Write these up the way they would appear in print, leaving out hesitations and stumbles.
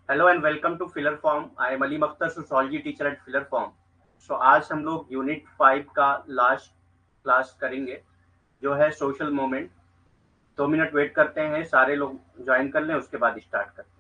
Hello and welcome to filler form. I am Ali Mukhtar, sociology teacher at filler form. So आज हम लोग unit 5 का last class करेंगे, जो है सोशल मोमेंट। 2 मिनट वेट करते हैं, सारे लोग ज्वाइन कर लें, उसके बाद स्टार्ट करते हैं।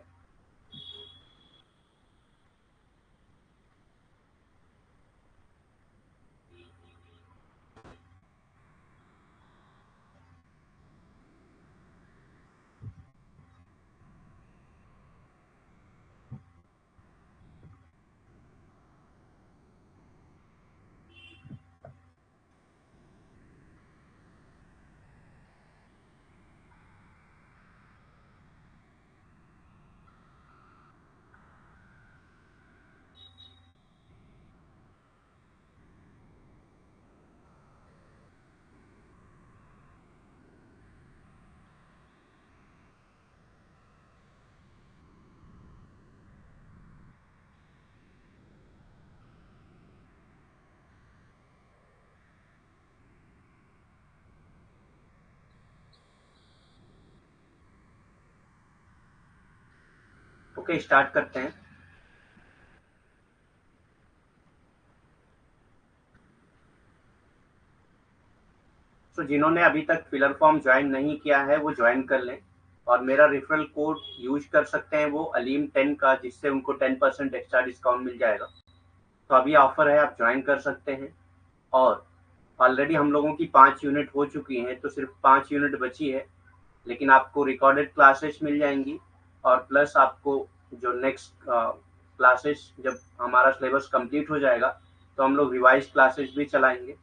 ओके, स्टार्ट करते हैं। सो जिन्होंने अभी तक फिलर फॉर्म ज्वाइन नहीं किया है वो ज्वाइन कर लें, और मेरा रेफरल कोड यूज कर सकते हैं, वो अलीम 10 का, जिससे उनको 10% एक्स्ट्रा डिस्काउंट मिल जाएगा। तो अभी ऑफर है, आप ज्वाइन कर सकते हैं। और ऑलरेडी हम लोगों की 5 यूनिट हो चुकी हैं, तो सिर्फ 5 यूनिट बची है। लेकिन आपको रिकॉर्डेड क्लासेस मिल जाएंगी, और प्लस आपको जो नेक्स्ट क्लासेस, जब हमारा सिलेबस कंप्लीट हो जाएगा तो हम लोग रिवाइज क्लासेस भी चलाएंगे,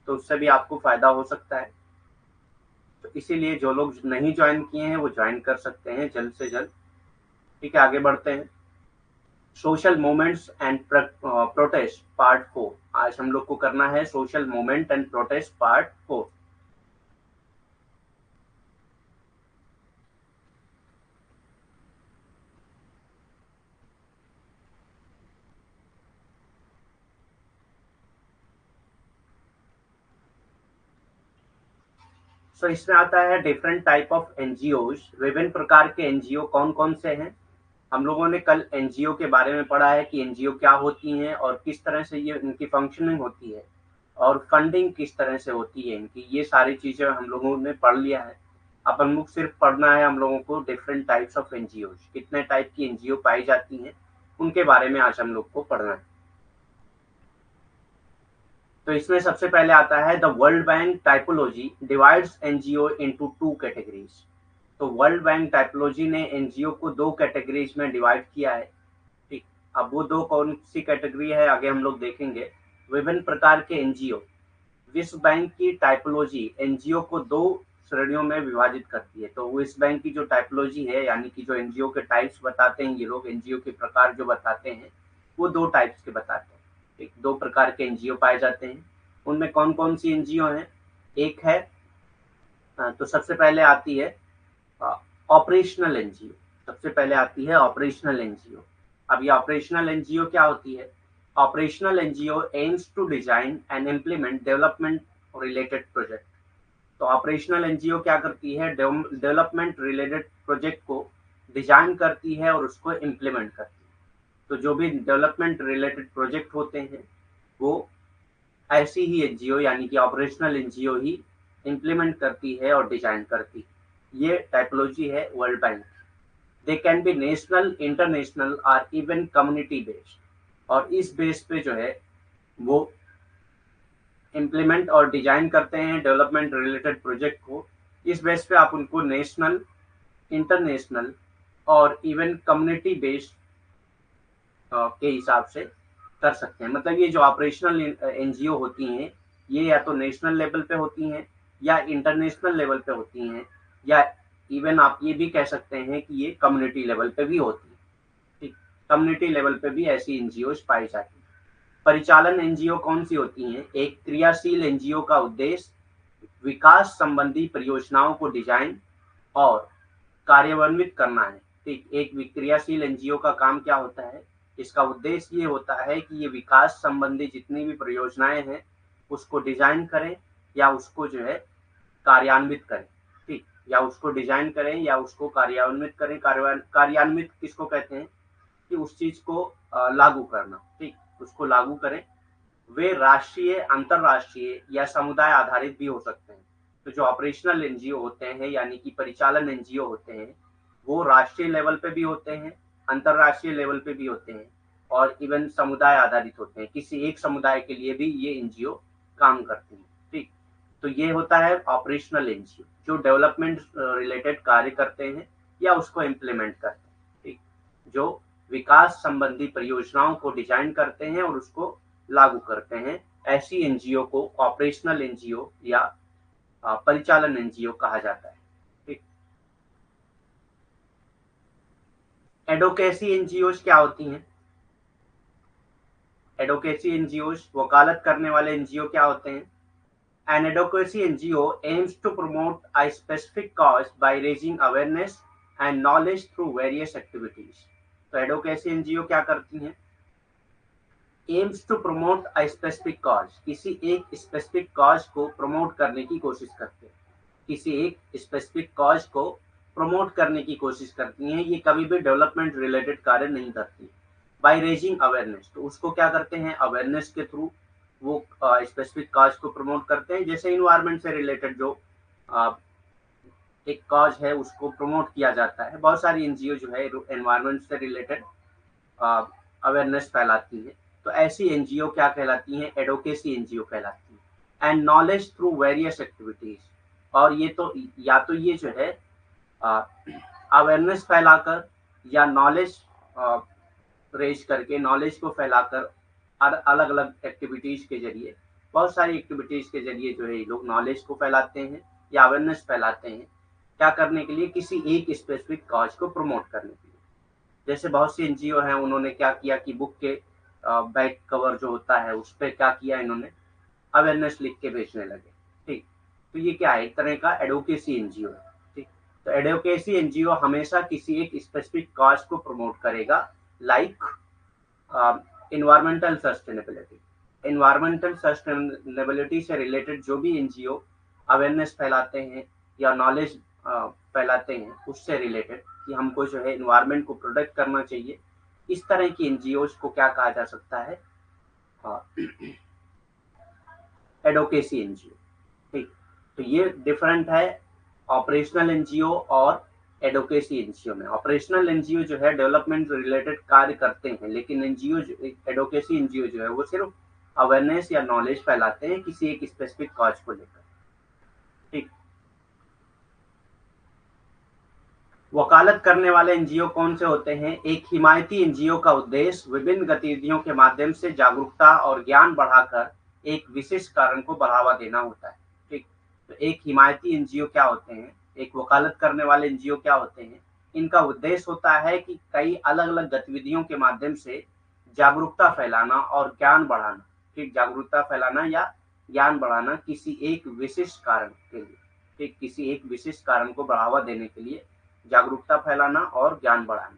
तो उससे भी आपको फायदा हो सकता है। तो इसीलिए जो लोग नहीं ज्वाइन किए हैं वो ज्वाइन कर सकते हैं जल्द से जल्द। ठीक है, आगे बढ़ते हैं। Social moments and protest part 4। आज हम लोग को करना है social moment and protest part 4। सो इसमें आता है डिफरेंट टाइप ऑफ एनजीओज। विभिन्न प्रकार के एनजीओ कौन कौन से हैं। हम लोगों ने कल एनजीओ के बारे में पढ़ा है कि एनजीओ क्या होती हैं और किस तरह से ये इनकी फंक्शनिंग होती है, और फंडिंग किस तरह से होती है इनकी। ये सारी चीजें हम लोगों ने पढ़ लिया है। अब हम लोग सिर्फ पढ़ना है हम लोगों को डिफरेंट टाइप्स ऑफ एनजीओ, कितने टाइप की एनजीओ पाई जाती हैं, उनके बारे में आज हम लोग को पढ़ना है। तो इसमें सबसे पहले आता है the world bank typology divides NGO into 2 categories. तो वर्ल्ड बैंक टाइपोलॉजी ने एनजीओ को 2 कैटेगरीज में डिवाइड किया है। ठीक। अब वो दो कौन सी कैटेगरी है आगे हम लोग देखेंगे। विभिन्न प्रकार के एनजीओ। विश्व बैंक की टाइपोलॉजी एनजीओ को 2 श्रेणियों में विभाजित करती है। तो विश्व बैंक की जो टाइपोलॉजी है, यानी कि जो एनजीओ के टाइप्स बताते हैं ये लोग, एनजीओ के प्रकार जो बताते हैं, वो 2 टाइप्स के बताते हैं। ठीक, 2 प्रकार के एनजीओ पाए जाते हैं। उनमें कौन कौन सी एनजीओ हैं। एक है, तो सबसे पहले आती है ऑपरेशनल एनजीओ। सबसे पहले आती है ऑपरेशनल एनजीओ। अब ये ऑपरेशनल एनजीओ क्या होती है। Operational NGO aims to design and implement development related project. तो ऑपरेशनल एनजीओ क्या करती है, डेवलपमेंट रिलेटेड प्रोजेक्ट को डिजाइन करती है और उसको इम्प्लीमेंट करती है। तो जो भी डेवलपमेंट रिलेटेड प्रोजेक्ट होते हैं वो ऐसी ही एनजीओ, यानी कि ऑपरेशनल एनजीओ ही इम्प्लीमेंट करती है और डिजाइन करती है। ये टाइपोलॉजी है world bank. They can be national, international और इवन कम्युनिटी बेस्ड। और इस बेस पे जो है वो इम्प्लीमेंट और डिजाइन करते हैं डेवलपमेंट रिलेटेड प्रोजेक्ट को। इस बेस पे आप उनको नेशनल, इंटरनेशनल और इवन कम्युनिटी बेस्ड के हिसाब से कर सकते हैं। मतलब ये जो ऑपरेशनल एनजीओ होती हैं, ये या तो नेशनल लेवल पे होती हैं, या इंटरनेशनल लेवल पे होती हैं, या इवन आप ये भी कह सकते हैं कि ये कम्युनिटी लेवल पे भी होती है। ठीक, कम्युनिटी लेवल पे भी ऐसी एनजीओ पाई जाती हैं। परिचालन एनजीओ कौन सी होती हैं। एक क्रियाशील एनजीओ का उद्देश्य विकास संबंधी परियोजनाओं को डिजाइन और कार्यान्वित करना है। ठीक, एक क्रियाशील एनजीओ का काम क्या होता है, इसका उद्देश्य ये होता है कि ये विकास संबंधी जितनी भी परियोजनाएं हैं उसको डिजाइन करें या उसको जो है कार्यान्वित करें। ठीक, या उसको डिजाइन करें या उसको कार्यान्वित करें। कार्यान्वित किसको कहते हैं, कि उस चीज को लागू करना, ठीक, उसको लागू करें। वे राष्ट्रीय, अंतरराष्ट्रीय या समुदाय आधारित भी हो सकते हैं। तो जो ऑपरेशनल एनजीओ होते हैं यानी कि परिचालन एनजीओ होते हैं, वो राष्ट्रीय लेवल पे भी होते हैं, अंतरराष्ट्रीय लेवल पे भी होते हैं और इवन समुदाय आधारित होते हैं। किसी एक समुदाय के लिए भी ये एनजीओ काम करती है, ठीक। तो ये होता है ऑपरेशनल एनजीओ, जो डेवलपमेंट रिलेटेड कार्य करते हैं या उसको इम्प्लीमेंट करते हैं, ठीक, जो विकास संबंधी परियोजनाओं को डिजाइन करते हैं और उसको लागू करते हैं। ऐसी एनजीओ को ऑपरेशनल एनजीओ या परिचालन एनजीओ कहा जाता है, ठीक। एडवोकेसी एनजीओज क्या होती हैं? एडवोकेसी एनजीओज, वकालत करने वाले एनजीओ क्या होते हैं? An advocacy NGO aims to promote a specific cause by raising awareness and knowledge through various activities. तो एडवोकेसी एनजीओ क्या करती हैं? Aims to promote a specific cause, किसी एक स्पेसिफिक कॉज को प्रमोट करने की कोशिश करते हैं। किसी एक स्पेसिफिक कॉज को प्रमोट करने की कोशिश करती हैं। ये कभी भी डेवलपमेंट रिलेटेड कार्य नहीं करती। बाय रेजिंग अवेयरनेस, तो उसको क्या करते हैं? अवेयरनेस के थ्रू वो स्पेसिफिक कॉज को प्रमोट करते हैं। जैसे इन्वायरमेंट से रिलेटेड जो एक कॉज है उसको प्रमोट किया जाता है। बहुत सारी एनजीओ जो है एनवायरमेंट से रिलेटेड अवेयरनेस फैलाती है। तो ऐसी एनजीओ क्या कहलाती हैं? एडवोकेसी एनजीओ कहलाती है। And knowledge through various activities, और ये तो या तो ये जो है अवेयरनेस फैलाकर या नॉलेज रेज करके, नॉलेज को फैलाकर अलग अलग एक्टिविटीज के जरिए, बहुत सारी एक्टिविटीज के जरिए जो है लोग नॉलेज को फैलाते हैं या अवेयरनेस फैलाते हैं। क्या करने के लिए? किसी एक स्पेसिफिक कॉज को प्रमोट करने के लिए। जैसे बहुत सी एनजीओ हैं, उन्होंने क्या किया कि बुक के बैक कवर जो होता है उस पर क्या किया, इन्होंने अवेयरनेस लिख के बेचने लगे, ठीक। तो ये क्या है? एक तरह का एडवोकेसी एनजीओ है, ठीक। तो एडवोकेसी एनजीओ हमेशा किसी एक स्पेसिफिक कॉज को प्रमोट करेगा, like environmental sustainability. Environmental sustainability से रिलेटेड जो भी एनजीओ अवेयरनेस फैलाते हैं या नॉलेज फैलाते हैं उससे रिलेटेड कि हमको जो है इन्वायरमेंट को प्रोटेक्ट करना चाहिए, इस तरह की एनजीओ को क्या कहा जा सकता है? एडवोकेसी एनजीओ, ठीक। तो ये डिफरेंट है ऑपरेशनल एनजीओ और एडवोकेसी एनजीओ में। ऑपरेशनल एनजीओ जो है डेवलपमेंट रिलेटेड कार्य करते हैं, लेकिन एनजीओ एडवोकेसी एनजीओ जो है वो सिर्फ अवेयरनेस या नॉलेज फैलाते हैं किसी एक स्पेसिफिक कॉज को लेकर, ठीक। वकालत करने वाले एनजीओ कौन से होते हैं? एक हिमायती एनजीओ का उद्देश्य विभिन्न गतिविधियों के माध्यम से जागरूकता और ज्ञान बढ़ाकर एक विशिष्ट कारण को बढ़ावा देना होता है, ठीक। तो एक हिमायती एनजीओ क्या होते हैं? एक वकालत करने वाले एनजीओ क्या होते हैं? इनका उद्देश्य होता है कि कई अलग अलग गतिविधियों के माध्यम से जागरूकता फैलाना और ज्ञान बढ़ाना, ठीक। जागरूकता फैलाना या ज्ञान बढ़ाना किसी एक विशिष्ट कारण के लिए, ठीक। किसी एक विशिष्ट कारण को बढ़ावा देने के लिए जागरूकता फैलाना और ज्ञान बढ़ाना।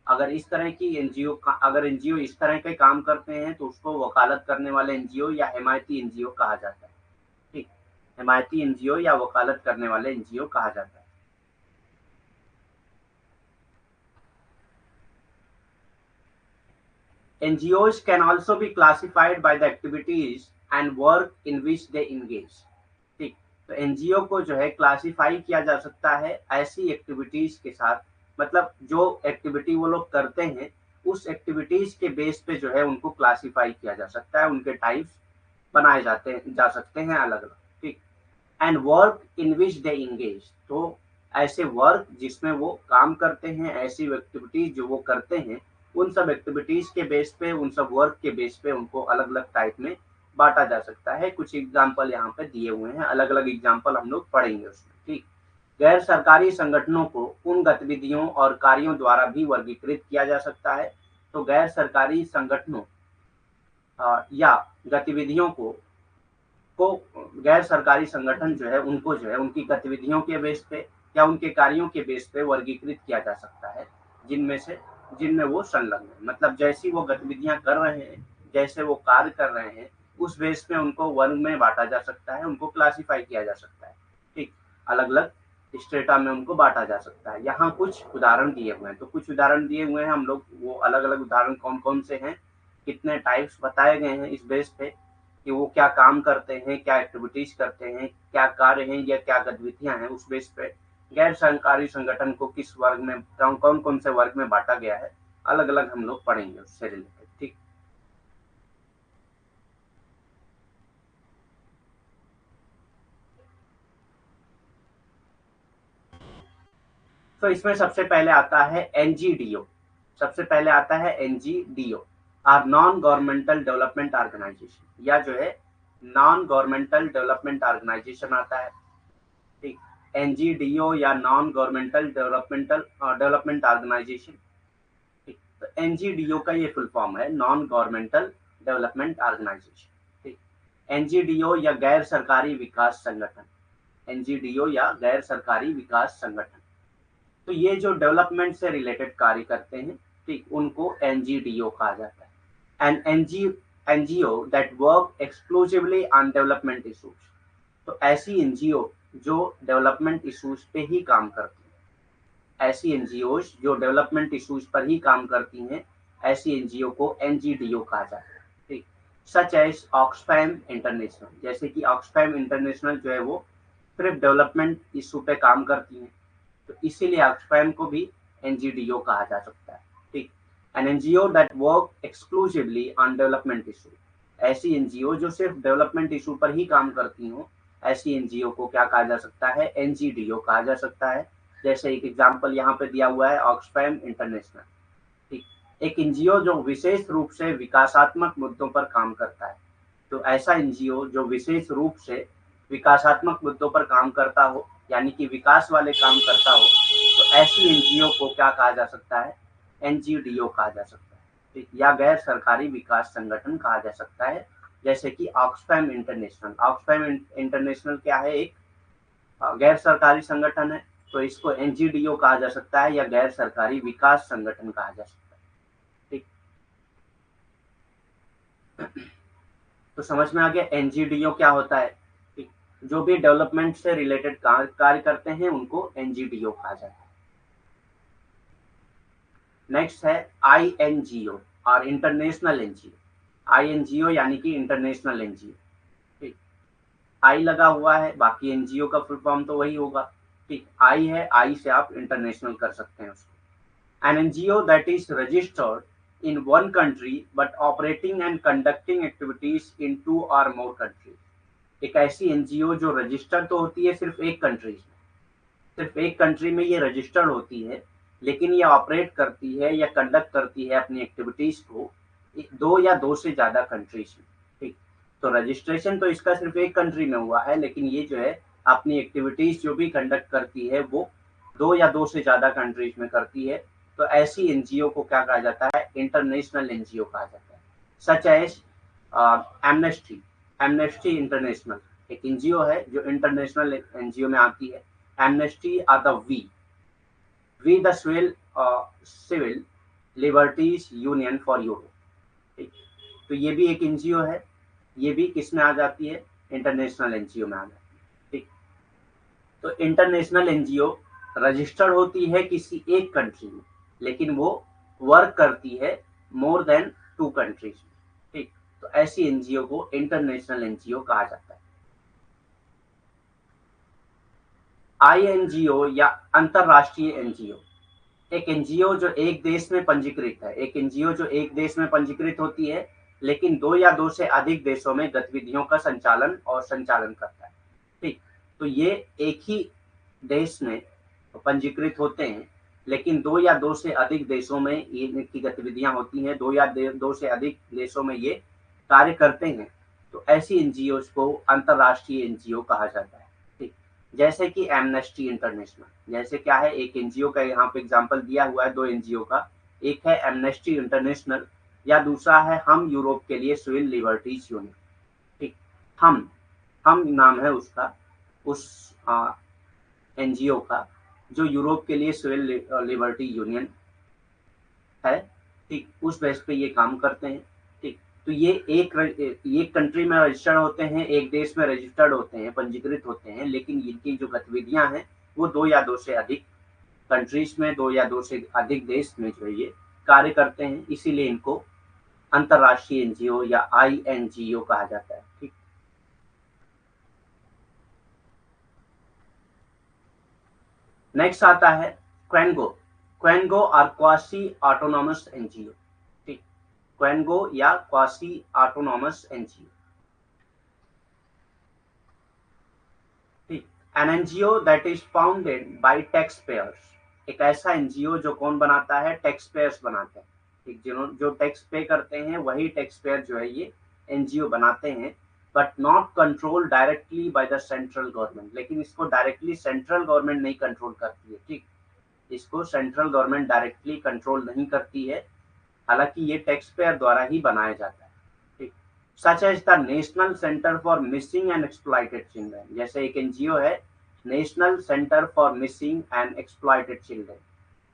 अगर इस तरह की एनजीओ अगर एनजीओ इस तरह के काम करते हैं तो उसको वकालत करने वाले एनजीओ या हिमायती एनजीओ कहा जाता है, ठीक। हिमायती एनजीओ या वकालत करने वाले एनजीओ कहा जाता है। NGOs can also be classified by the activities and work in which they engage, ठीक। तो एनजीओ को जो है क्लासिफाई किया जा सकता है ऐसी एक्टिविटीज के साथ, मतलब जो एक्टिविटी वो लोग करते हैं उस एक्टिविटीज के बेस पे जो है उनको क्लासिफाई किया जा सकता है, उनके टाइप्स बनाए जा सकते हैं अलग अलग, ठीक। And work in which they engage, तो ऐसे वर्क जिसमें वो काम करते हैं, ऐसी एक्टिविटीज जो वो करते हैं, उन सब एक्टिविटीज के बेस पे, उन सब वर्क के बेस पे उनको अलग अलग टाइप में बांटा जा सकता है। कुछ एग्जाम्पल यहाँ पे दिए हुए हैं, अलग अलग एग्जाम्पल हम लोग पढ़ेंगे उसमें, ठीक। गैर सरकारी संगठनों को उन गतिविधियों और कार्यों द्वारा भी वर्गीकृत किया जा सकता है। तो गैर सरकारी संगठनों या गतिविधियों को गैर सरकारी संगठन जो है उनको जो है उनकी गतिविधियों के बेस पे या उनके कार्यों के बेस पे वर्गीकृत किया जा सकता है, जिनमें वो संलग्न है। मतलब जैसी वो गतिविधियां कर रहे हैं, जैसे वो कार्य कर रहे हैं, उस बेस पे उनको वर्ग में बांटा जा सकता है, उनको क्लासिफाई किया जा सकता है, ठीक। अलग अलग स्ट्रेटा में उनको बांटा जा सकता है। यहाँ कुछ उदाहरण दिए हुए हैं, तो कुछ उदाहरण दिए हुए हैं हम लोग, वो अलग अलग उदाहरण कौन कौन से हैं, कितने टाइप्स बताए गए हैं इस बेस पे कि वो क्या काम करते हैं, क्या एक्टिविटीज करते हैं, क्या कार्य हैं या क्या गतिविधियां हैं, उस बेस पे गैर सरकारी संगठन को किस वर्ग में, कौन कौन से वर्ग में बांटा गया है, अलग अलग हम लोग पढ़ेंगे उससे रिलेटेड। ठीक, तो इसमें सबसे पहले आता है एनजीडीओ। सबसे पहले आता है NGDO, or non governmental development organization, या जो है नॉन गवर्नमेंटल डेवलपमेंट ऑर्गेनाइजेशन आता है। ठीक, एनजीडीओ या नॉन गवर्नमेंटल डेवलपमेंट ऑर्गेनाइजेशन। ठीक, तो एनजीडीओ का ये फुल फॉर्म है, नॉन गवर्नमेंटल डेवलपमेंट ऑर्गेनाइजेशन। ठीक, एनजीडीओ या गैर सरकारी विकास संगठन, एनजीडीओ या गैर सरकारी विकास संगठन। तो ये जो डेवलपमेंट से रिलेटेड कार्य करते हैं, ठीक, उनको एनजीडीओ कहा जाता है। And NGO that work exclusively on development issues. तो ऐसी एनजीओ जो डेवलपमेंट इशूज पे ही काम करती हैं, ऐसी एनजीओ जो डेवलपमेंट इशूज पर ही काम करती हैं, ऐसी एनजीओ को एनजीडीओ कहा जाता है। ठीक, सच एज ऑक्सफैम इंटरनेशनल, जैसे कि ऑक्सफैम इंटरनेशनल जो है वो सिर्फ डेवलपमेंट इशू पे काम करती है, तो इसीलिए ऑक्सफैम को भी एनजीडीओ कहा जा सकता है। ठीक, an NGO that work exclusively on development issue, ऐसी एनजीओ जो सिर्फ डेवलपमेंट इशू पर ही काम करती हो, ऐसी एनजीओ को क्या कहा जा सकता है, एनजीडीओ कहा जा सकता है। जैसे एक एग्जांपल यहाँ पे दिया हुआ है, ऑक्सफैम इंटरनेशनल। ठीक, एक एनजीओ जो विशेष रूप से विकासात्मक मुद्दों पर काम करता है, तो ऐसा एनजीओ जो विशेष रूप से विकासात्मक मुद्दों पर काम करता हो, यानी कि विकास वाले काम करता हो, तो ऐसी एनजीओ को क्या कहा जा सकता है, एनजीडीओ कहा जा सकता है। ठीक, या गैर सरकारी विकास संगठन कहा जा सकता है, जैसे कि ऑक्सफैम इंटरनेशनल। ऑक्सफैम इंटरनेशनल क्या है, एक गैर सरकारी संगठन है, तो इसको एनजीडीओ कहा जा सकता है या गैर सरकारी विकास संगठन कहा जा सकता है। ठीक, तो समझ में आ गया एनजीडीओ क्या होता है। ठीक, जो भी डेवलपमेंट से रिलेटेड कार्य करते हैं उनको एनजीडीओ कहा जाता है। नेक्स्ट है आईएनजीओ और इंटरनेशनल एनजीओ। आईएनजीओ यानी कि इंटरनेशनल एनजीओ। ठीक, आई लगा हुआ है, बाकी एनजीओ का फुल फॉर्म तो वही होगा। ठीक, आई है, आई से आप इंटरनेशनल कर सकते हैं उसको। N NGO that is registered in one country but operating and conducting activities in 2 और मोर कंट्रीज। एक ऐसी एनजीओ जो रजिस्टर तो होती है सिर्फ एक कंट्रीज में, सिर्फ एक कंट्री में ये रजिस्टर्ड होती है, लेकिन ये ऑपरेट करती है या कंडक्ट करती है अपनी एक्टिविटीज को 2 या 2 से ज्यादा कंट्रीज में। ठीक, तो रजिस्ट्रेशन तो इसका सिर्फ एक कंट्री में हुआ है, लेकिन ये जो है अपनी एक्टिविटीज जो भी कंडक्ट करती है वो 2 या 2 से ज्यादा कंट्रीज में करती है, तो ऐसी एनजीओ को क्या कहा जाता है, इंटरनेशनल एनजीओ कहा जाता है। Such as Amnesty, Amnesty International एक एनजीओ है जो इंटरनेशनल एनजीओ में आती है। Amnesty or the we the Civil Liberties Union for Europe. ठीक, तो ये भी एक एनजीओ है, ये भी किस में आ जाती है, इंटरनेशनल एनजीओ में आ जाती है। ठीक, तो इंटरनेशनल एनजीओ रजिस्टर्ड होती है किसी एक कंट्री में, लेकिन वो वर्क करती है मोर देन 2 कंट्रीज में। ठीक, तो ऐसी एनजीओ को इंटरनेशनल एनजीओ कहा जाता है। आईएनजीओ या अंतरराष्ट्रीय एनजीओ, एक एनजीओ जो एक देश में पंजीकृत है, एक एनजीओ जो एक देश में पंजीकृत होती है, लेकिन 2 या 2 से अधिक देशों में गतिविधियों का संचालन करता है। ठीक, तो ये एक ही देश में पंजीकृत होते हैं, लेकिन 2 या 2 से अधिक देशों में ये इनकी गतिविधियां होती हैं, 2 या 2 से अधिक देशों में ये कार्य करते हैं, तो ऐसी एनजीओ को अंतरराष्ट्रीय एनजीओ कहा जाता है। ठीक, जैसे कि एमनेस्टी इंटरनेशनल, जैसे क्या है, एक एनजीओ का यहाँ पे एग्जांपल दिया हुआ है, 2 एनजीओ का, एक है एमनेस्टी इंटरनेशनल या दूसरा है हम यूरोप के लिए सिविल लिबर्टीज यूनियन। ठीक, हम नाम है उसका, उस एनजीओ का जो यूरोप के लिए सिविल लिबर्टी यूनियन है। ठीक, उस बेस पे ये काम करते हैं। ठीक, तो ये एक कंट्री में रजिस्टर्ड होते हैं, एक देश में रजिस्टर्ड होते हैं, पंजीकृत होते हैं, लेकिन इनकी जो गतिविधियां हैं वो 2 या 2 से अधिक कंट्रीज में, 2 या 2 से अधिक देश में जो है ये कार्य करते हैं, इसीलिए इनको अंतर्राष्ट्रीय एनजीओ या INGO कहा जाता है। ठीक। नेक्स्ट आता है क्वेंगो। क्वेंगो और क्वासी ऑटोनॉमस एनजीओ। ठीक। क्वेंगो या क्वासी ऑटोनॉमस एनजीओ। ठीक। An NGO that is founded by tax payers. एक ऐसा एनजीओ जो कौन बनाता है? टैक्स पेयर्स बनाते हैं। ठीक। जो टैक्स पे करते हैं वही टैक्स पेयर जो है ये एनजीओ बनाते हैं, but not control directly by the central government. लेकिन इसको डायरेक्टली सेंट्रल गवर्नमेंट नहीं कंट्रोल करती है। ठीक। इसको सेंट्रल गवर्नमेंट डायरेक्टली कंट्रोल नहीं करती है, हालांकि ये टैक्स पेयर द्वारा ही बनाया जाता है। ठीक। Such as the National Center for Missing and Exploited Children. जैसे एक एनजीओ है National Center for Missing and Exploited Children,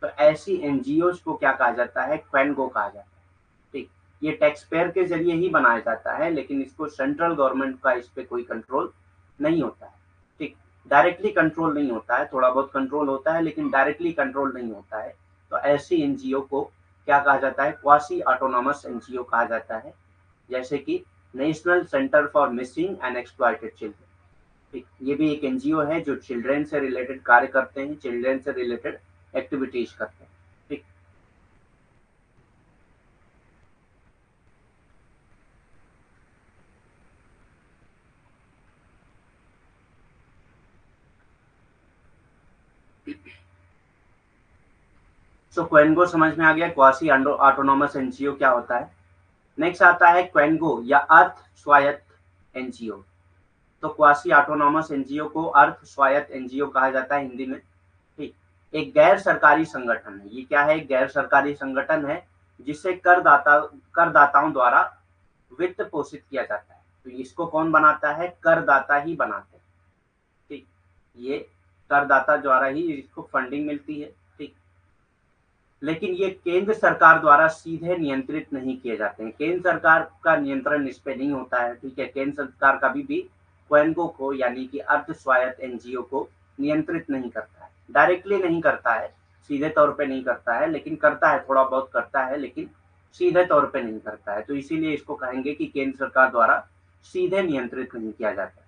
तो ऐसी एनजीओ को क्या कहा जाता है? क्वेंगो कहा जाता है। ठीक। ये टैक्स पेयर के जरिए ही बनाया जाता है, लेकिन इसको सेंट्रल गवर्नमेंट का इस पे कोई कंट्रोल नहीं होता है। ठीक। डायरेक्टली कंट्रोल नहीं होता है, थोड़ा बहुत कंट्रोल होता है लेकिन डायरेक्टली कंट्रोल नहीं होता है। तो ऐसी एनजीओ को क्या कहा जाता है? क्वासी ऑटोनॉमस एनजीओ कहा जाता है, जैसे कि national Center for Missing and Exploited children. ठीक। ये भी एक एनजीओ है जो चिल्ड्रेन से रिलेटेड कार्य करते हैं, चिल्ड्रेन से रिलेटेड एक्टिविटीज करते हैं। ठीक। सो क्वेंगो समझ में आ गया, क्वासी ऑटोनॉमस एनजीओ क्या होता है। नेक्स्ट आता है क्वेंगो या अर्ध स्वायत्त एनजीओ। तो क्वासी ऑटोनॉमस एनजीओ को अर्ध स्वायत्त एनजीओ कहा जाता है हिंदी में। ठीक। एक गैर सरकारी संगठन है। ये क्या है? एक गैर सरकारी संगठन है जिसे करदाताओं द्वारा वित्त पोषित किया जाता है। तो इसको कौन बनाता है? करदाता ही बनाते हैं। ठीक। ये करदाता द्वारा ही इसको फंडिंग मिलती है। ठीक। लेकिन ये केंद्र सरकार द्वारा सीधे नियंत्रित नहीं किए जाते हैं, केंद्र सरकार का नियंत्रण इस पे नहीं होता है। ठीक है। केंद्र सरकार कभी भी क्वेंगो को यानी कि अर्ध स्वायत्त एनजीओ को नियंत्रित नहीं करता है, डायरेक्टली नहीं करता है, सीधे तौर पे नहीं करता है, लेकिन करता है, थोड़ा बहुत करता है, लेकिन सीधे तौर पे नहीं करता है। तो इसीलिए इसको कहेंगे कि केंद्र सरकार द्वारा सीधे नियंत्रित नहीं किया जाता है।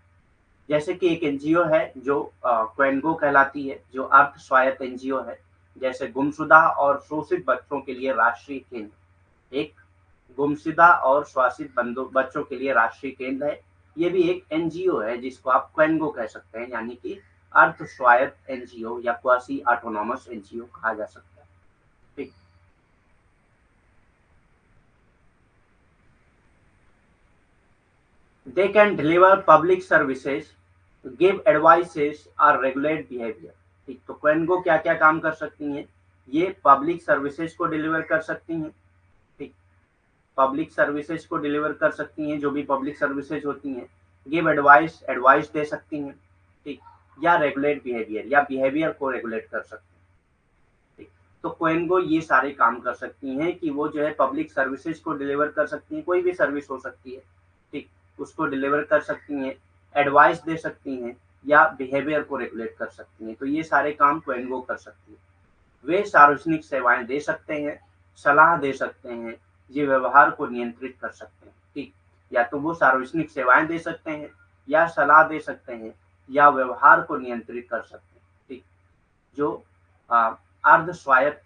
जैसे कि एक एनजीओ है जो क्वेंगो कहलाती है, जो अर्ध स्वायत्त एनजीओ है, जैसे गुमशुदा और शोषित बच्चों के लिए राष्ट्रीय केंद्र। एक गुमशुदा और शोषित बच्चों के लिए राष्ट्रीय केंद्र है, ये भी एक एनजीओ है जिसको आप क्वेंगो कह सकते हैं, यानी कि अर्ध स्वायत्त एनजीओ या क्वासी ऑटोनॉमस एनजीओ कहा जा सकता है। ठीक। They can deliver public services, give advices और रेगुलेट बिहेवियर। ठीक। तो क्वेंगो क्या क्या काम कर सकती हैं? ये पब्लिक सर्विसेज को डिलीवर कर सकती हैं। ठीक। पब्लिक सर्विसेज को डिलीवर कर सकती हैं, जो भी पब्लिक सर्विसेज होती हैं। गिव एडवाइस, एडवाइस दे सकती हैं। ठीक। या रेगुलेट बिहेवियर, या बिहेवियर को रेगुलेट कर सकती हैं। ठीक। तो क्वेंगो ये सारे काम कर सकती हैं कि वो जो है पब्लिक सर्विसेज को डिलीवर कर सकती हैं, कोई भी सर्विस हो सकती है। ठीक। उसको डिलीवर कर सकती हैं, एडवाइस दे सकती हैं, या बिहेवियर को रेगुलेट कर सकती हैं। तो ये सारे काम क्वेंगो कर सकती है। वे सार्वजनिक सेवाएं दे सकते हैं, सलाह दे सकते हैं, ये व्यवहार को नियंत्रित कर सकते हैं। ठीक। या तो वो सार्वजनिक सेवाएं दे सकते हैं, या सलाह दे सकते हैं, या व्यवहार को नियंत्रित कर सकते हैं। ठीक। जो अर्ध स्वायत्त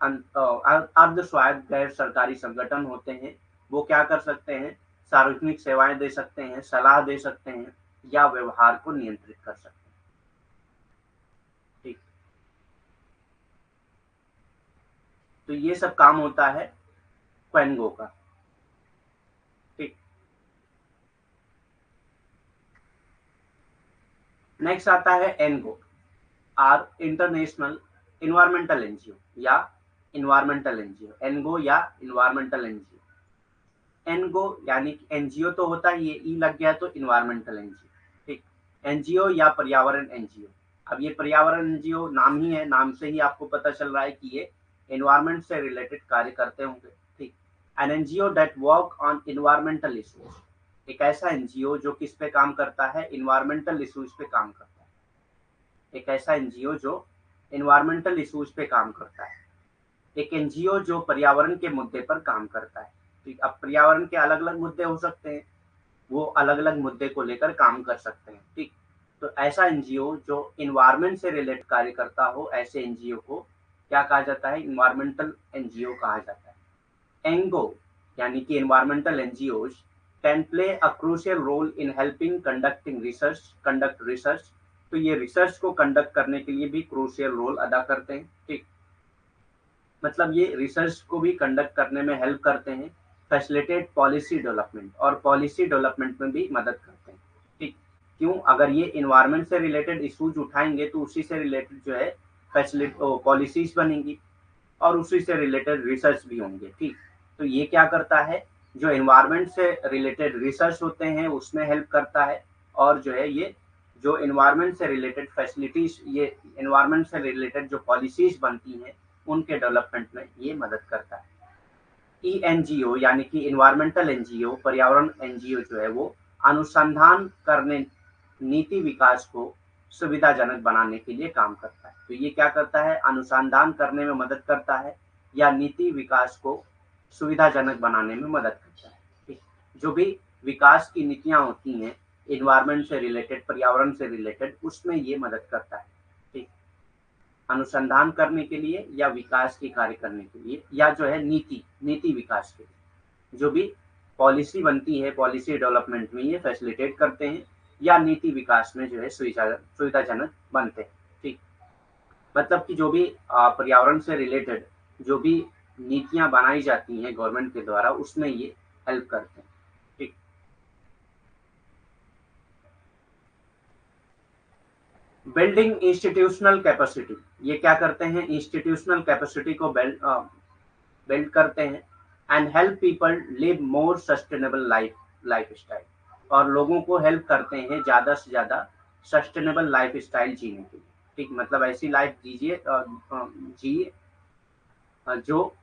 अर्ध स्वायत्त गैर सरकारी संगठन होते हैं, वो क्या कर सकते हैं? सार्वजनिक सेवाएं दे सकते हैं, सलाह दे सकते हैं, या व्यवहार को नियंत्रित कर सकते हैं। ठीक। तो ये सब काम होता है क्वेंगो का। ठीक। नेक्स्ट आता है एनगो, आर इंटरनेशनल इन्वायरमेंटल एनजीओ या इन्वायरमेंटल एनजीओ। एनगो या इन्वायरमेंटल एनजीओ। एनगो यानी एनजीओ तो होता है, ये ई लग गया तो इन्वायरमेंटल एनजीओ। ठीक। एनजीओ या पर्यावरण एनजीओ। अब ये पर्यावरण एनजीओ नाम ही है, नाम से ही आपको पता चल रहा है कि ये एनवायरमेंट से रिलेटेड कार्य करते होंगे। ठीक। An NGO that work on environmental issues. एक ऐसा एनजीओ जो किस पे काम करता है? इन्वायरमेंटल इश्यूज पे काम करता है। एक ऐसा एनजीओ जो इन्वायरमेंटल इश्यूज पे काम करता है, एक एनजीओ जो पर्यावरण के मुद्दे पर काम करता है। ठीक, अब पर्यावरण के अलग अलग मुद्दे हो सकते हैं, वो अलग अलग मुद्दे को लेकर काम कर सकते हैं। ठीक, तो ऐसा एनजीओ जो इन्वायरमेंट से रिलेटेड कार्य करता हो, ऐसे एनजीओ को क्या कहा जाता है? इन्वायरमेंटल एनजीओ कहा जाता है। एंगो यानी कि environmental NGOs can play a crucial role in helping conduct research. तो ये रिसर्च को कंडक्ट करने के लिए भी क्रूशियल रोल अदा करते हैं। ठीक, मतलब ये रिसर्च को भी कंडक्ट करने में हेल्प करते हैं, फैसिलिटेट पॉलिसी डेवलपमेंट, और पॉलिसी डेवलपमेंट में भी मदद करते हैं। ठीक, क्यों? अगर ये इन्वायरमेंट से रिलेटेड इश्यूज उठाएंगे तो उसी से रिलेटेड जो है फैसिलिट पॉलिसीज बनेंगी और उसी से रिलेटेड रिसर्च भी होंगे। ठीक, तो ये क्या करता है? जो इन्वायरमेंट से रिलेटेड रिसर्च होते हैं उसमें हेल्प करता है, और जो है ये जो इन्वायरमेंट से रिलेटेड फैसिलिटीज, ये इन्वायरमेंट से रिलेटेड जो पॉलिसीज बनती हैं उनके डेवलपमेंट में ये मदद करता है। ईएनजीओ यानी कि इन्वायरमेंटल एनजीओ, पर्यावरण एनजीओ जो है वो अनुसंधान करने, नीति विकास को सुविधाजनक बनाने के लिए काम करता है। तो ये क्या करता है? अनुसंधान करने में मदद करता है या नीति विकास को सुविधाजनक बनाने में मदद करता है। ठीक, जो भी विकास की नीतियां होती हैं इन्वायरमेंट से रिलेटेड, पर्यावरण से रिलेटेड, उसमें ये मदद करता है। ठीक, अनुसंधान करने के लिए या विकास के कार्य करने के लिए, या जो है नीति विकास के लिए जो भी पॉलिसी बनती है, पॉलिसी डेवलपमेंट में ये फैसिलिटेट करते हैं या नीति विकास में जो है सुविधाजनक बनते हैं। ठीक, मतलब कि जो भी पर्यावरण से रिलेटेड जो भी नीतियां बनाई जाती हैं गवर्नमेंट के द्वारा, उसमें ये हेल्प करते हैं। ठीक, बिल्डिंग इंस्टीट्यूशनल कैपेसिटी, ये क्या करते हैं? इंस्टीट्यूशनल कैपेसिटी को बिल्ड करते हैं and help people live more sustainable life style, और लोगों को हेल्प करते हैं ज़्यादा से ज़्यादा सस्टेनेबल लाइफ स्टाइल जीने के लिए। ठीक, मतलब ऐसी लाइफ जिए जो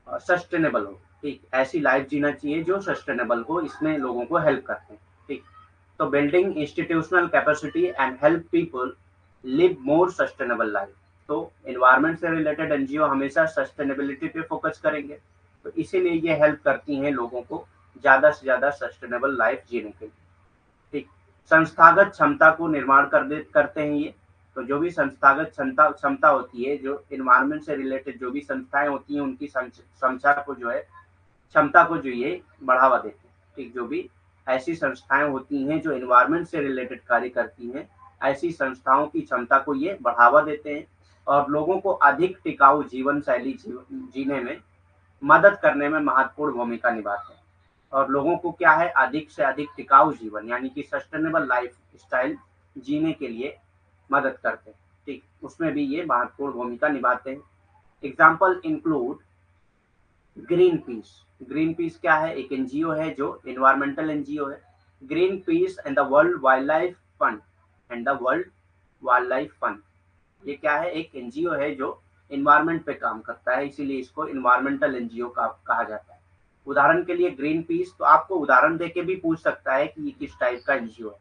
सस्टेनेबल हो। ठीक, ऐसी लाइफ जीना चाहिए जो सस्टेनेबल हो, इसमें लोगों को हेल्प करते हैं। ठीक, तो building institutional capacity and help people live more sustainable life. तो एनवायरनमेंट से रिलेटेड एनजीओ हमेशा सस्टेनेबिलिटी पे फोकस करेंगे, तो इसीलिए ये हेल्प करती हैं लोगों को ज़्यादा से ज़्यादा सस्टेनेबल लाइफ जीने के लिए। ठीक, संस्थागत क्षमता को निर्माण करते हैं ये। तो जो भी संस्थागत क्षमता होती है, जो इन्वायरमेंट से रिलेटेड जो भी संस्थाएं होती हैं, उनकी क्षमता को जो है, क्षमता को जो ये बढ़ावा देते हैं। ठीक, जो भी ऐसी संस्थाएं होती हैं जो इन्वायरमेंट से रिलेटेड कार्य करती हैं, ऐसी संस्थाओं की क्षमता को ये बढ़ावा देते हैं और लोगों को अधिक टिकाऊ जीवन शैली जीने में मदद करने में महत्वपूर्ण भूमिका निभाते हैं। और लोगों को क्या है? अधिक से अधिक टिकाऊ जीवन यानी कि सस्टेनेबल लाइफ स्टाइल जीने के लिए मदद करते हैं। ठीक, उसमें भी ये महत्वपूर्ण भूमिका निभाते हैं। Example include green peas. Green peas क्या है? एक एनजीओ है जो इन्वायरमेंटल एनजीओ है। Green peas and the world wild life fund, ये क्या है? एक एनजीओ है जो इन्वायरमेंट पे काम करता है, इसीलिए इसको इन्वायरमेंटल एनजीओ कहा जाता है। उदाहरण के लिए ग्रीन पीस, तो आपको उदाहरण देके भी पूछ सकता है कि ये किस टाइप का एनजीओ है।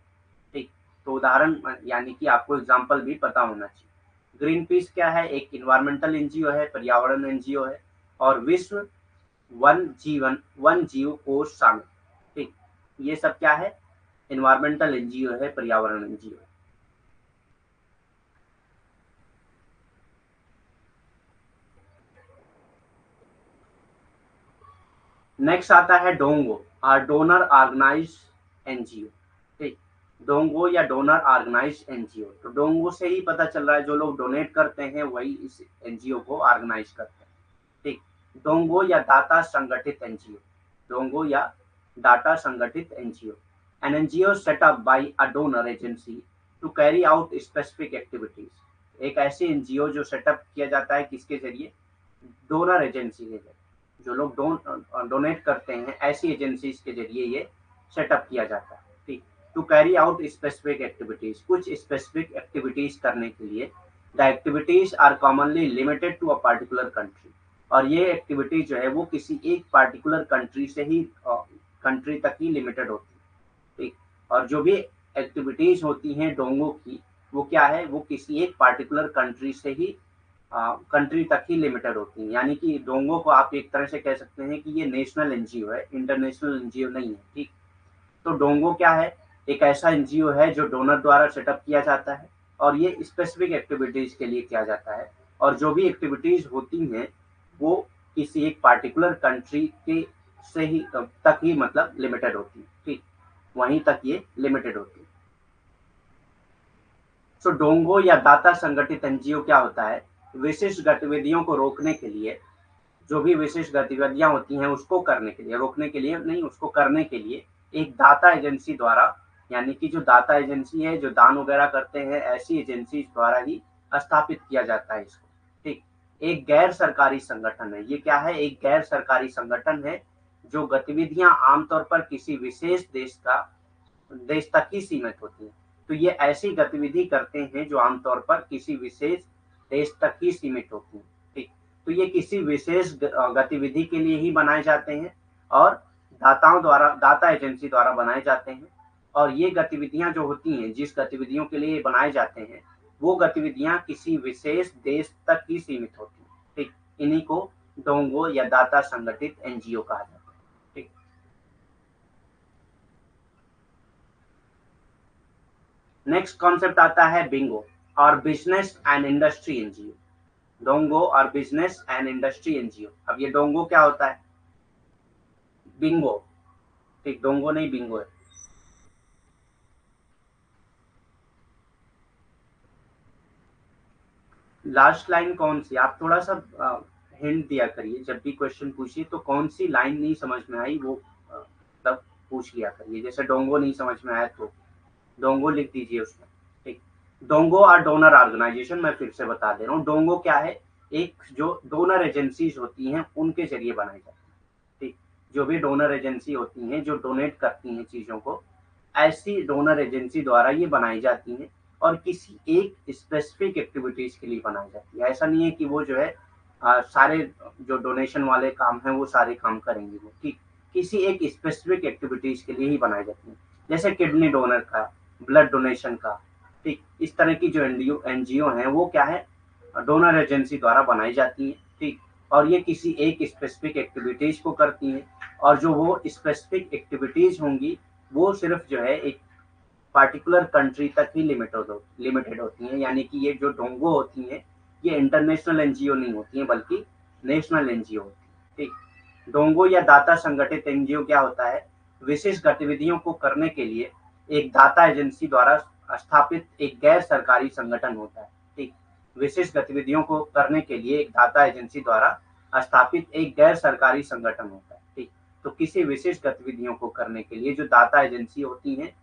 ठीक, तो उदाहरण यानी कि आपको एग्जाम्पल भी पता होना चाहिए। ग्रीन पीस क्या है? एक इन्वायरमेंटल एनजीओ है, पर्यावरण एनजीओ है, और विश्व वन जीव कोष शामिल। ठीक, ये सब क्या है? इन्वायरमेंटल एनजीओ है, पर्यावरण एनजीओ है। नेक्स्ट आता है डोंगो, डोनर ऑर्गेनाइज एनजीओ। ठीक, डोंगो या डोनर ऑर्गेनाइज एनजीओ, तो डोंगो से ही पता चल रहा है जो लोग डोनेट करते हैं वही इस एनजीओ को ऑर्गेनाइज करते हैं। ठीक, डोंगो या डाटा संगठित एनजीओ, डोंगो या डाटा संगठित NGO, an NGO set up by a donor agency to carry out specific activities. एक ऐसी एनजीओ जो सेटअप किया जाता है किसके जरिए? डोनर एजेंसी के जरिए। जो लोग डोनेट करते हैं, ऐसी एजेंसीज के जरिए ये सेटअप किया जाता है। ठीक, to carry out specific activities, कुछ स्पेसिफिक एक्टिविटीज करने के लिए। The activities are commonly limited to a particular country, और ये एक्टिविटी जो है वो किसी एक पार्टिकुलर कंट्री तक ही लिमिटेड होती है। ठीक, और जो भी एक्टिविटीज होती हैं डोंगो की, वो क्या है, वो किसी एक पार्टिकुलर कंट्री से ही कंट्री तक ही लिमिटेड होती हैं। यानी कि डोंगो को आप एक तरह से कह सकते हैं कि ये नेशनल एनजीओ है, इंटरनेशनल एनजीओ नहीं है। ठीक, तो डोंगो क्या है, एक ऐसा एनजीओ है जो डोनर द्वारा सेटअप किया जाता है और ये स्पेसिफिक एक्टिविटीज के लिए किया जाता है, और जो भी एक्टिविटीज होती हैं वो किसी एक पार्टिकुलर कंट्री के से ही तक ही मतलब लिमिटेड होती है। ठीक, वहीं तक ये लिमिटेड होती है। सो डोंगो या दाता संगठित एनजीओ क्या होता है, विशिष्ट गतिविधियों को रोकने के लिए, जो भी विशिष्ट गतिविधियां होती हैं उसको करने के लिए, रोकने के लिए नहीं, उसको करने के लिए एक दाता एजेंसी द्वारा, यानी कि जो दाता एजेंसी है जो दान वगैरह करते हैं, ऐसी एजेंसी द्वारा ही स्थापित किया जाता है इसको। ठीक, एक गैर सरकारी संगठन है, ये क्या है, एक गैर सरकारी संगठन है जो गतिविधियां आमतौर पर किसी विशेष देश तक ही सीमित होती है। तो ये ऐसी गतिविधि करते हैं जो आमतौर पर किसी विशेष देश तक ही सीमित होती है। ठीक, तो ये किसी विशेष गतिविधि के लिए ही बनाए जाते हैं और दाताओं द्वारा, दाता एजेंसी द्वारा बनाए जाते हैं। और ये गतिविधियां जो होती हैं, जिस गतिविधियों के लिए बनाए जाते हैं, वो गतिविधियां किसी विशेष देश तक ही सीमित होती हैं। ठीक, इन्हीं को डोंगो या दाता संगठित एनजीओ कहा जाता है। ठीक, नेक्स्ट कॉन्सेप्ट आता है बिंगो और बिजनेस एंड इंडस्ट्री एनजीओ। डोंगो और बिजनेस एंड इंडस्ट्री एनजीओ। अब ये डोंगो क्या होता है, बिंगो। ठीक, डोंगो नहीं, बिंगो है। लास्ट लाइन कौन सी, आप थोड़ा सा हिंट दिया करिए, जब भी क्वेश्चन पूछिए तो कौन सी लाइन नहीं समझ में आई वो तब पूछ लिया करिए। जैसे डोंगो नहीं समझ में आया तो डोंगो लिख दीजिए उसमें। ठीक, डोंगो और डोनर ऑर्गेनाइजेशन, मैं फिर से बता दे रहा हूँ, डोंगो क्या है, एक जो डोनर एजेंसीज होती हैं उनके जरिए बनाई जाती है। ठीक, जो भी डोनर एजेंसी होती हैं जो डोनेट करती हैं चीजों को, ऐसी डोनर एजेंसी द्वारा ये बनाई जाती हैं और किसी एक स्पेसिफिक एक्टिविटीज के लिए बनाई जाती है। ऐसा नहीं है कि वो जो है सारे जो डोनेशन वाले काम हैं वो सारे काम करेंगे वो। ठीक, किसी एक स्पेसिफिक एक्टिविटीज के लिए ही बनाई जाती है, जैसे किडनी डोनर का, ब्लड डोनेशन का। ठीक, इस तरह की जो एनजीओ हैं वो क्या है, डोनर एजेंसी द्वारा बनाई जाती है। ठीक, और ये किसी एक स्पेसिफिक एक्टिविटीज को करती हैं, और जो वो स्पेसिफिक एक्टिविटीज होंगी वो सिर्फ जो है एक पार्टिकुलर कंट्री तक ही लिमिटेड होती हैं। यानी कि ये जो डोंगो होती हैं ये इंटरनेशनल एनजीओ नहीं होती हैं बल्कि नेशनल एनजीओ होती है। ठीक, डोंगो या दाता संगठित एनजीओ क्या होता है, विशेष गतिविधियों को करने के लिए एक दाता एजेंसी द्वारा स्थापित एक गैर सरकारी संगठन होता है। ठीक, विशेष गतिविधियों को करने के लिए एक दाता एजेंसी द्वारा स्थापित एक गैर सरकारी संगठन होता है। ठीक, तो किसी विशेष गतिविधियों को करने के लिए जो दाता एजेंसी होती हैं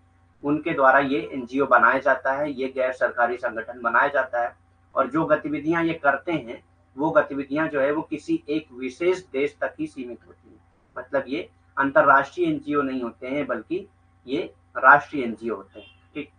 उनके द्वारा ये एनजीओ बनाया जाता है, ये गैर सरकारी संगठन बनाया जाता है, और जो गतिविधियां ये करते हैं वो गतिविधियां जो है वो किसी एक विशेष देश तक ही सीमित होती हैं। मतलब ये अंतरराष्ट्रीय एनजीओ नहीं होते हैं बल्कि ये राष्ट्रीय एनजीओ होते हैं। ठीक,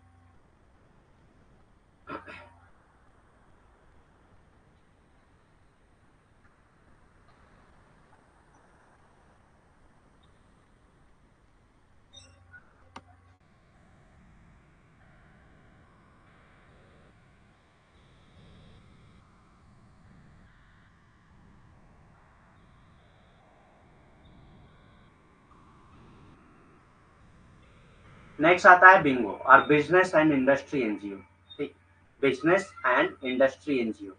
नेक्स्ट आता है बिंगो और बिजनेस एंड इंडस्ट्री एनजीओ। ठीक, business and industry NGO,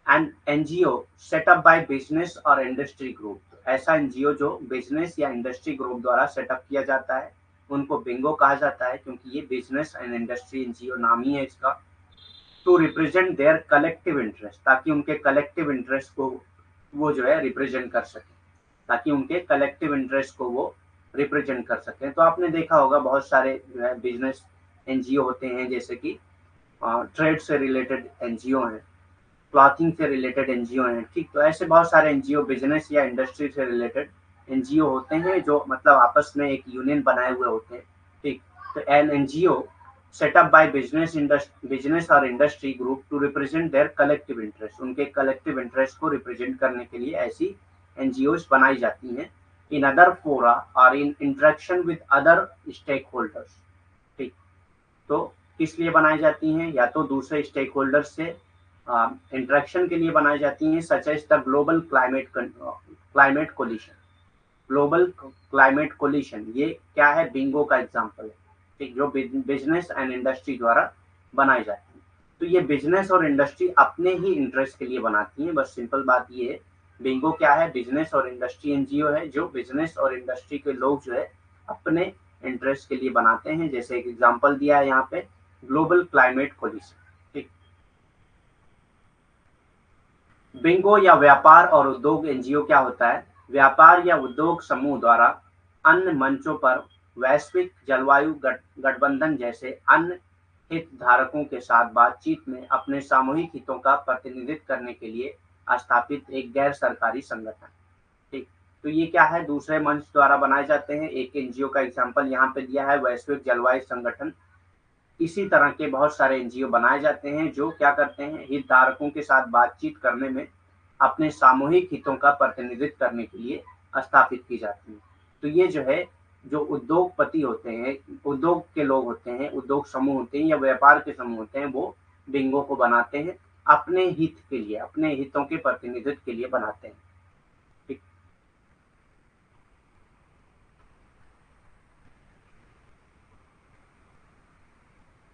and NGO set up by business और इंडस्ट्री ग्रुप। ऐसा एनजीओ जो बिजनेस या इंडस्ट्री ग्रुप द्वारा सेटअप किया जाता है उनको बिंगो कहा जाता है, क्योंकि ये बिजनेस एंड इंडस्ट्री एनजीओ नाम ही है इसका। To represent their collective interest, ताकि उनके कलेक्टिव इंटरेस्ट को वो जो है रिप्रेजेंट कर सके, ताकि उनके कलेक्टिव इंटरेस्ट को वो रिप्रेजेंट कर सकें। तो आपने देखा होगा बहुत सारे जो है बिजनेस एनजीओ होते हैं, जैसे कि ट्रेड से रिलेटेड एनजीओ हैं, क्लॉथिंग से रिलेटेड एनजीओ हैं। ठीक, तो ऐसे बहुत सारे एनजीओ बिजनेस या इंडस्ट्री से रिलेटेड एनजीओ होते हैं जो मतलब आपस में एक यूनियन बनाए हुए होते हैं। ठीक, तो an NGO set up by business और industry group to represent their collective interest, उनके कलेक्टिव इंटरेस्ट को रिप्रेजेंट करने के लिए ऐसी एनजीओ बनाई जाती हैं इन अदर फोरा और in interaction with other stakeholders. ठीक, तो किस लिए बनाई जाती हैं? या तो दूसरे स्टेक होल्डर्स से इंटरेक्शन के लिए बनाई जाती हैं, such as the Global Climate Coalition. Global Climate Coalition ये क्या है? बिंगो का एग्जांपल है, ठीक, जो बिजनेस एंड इंडस्ट्री द्वारा बनाई जाती है। तो ये बिजनेस और इंडस्ट्री अपने ही इंटरेस्ट के लिए बनाती है, बस सिंपल बात ये है। बिंगो क्या है? बिजनेस और इंडस्ट्री एनजीओ है, जो बिजनेस और इंडस्ट्री के लोग जो है अपने इंटरेस्ट के लिए बनाते हैं। जैसे एक एग्जांपल दिया है यहाँ पे, ग्लोबल क्लाइमेट कोलिशन, ठीक। बिंगो या व्यापार और उद्योग एनजीओ क्या होता है? व्यापार या उद्योग समूह द्वारा अन्य मंचों पर वैश्विक जलवायु गठबंधन जैसे अन्य हितधारकों के साथ बातचीत में अपने सामूहिक हितों का प्रतिनिधित्व करने के लिए स्थापित एक गैर सरकारी संगठन, ठीक। तो ये क्या है? दूसरे मंच द्वारा बनाए जाते हैं। एक एनजीओ का एग्जाम्पल यहाँ पे दिया है, वैश्विक जलवायु संगठन। इसी तरह के बहुत सारे एनजीओ बनाए जाते हैं जो क्या करते हैं? हितधारकों के साथ बातचीत करने में अपने सामूहिक हितों का प्रतिनिधित्व करने के लिए स्थापित की जाती है। तो ये जो है, जो उद्योगपति होते हैं, उद्योग के लोग होते हैं, उद्योग समूह होते हैं या व्यापार के समूह होते हैं, वो बिंगो को बनाते हैं अपने हित के लिए, अपने हितों के प्रतिनिधित्व के लिए बनाते हैं, ठीक।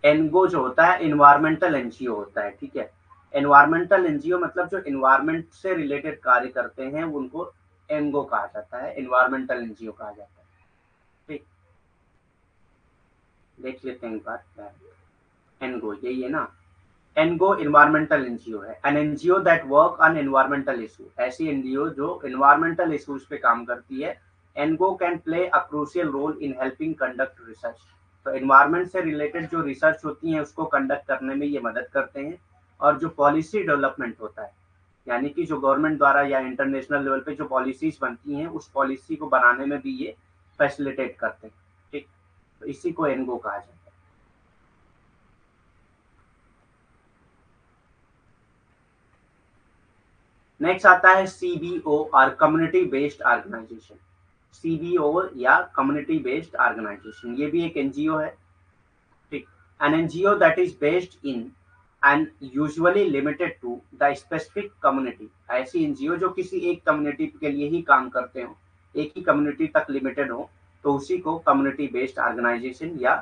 एनगो जो होता है एनवायरमेंटल एनजीओ होता है, ठीक है। एनवायरमेंटल एनजीओ मतलब जो एनवायरमेंट से रिलेटेड कार्य करते हैं उनको एनगो कहा जाता है, एनवायरमेंटल एनजीओ कहा जाता है, ठीक। देख लेते हैं एक बार क्या है एनगो, यही है ना। एनगो एनवायरमेंटल एनजीओ है, an NGO that work on environmental issue. ऐसी एनजीओ जो एनवायरमेंटल इशूज पे काम करती है। ENGO can play a crucial role in helping conduct research. तो एनवायरमेंट से रिलेटेड जो रिसर्च होती है उसको कंडक्ट करने में ये मदद करते हैं। और जो पॉलिसी डेवलपमेंट होता है, यानी कि जो गवर्नमेंट द्वारा या इंटरनेशनल लेवल पे जो पॉलिसीज बनती हैं उस पॉलिसी को बनाने में भी ये फैसिलिटेट करते हैं, ठीक। तो इसी को एनगो कहा जाता है। नेक्स्ट आता है सीबीओ और कम्युनिटी बेस्ड ऑर्गेनाइजेशन। सीबीओ या कम्युनिटी बेस्ड ऑर्गेनाइजेशन ये भी एक एनजीओ है, ठीक। An NGO that is based in and usually limited to the specific community. ऐसी एनजीओ जो किसी एक कम्युनिटी के लिए ही काम करते हो, एक ही कम्युनिटी तक लिमिटेड हो, तो उसी को कम्युनिटी बेस्ड ऑर्गेनाइजेशन या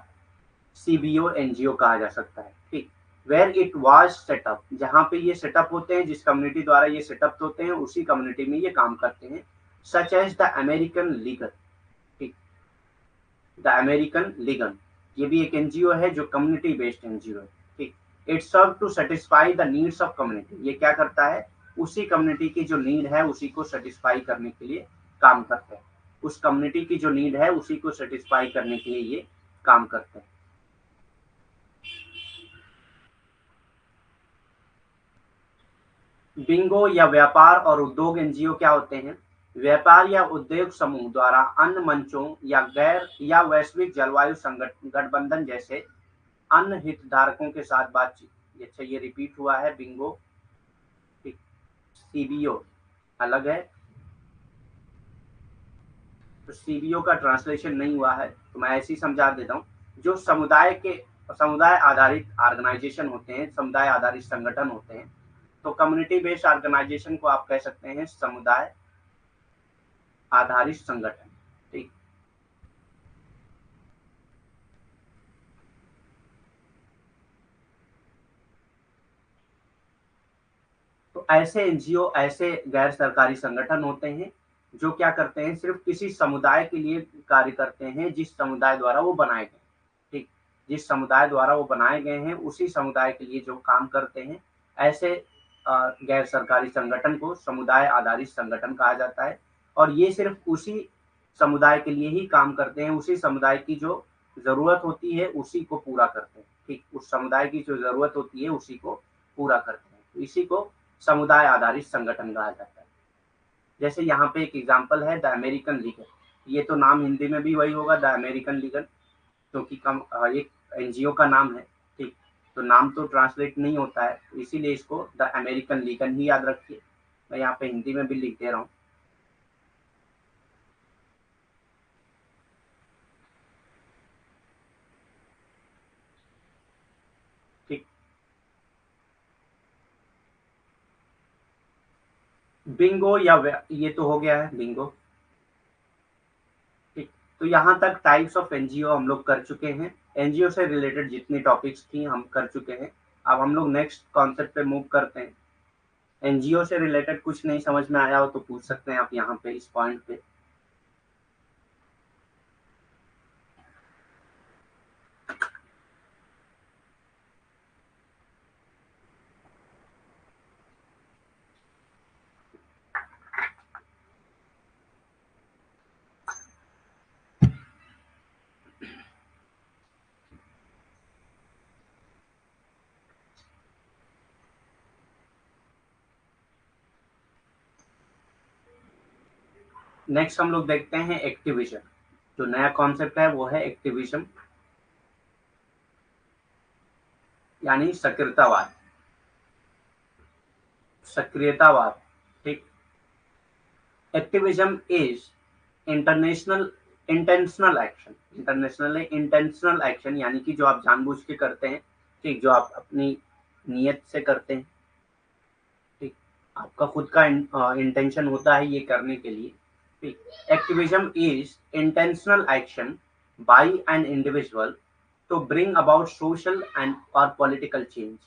सीबीओ एनजीओ कहा जा सकता है, ठीक। वेयर इट वाज सेटअप, जहाँ पे ये सेटअप होते हैं, जिस कम्युनिटी द्वारा ये सेटअप होते हैं उसी कम्युनिटी में ये काम करते हैं। Such as the American Legal, ठीक, द अमेरिकन लीगल ये भी एक एनजीओ है जो कम्युनिटी बेस्ड एनजीओ है, ठीक। It serve to satisfy the needs of community. ये क्या करता है? उसी कम्युनिटी की जो नीड है उसी को सेटिस्फाई करने के लिए काम करते हैं। उस कम्युनिटी की जो नीड है उसी को सेटिस्फाई करने के लिए ये काम करते हैं। बिंगो या व्यापार और उद्योग एनजीओ क्या होते हैं? व्यापार या उद्योग समूह द्वारा अन्य मंचों या गैर या वैश्विक जलवायु संगठन गठबंधन जैसे अन्य हितधारकों के साथ बातचीत। अच्छा, ये रिपीट हुआ है बिंगो, सीबीओ अलग है, तो सीबीओ का ट्रांसलेशन नहीं हुआ है तो मैं ऐसे ही समझा देता हूँ। जो समुदाय आधारित ऑर्गेनाइजेशन होते हैं, समुदाय आधारित संगठन होते हैं, तो कम्युनिटी बेस्ड ऑर्गेनाइजेशन को आप कह सकते हैं समुदाय आधारित संगठन, ठीक। तो ऐसे एनजीओ, ऐसे गैर सरकारी संगठन होते हैं जो क्या करते हैं? सिर्फ किसी समुदाय के लिए कार्य करते हैं जिस समुदाय द्वारा वो बनाए गए, ठीक। जिस समुदाय द्वारा वो बनाए गए हैं उसी समुदाय के लिए जो काम करते हैं, ऐसे गैर सरकारी संगठन को समुदाय आधारित संगठन कहा जाता है। और ये सिर्फ उसी समुदाय के लिए ही काम करते हैं, उसी समुदाय की जो जरूरत होती है उसी को पूरा करते हैं, ठीक। उस समुदाय की जो जरूरत होती है उसी को पूरा करते हैं, तो इसी को समुदाय आधारित संगठन कहा जाता है। जैसे यहाँ पे एक एग्जांपल है द अमेरिकन लीगल। ये तो नाम हिंदी में भी वही होगा, द अमेरिकन लीगल, क्योंकि एक एनजीओ का नाम है, ठीक। तो नाम तो ट्रांसलेट नहीं होता है, इसीलिए इसको द अमेरिकन लीगल ही याद रखिए। मैं यहाँ पे हिंदी में भी लिख दे रहा हूँ। बिंगो ये तो हो गया है बिंगो। ठीक, तो यहाँ तक टाइप्स ऑफ एनजीओ हम लोग कर चुके हैं। एनजीओ से रिलेटेड जितनी टॉपिक्स थी हम कर चुके हैं। अब हम लोग नेक्स्ट कॉन्सेप्ट पे मूव करते हैं। एनजीओ से रिलेटेड कुछ नहीं समझ में आया हो तो पूछ सकते हैं आप यहाँ पे इस पॉइंट पे। नेक्स्ट हम लोग देखते हैं एक्टिविज्म। जो नया कॉन्सेप्ट है वो है एक्टिविज्म, यानी सक्रियतावाद। सक्रियतावाद, ठीक। Activism is international intentional action. Intentional action यानी कि जो आप जानबूझ के करते हैं, ठीक, जो आप अपनी नियत से करते हैं, ठीक, आपका खुद का इंटेंशन होता है ये करने के लिए, ठीक। Activism is intentional action by an individual to bring about social and और पॉलिटिकल चेंज।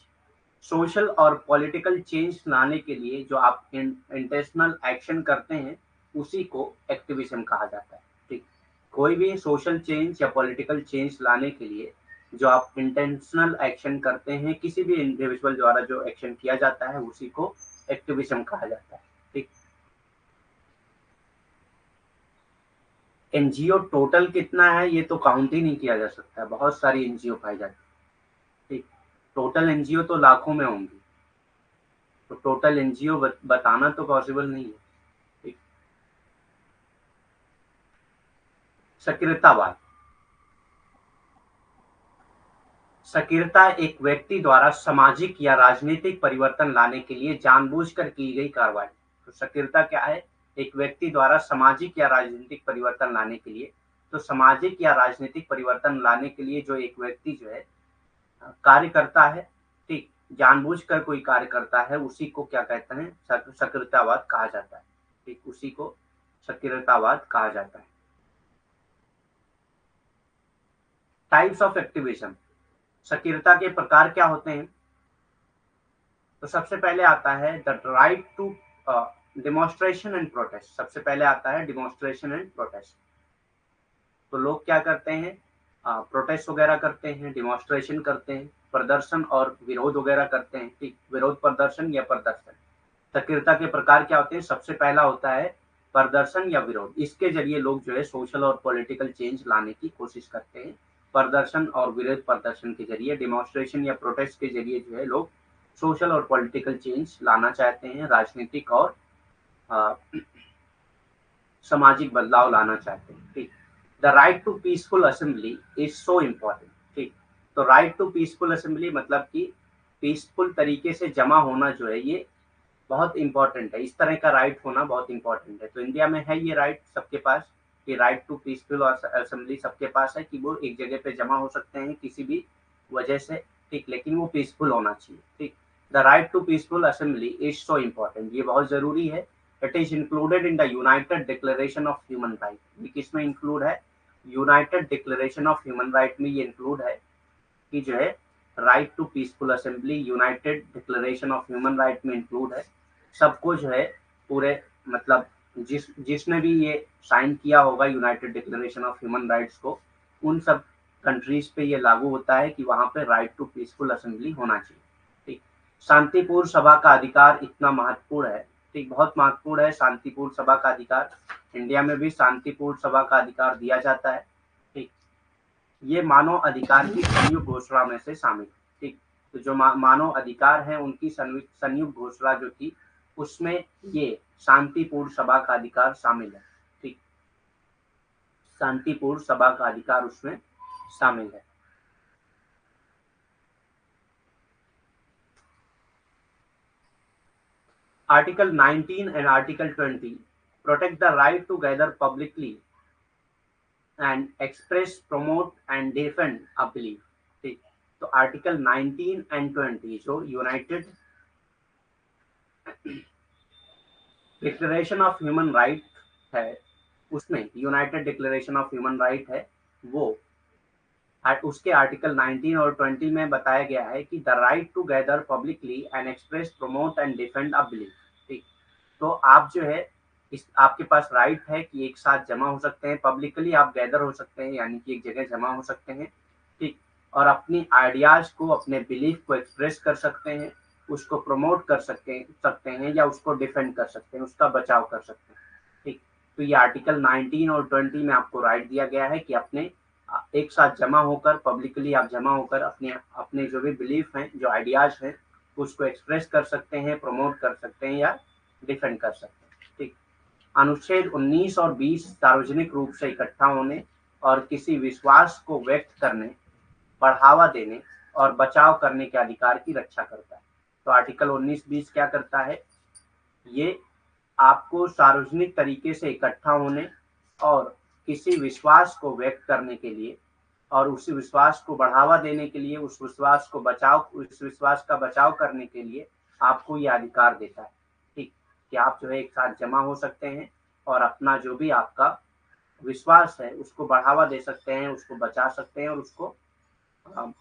सोशल और पॉलिटिकल चेंज लाने के लिए जो आप इंटेंशनल एक्शन करते हैं उसी को एक्टिविज्म कहा जाता है, ठीक। कोई भी सोशल चेंज या पॉलिटिकल चेंज लाने के लिए जो आप इंटेंशनल एक्शन करते हैं, किसी भी इंडिविजुअल द्वारा जो एक्शन किया जाता है उसी को एक्टिविज्म कहा जाता है, ठीक। एनजीओ टोटल कितना है ये तो काउंट ही नहीं किया जा सकता, बहुत सारी एनजीओ पाई जाती है, ठीक। टोटल एनजीओ तो लाखों में होंगी, तो टोटल एनजीओ बताना तो पॉसिबल नहीं है, ठीक। सक्रियतावाद। सक्रियता एक व्यक्ति द्वारा सामाजिक या राजनीतिक परिवर्तन लाने के लिए जानबूझकर की गई कार्रवाई। तो सक्रियता क्या है? एक व्यक्ति द्वारा सामाजिक या राजनीतिक परिवर्तन लाने के लिए, तो सामाजिक या राजनीतिक परिवर्तन लाने के लिए जो एक व्यक्ति जो है कार्य करता है, ठीक, जानबूझकर कोई कार्य करता है, उसी को क्या कहते हैं? सक्रियतावाद कहा जाता है, ठीक, उसी को सक्रियतावाद कहा जाता है। Types of activism. सक्रियता के प्रकार क्या होते हैं? तो सबसे पहले आता है the right to demonstration and protest. सबसे पहले आता है डिमॉन्स्ट्रेशन एंड प्रोटेस्ट। तो लोग क्या करते हैं? प्रोटेस्ट वगैरह करते हैं, डिमॉन्स्ट्रेशन करते हैं, प्रदर्शन और विरोध वगैरह करते हैं, ठीक, विरोध प्रदर्शन या प्रदर्शन। सक्रियता के प्रकार क्या होते हैं? सबसे पहला होता है प्रदर्शन या विरोध। इसके जरिए लोग जो है सोशल और पॉलिटिकल चेंज लाने की कोशिश करते हैं। प्रदर्शन और विरोध प्रदर्शन के जरिए, डिमॉन्स्ट्रेशन या प्रोटेस्ट के जरिए जो है लोग सोशल और पॉलिटिकल चेंज लाना चाहते हैं, राजनीतिक और अ, सामाजिक बदलाव लाना चाहते हैं, ठीक। The right to peaceful assembly is so important, ठीक। तो राइट टू पीसफुल असेंबली मतलब कि पीसफुल तरीके से जमा होना जो है ये बहुत इंपॉर्टेंट है। इस तरह का राइट होना बहुत इंपॉर्टेंट है। तो इंडिया में है ये राइट सबके पास कि राइट टू पीसफुल असेंबली सबके पास है कि वो एक जगह पे जमा हो सकते हैं किसी भी वजह से, ठीक, लेकिन वो पीसफुल होना चाहिए, ठीक। The right to peaceful assembly is so important, ये बहुत जरूरी है। It is included in the United Declaration of Human Right. ये किसमें इंक्लूड है? United Declaration of Human Right में ये इंक्लूड है कि जो है right to peaceful assembly United Declaration of Human Right में इंक्लूड है। सबको जो है पूरे मतलब जिसने भी ये साइन किया होगा United Declaration of human rights को, उन सब कंट्रीज पे ये लागू होता है कि वहां पे राइट टू पीसफुल असेंबली होना चाहिए, ठीक। शांतिपूर्ण सभा का अधिकार इतना महत्वपूर्ण है, ठीक, बहुत महत्वपूर्ण है शांतिपूर्ण सभा का अधिकार। इंडिया में भी शांतिपूर्ण सभा का अधिकार दिया जाता है, ठीक। ये मानव अधिकार की संयुक्त घोषणा में से शामिल, ठीक। तो जो मानव अधिकार है उनकी संयुक्त घोषणा जो थी उसमें ये शांतिपूर्ण सभा का अधिकार शामिल है, ठीक। शांतिपूर्ण सभा का अधिकार उसमें शामिल है। Article 19 and article 20 protect the right to gather publicly and express, promote and defend a belief, ठीक। तो आर्टिकल 19 एंड 20 जो United Declaration of Human Right है, उसमें United Declaration of Human Right है, वो उसके आर्टिकल 19 और 20 में बताया गया है कि the right to gather publicly and express promote and defend a belief. ठीक, तो आप जो है इस आपके पास राइट है कि एक साथ जमा हो सकते हैं, पब्लिकली आप गैदर हो सकते हैं, यानी कि एक जगह जमा हो सकते हैं। ठीक, और अपनी आइडियाज को, अपने बिलीफ को एक्सप्रेस कर सकते हैं, उसको प्रमोट कर सकते हैं या उसको डिफेंड कर सकते हैं, उसका बचाव कर सकते हैं। ठीक, तो ये आर्टिकल 19 और 20 में आपको राइट दिया गया है कि अपने एक साथ जमा होकर, पब्लिकली आप जमा होकर अपने अपने जो भी बिलीफ हैं, जो आइडियाज हैं, उसको एक्सप्रेस कर सकते हैं, प्रमोट कर सकते हैं या डिफेंड कर सकते हैं। ठीक, अनुच्छेद 19 और 20 सार्वजनिक रूप से इकट्ठा होने और किसी विश्वास को व्यक्त करने, बढ़ावा देने और बचाव करने के अधिकार की रक्षा करता है। तो आर्टिकल 19-20 क्या करता है, ये आपको सार्वजनिक तरीके से इकट्ठा होने और किसी विश्वास को व्यक्त करने के लिए और उसी विश्वास को बढ़ावा देने के लिए, उस विश्वास का बचाव करने के लिए आपको ये अधिकार देता है। ठीक, कि आप जो है एक साथ जमा हो सकते हैं और अपना जो भी आपका विश्वास है उसको बढ़ावा दे सकते हैं, उसको बचा सकते हैं और उसको अ,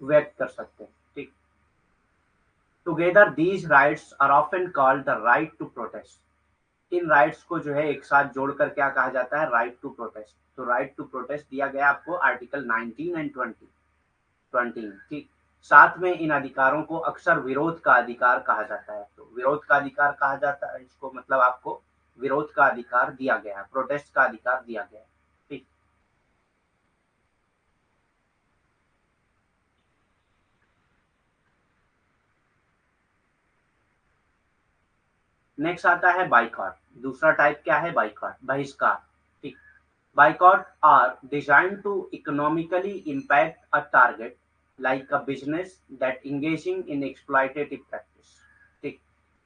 व्यक्त कर सकते हैं। ठीक, together these rights are often called the right to protest. इन राइट्स को जो है एक साथ जोड़कर क्या कहा जाता है, राइट टू प्रोटेस्ट। तो राइट टू प्रोटेस्ट दिया गया आपको आर्टिकल 19 एंड 20। ठीक, साथ में इन अधिकारों को अक्सर विरोध का अधिकार कहा जाता है। तो विरोध का अधिकार कहा जाता है इसको, मतलब आपको विरोध का अधिकार दिया गया है, प्रोटेस्ट का अधिकार दिया गया है। ठीक, नेक्स्ट आता है बाइकॉट। दूसरा टाइप क्या है, बाइकॉट, बहिष्कार। ठीक, boycott are design to economically impact a target like a business that engaging in exploitative practice. ठीक,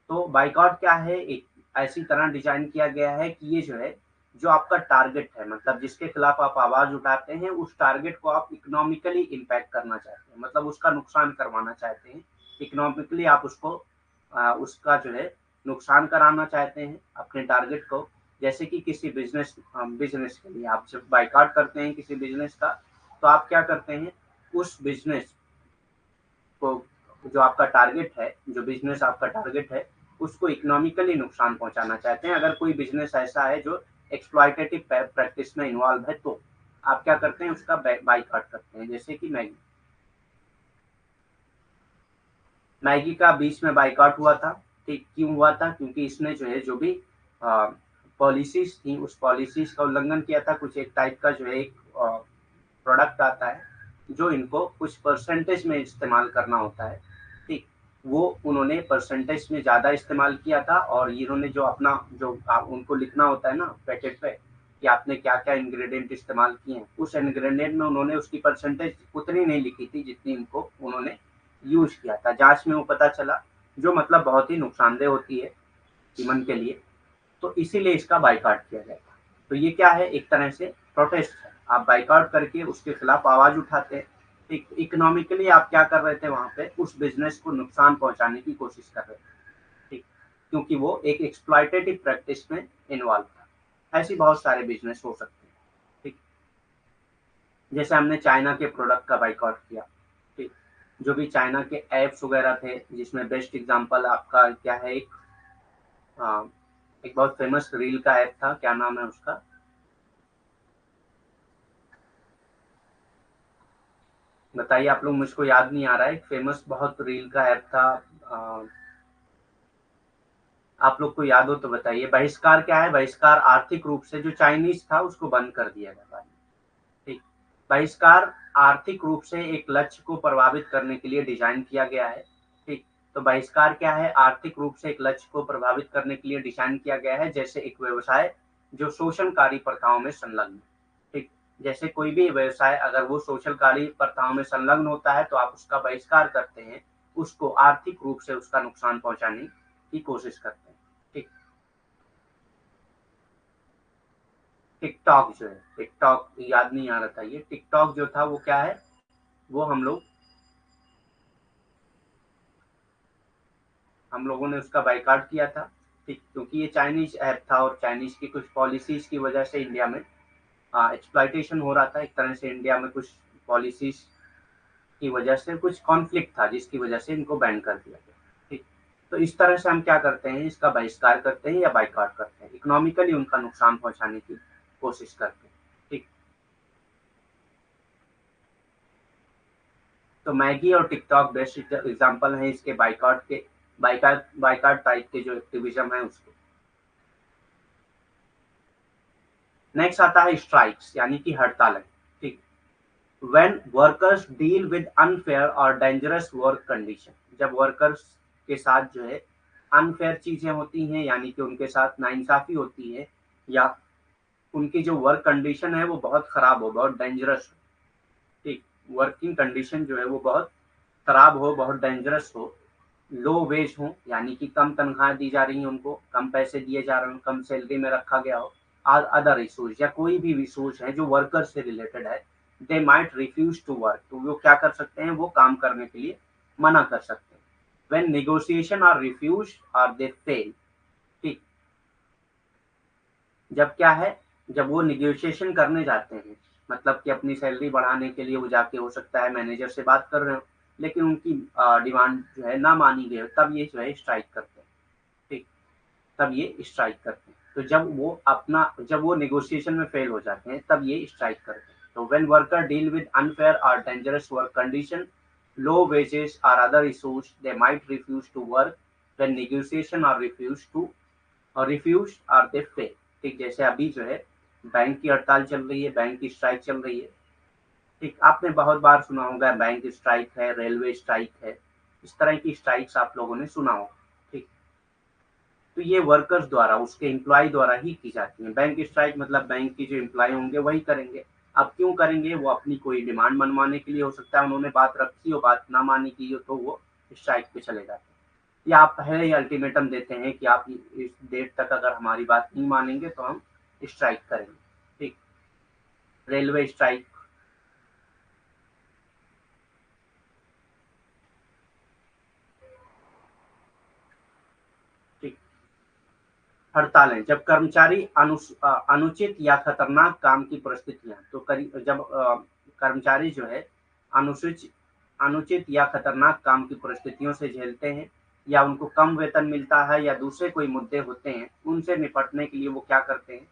तो बाइकॉट क्या है, एक ऐसी तरह डिजाइन किया गया है कि ये जो है, जो आपका टारगेट है, मतलब जिसके खिलाफ आप आवाज उठाते हैं, उस टारगेट को आप इकोनॉमिकली इम्पैक्ट करना चाहते हैं, मतलब उसका नुकसान करवाना चाहते हैं। इकोनॉमिकली आप उसको उसका जो है नुकसान कराना चाहते हैं अपने टारगेट को। जैसे कि किसी बिजनेस के लिए आप जब बाइकआउट करते हैं किसी बिजनेस का, तो आप क्या करते हैं, उस बिजनेस को, जो आपका टारगेट है, जो बिजनेस आपका टारगेट है, उसको इकोनॉमिकली नुकसान पहुंचाना चाहते हैं। अगर कोई बिजनेस ऐसा है जो एक्सप्लॉयटेटिव प्रैक्टिस में इन्वॉल्व है, तो आप क्या करते हैं, उसका बाइकआउट करते हैं। जैसे कि मैगी, मैगी का बीच में बाइकआउट हुआ था। ठीक, क्यों हुआ था, क्योंकि इसने जो है, जो भी पॉलिसीज थी, उस पॉलिसीज का उल्लंघन किया था। कुछ एक टाइप का जो है एक प्रोडक्ट आता है जो इनको कुछ परसेंटेज में इस्तेमाल करना होता है। ठीक, वो उन्होंने परसेंटेज में ज़्यादा इस्तेमाल किया था, और इन्होंने जो अपना जो उनको लिखना होता है ना पैकेट पे कि आपने क्या क्या इंग्रेडिएंट इस्तेमाल किए हैं, उस इंग्रेडिएंट में उन्होंने उसकी परसेंटेज उतनी नहीं लिखी थी जितनी इनको उन्होंने यूज किया था। जांच में वो पता चला, जो मतलब बहुत ही नुकसानदेह होती है ईमन के लिए। तो इसीलिए इसका बाइकआउट किया गया था। तो ये क्या है, एक तरह से प्रोटेस्ट है। आप बाइकआउट करके उसके खिलाफ आवाज उठाते हैं। एक इकोनॉमिकली आप क्या कर रहे थे, वहां पे उस बिजनेस को नुकसान पहुंचाने की कोशिश कर रहे थे। ठीक, क्योंकि वो एक एक्सप्लॉयटेटिव प्रैक्टिस में इन्वॉल्व था। ऐसी बहुत सारे बिजनेस हो सकते हैं। ठीक, जैसे हमने चाइना के प्रोडक्ट का बाइकआउट किया। ठीक, जो भी चाइना के एप्स वगैरह थे, जिसमें बेस्ट एग्जांपल आपका क्या है, हाँ, एक बहुत फेमस रील का ऐप था, क्या नाम है उसका, बताइए आप लोग, मुझको याद नहीं आ रहा है। एक फेमस बहुत रील का ऐप था। अ, आप लोग को याद हो तो बताइए। बहिष्कार क्या है, बहिष्कार आर्थिक रूप से, जो चाइनीज था उसको बंद कर दिया गया बाद में। ठीक, बहिष्कार आर्थिक रूप से एक लक्ष्य को प्रभावित करने के लिए डिजाइन किया गया है। ठीक, तो बहिष्कार क्या है, आर्थिक रूप से एक लक्ष्य को प्रभावित करने के लिए डिजाइन किया गया है। जैसे एक व्यवसाय जो शोषणकारी प्रथाओं में संलग्न है। ठीक, जैसे कोई भी व्यवसाय अगर वो शोषणकारी प्रथाओं में संलग्न होता है, तो आप उसका बहिष्कार करते हैं, उसको आर्थिक रूप से उसका नुकसान पहुंचाने की कोशिश करते हैं। ठीक, टिकटॉक जो है, टिकटॉक याद नहीं आ रहा था, ये टिकटॉक जो था वो क्या है, वो हम लोगों ने उसका बाइकआउट किया था। ठीक, क्योंकि ये चाइनीज ऐप था और चाइनीज की कुछ पॉलिसीज की वजह से इंडिया में एक्सप्लॉइटेशन हो रहा था। एक तरह से इंडिया में कुछ पॉलिसीज की वजह से कुछ कॉन्फ्लिक्ट था जिसकी वजह से इनको बैन कर दिया गया। ठीक, तो इस तरह से हम क्या करते हैं, इसका बहिष्कार करते हैं या बाइकआउट करते हैं, इकोनॉमिकली उनका नुकसान पहुंचाने की कोशिश करते हैं। ठीक, तो मैगी और टिकटॉक बेस्ट एग्जांपल हैं इसके बाइकआउट के, बाइकआउट टाइप के जो एक्टिविज्म है उसके। नेक्स्ट आता है स्ट्राइक्स यानी कि हड़तालें। ठीक, when workers deal with unfair और डेंजरस वर्क कंडीशन, जब वर्कर्स के साथ जो है अनफेयर चीजें होती हैं यानी कि उनके साथ नाइंसाफी होती है, या उनकी जो वर्क कंडीशन है वो बहुत खराब हो, बहुत डेंजरस हो। ठीक, वर्किंग कंडीशन जो है वो बहुत खराब हो, बहुत डेंजरस हो, लो वेज हो यानी कि कम तनख्वाह दी जा रही है उनको, कम पैसे दिए जा रहे हैं, कम सैलरी में रखा गया हो, और अदर इशूज या कोई भी इशूज है जो वर्कर से रिलेटेड है, they might refuse to work, तो वो क्या कर सकते हैं, वो काम करने के लिए मना कर सकते हैं। व्हेन नेगोशिएशन आर रिफ्यूज और दे फेल। ठीक, जब क्या है, जब वो निगोशिएशन करने जाते हैं, मतलब कि अपनी सैलरी बढ़ाने के लिए वो जाके हो सकता है मैनेजर से बात कर रहे हो, लेकिन उनकी डिमांड जो है ना मानी गई हो, तब ये जो है स्ट्राइक करते हैं। ठीक, तब ये स्ट्राइक करते हैं। तो जब वो नेगोशिएशन में फेल हो जाते हैं तब ये स्ट्राइक करते हैं। तो when worker deal with unfair और dangerous work condition, low wages और other issues, they might refuse to work when negotiation और रिफ्यूज और दे फेल। ठीक, जैसे अभी जो है बैंक की हड़ताल चल रही है, बैंक की स्ट्राइक चल रही है। ठीक, आपने बहुत बार सुना होगा बैंक स्ट्राइक है, रेलवे स्ट्राइक है, इस तरह की स्ट्राइक्स आप लोगों ने सुना होगा। ठीक, तो ये वर्कर्स द्वारा, उसके एम्प्लॉय द्वारा ही की जाती है। बैंक स्ट्राइक मतलब बैंक के जो एम्प्लॉय होंगे वही करेंगे। अब क्यों करेंगे, वो अपनी कोई डिमांड मनवाने के लिए हो सकता है, उन्होंने बात रखी हो, बात ना मानी की हो, तो वो स्ट्राइक पे चले जाते हैं। या आप पहले ही अल्टीमेटम देते हैं कि आप इस डेट तक अगर हमारी बात नहीं मानेंगे तो हम स्ट्राइक करेंगे। ठीक, रेलवे स्ट्राइक। ठीक, हड़तालें जब कर्मचारी अनुचित या खतरनाक काम की परिस्थितियां, तो जब कर्मचारी जो है अनुचित अनुचित या खतरनाक काम की परिस्थितियों से झेलते हैं, या उनको कम वेतन मिलता है, या दूसरे कोई मुद्दे होते हैं, उनसे निपटने के लिए वो क्या करते हैं,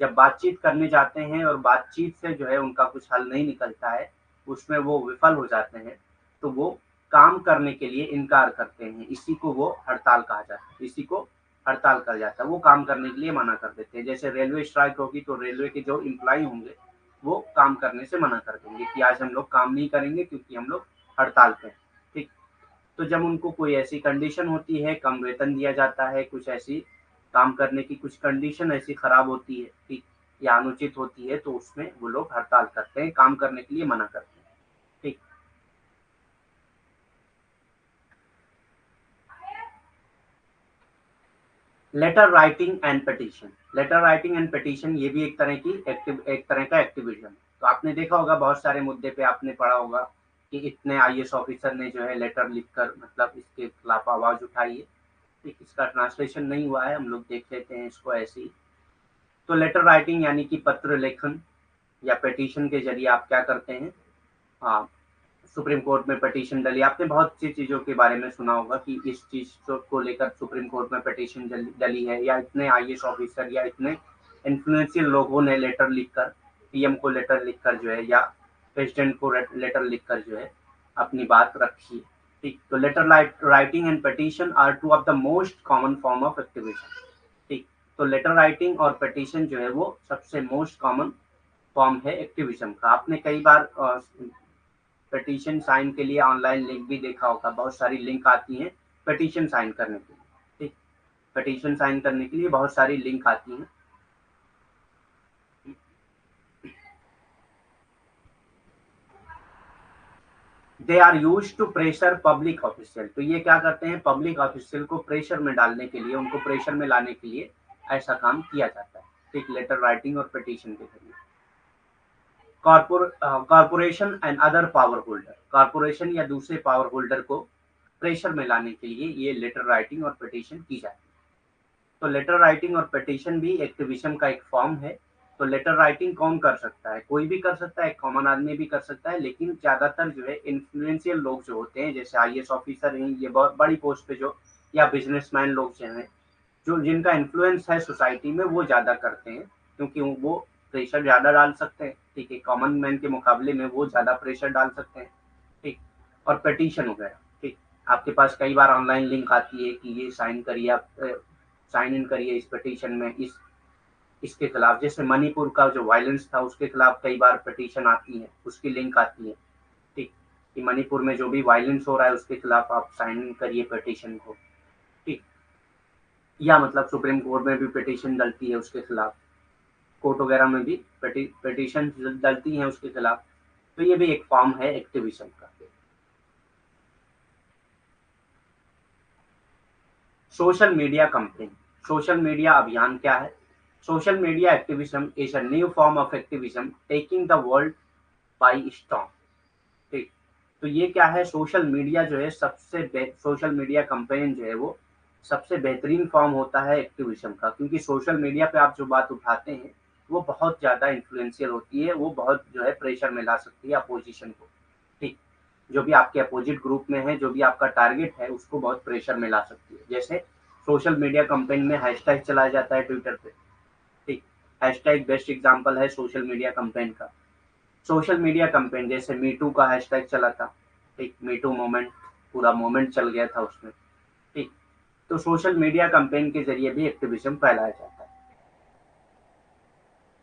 जब बातचीत करने जाते हैं और बातचीत से जो है उनका कुछ हल नहीं निकलता है, उसमें वो विफल हो जाते हैं, तो वो काम करने के लिए इनकार करते हैं। इसी को वो हड़ताल कहा जाता है, इसी को हड़ताल कहा जाता है। वो काम करने के लिए मना कर देते हैं। जैसे रेलवे स्ट्राइक होगी तो रेलवे के जो इम्प्लॉय होंगे वो काम करने से मना कर देंगे कि आज हम लोग काम नहीं करेंगे क्योंकि हम लोग हड़ताल पे हैं। ठीक, तो जब उनको कोई ऐसी कंडीशन होती है, कम वेतन दिया जाता है, कुछ ऐसी काम करने की कुछ कंडीशन ऐसी खराब होती है, ठीक, या अनुचित होती है, तो उसमें वो लोग हड़ताल करते हैं, काम करने के लिए मना करते हैं। ठीक, letter writing and petition. Letter writing and petition ये भी एक तरह का एक्टिविज्म है। तो आपने देखा होगा बहुत सारे मुद्दे पे आपने पढ़ा होगा कि इतने आईएएस ऑफिसर ने जो है लेटर लिखकर मतलब इसके खिलाफ आवाज उठाई है। ठीक, इसका ट्रांसलेशन नहीं हुआ है, हम लोग देख लेते हैं इसको ऐसे ही। तो लेटर राइटिंग यानी कि पत्र लेखन या पिटीशन के जरिए आप क्या करते हैं, हाँ, सुप्रीम कोर्ट में पिटीशन डली। आपने बहुत सी चीजों के बारे में सुना होगा कि इस चीज को लेकर सुप्रीम कोर्ट में पिटीशन डली है, या इतने आईएएस ऑफिसर या इतने इन्फ्लुएंशियल लोगों ने लेटर लिखकर, पीएम को लेटर लिखकर जो है, या प्रेसिडेंट को लेटर लिखकर जो है अपनी बात रखी है। ठीक, तो letter writing and petition are two of the most common form of activism. ठीक, तो लेटर राइटिंग और पिटीशन जो है वो सबसे मोस्ट कॉमन फॉर्म है एक्टिविज्म का। आपने कई बार पिटीशन साइन के लिए ऑनलाइन लिंक भी देखा होगा, बहुत सारी लिंक आती हैं पिटीशन साइन करने के लिए। ठीक, पिटीशन साइन करने के लिए बहुत सारी लिंक आती हैं। They are use to pressure public official. तो ये क्या करते हैं, पब्लिक ऑफिशियल को प्रेशर में डालने के लिए, उनको प्रेशर में लाने के लिए ऐसा काम किया जाता है। ठीक, लेटर राइटिंग और पिटीशन के जरिए। Corporation and other power holder, corporation या दूसरे पावर होल्डर को प्रेशर में लाने के लिए ये लेटर राइटिंग और पिटीशन की जाती है। तो लेटर राइटिंग और पिटीशन भी एक्टिविज्म का एक फॉर्म है। तो लेटर राइटिंग कौन कर सकता है? कोई भी कर सकता है, कॉमन आदमी भी कर सकता है, लेकिन ज्यादातर जो है इन्फ्लुएंशियल लोग जो होते हैं, जैसे आईएएस ऑफिसर हैं, ये बहुत बड़ी पोस्ट पे जो, या बिजनेसमैन लोग जो हैं, जो जिनका इन्फ्लुएंस है सोसाइटी में, वो ज्यादा करते हैं, क्योंकि वो प्रेशर ज्यादा डाल सकते हैं। ठीक है, कॉमन मैन के मुकाबले में वो ज्यादा प्रेशर डाल सकते हैं। ठीक। और पिटीशन वगैरह, ठीक, आपके पास कई बार ऑनलाइन लिंक आती है कि ये साइन करिए, आप साइन इन करिए इस पिटीशन में, इसके खिलाफ। जैसे मणिपुर का जो वायलेंस था उसके खिलाफ कई बार पिटीशन आती है, उसकी लिंक आती है। ठीक, कि मणिपुर में जो भी वायलेंस हो रहा है उसके खिलाफ आप साइन इन करिए पिटीशन को। ठीक। या मतलब सुप्रीम कोर्ट में भी पिटीशन डलती है उसके खिलाफ, कोर्ट वगैरह में भी पिटीशन डलती है उसके खिलाफ। तो ये भी एक फॉर्म है एक्टिविज्म का। Social media campaign, social media अभियान क्या है? Social media activism is a new form of activism taking the world by storm. ठीक। तो ये क्या है? सोशल मीडिया जो है सोशल मीडिया कैंपेन जो है वो सबसे बेहतरीन फॉर्म होता है एक्टिविज्म का, क्योंकि सोशल मीडिया पे आप जो बात उठाते हैं वो बहुत ज्यादा इन्फ्लुएंशियल होती है, वो बहुत जो है प्रेशर में ला सकती है अपोजिशन को। ठीक। जो भी आपके अपोजिट ग्रुप में है, जो भी आपका टारगेट है, उसको बहुत प्रेशर में ला सकती है। जैसे सोशल मीडिया कैंपेन में हैशटैग चलाया जाता है ट्विटर पे। ठीक। हैशटैग बेस्ट एग्जांपल है सोशल मीडिया कैंपेन का। सोशल मीडिया कैंपेन जैसे मी टू का हैशटैग चला था। ठीक, मी टू मोमेंट, पूरा मोमेंट चल गया था उसमें। ठीक। तो सोशल मीडिया कैंपेन के जरिए भी एक्टिविज्म फैलाया जाता है।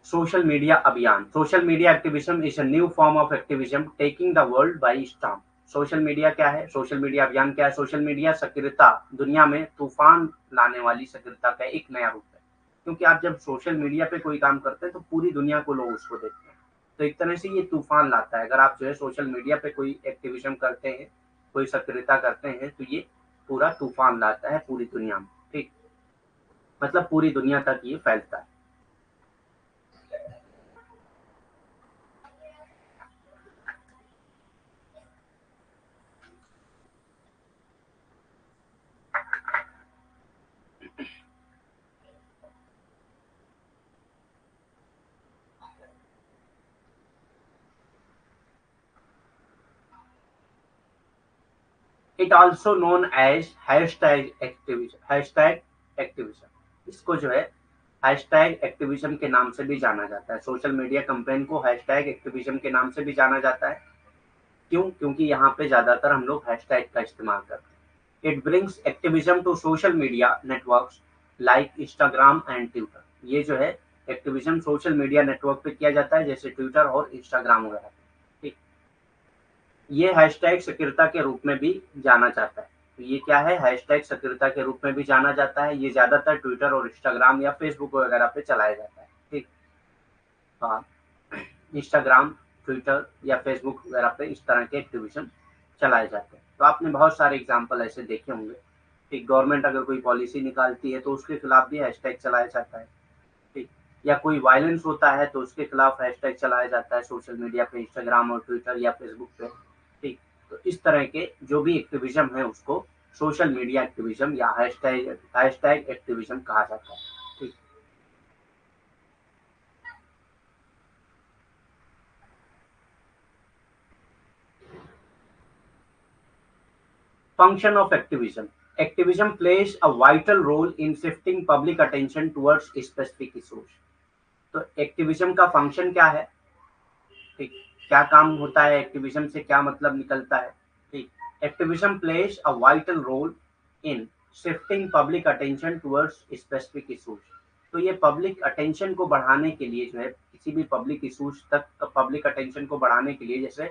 सोशल मीडिया अभियान, social media activism is a new form of activism taking the world by storm. Social media क्या है? सोशल मीडिया अभियान क्या है? सोशल मीडिया सक्रियता, दुनिया में तूफान लाने वाली सक्रियता का एक नया रूप है। क्योंकि आप जब सोशल मीडिया पे कोई काम करते हैं तो पूरी दुनिया को लोग उसको देखते हैं। तो एक तरह से ये तूफान लाता है। अगर आप जो है सोशल मीडिया पे कोई एक्टिविज्म करते हैं, कोई सक्रियता करते हैं, तो ये पूरा तूफान लाता है पूरी दुनिया में। ठीक, मतलब पूरी दुनिया तक ये फैलता है। It also known as hashtag activism, hashtag activism, इसको जो है हैशटैग एक्टिविज्म के नाम से भी जाना जाता है। सोशल मीडिया कैंपेन को हैशटैग एक्टिविज्म के नाम से भी जाना जाता है। क्यों? क्योंकि यहाँ पे ज्यादातर हम लोग हैशटैग का इस्तेमाल करते हैं। It brings activism to social media networks like Instagram and Twitter. ये जो है एक्टिविज्म सोशल मीडिया नेटवर्क पे किया जाता है, जैसे ट्विटर और इंस्टाग्राम वगैरह। ठीक। ये हैशटैग सक्रियता के रूप में भी जाना जाता है। तो ये क्या है? हैशटैग सक्रियता के रूप में भी जाना जाता है। ये ज्यादातर ट्विटर और इंस्टाग्राम या फेसबुक वगैरह पे चलाया जाता है। ठीक। हाँ, इंस्टाग्राम, ट्विटर या फेसबुक वगैरह पे इस तरह के एक्टिविज्म चलाए जाते हैं। तो आपने बहुत सारे एग्जाम्पल ऐसे देखे होंगे। ठीक, गवर्नमेंट अगर कोई पॉलिसी निकालती है तो उसके खिलाफ भी हैशटैग चलाया जाता है। ठीक, या कोई वायलेंस होता है तो उसके खिलाफ हैशटैग चलाया जाता है सोशल मीडिया पे, इंस्टाग्राम और ट्विटर या फेसबुक पे। ठीक, तो इस तरह के जो भी एक्टिविज्म है उसको सोशल मीडिया एक्टिविज्म या हैशटैग एक्टिविज्म कहा जाता है। ठीक। Function of activism. Activism plays a vital role in shifting public attention towards specific issues. तो एक्टिविज्म का फंक्शन क्या है? ठीक, क्या काम होता है एक्टिविज्म से, क्या मतलब निकलता है? ठीक, activism plays a vital role in shifting public attention towards specific issues. तो ये पब्लिक अटेंशन को बढ़ाने के लिए जो है, किसी भी पब्लिक इशूज तक पब्लिक अटेंशन को बढ़ाने के लिए, जैसे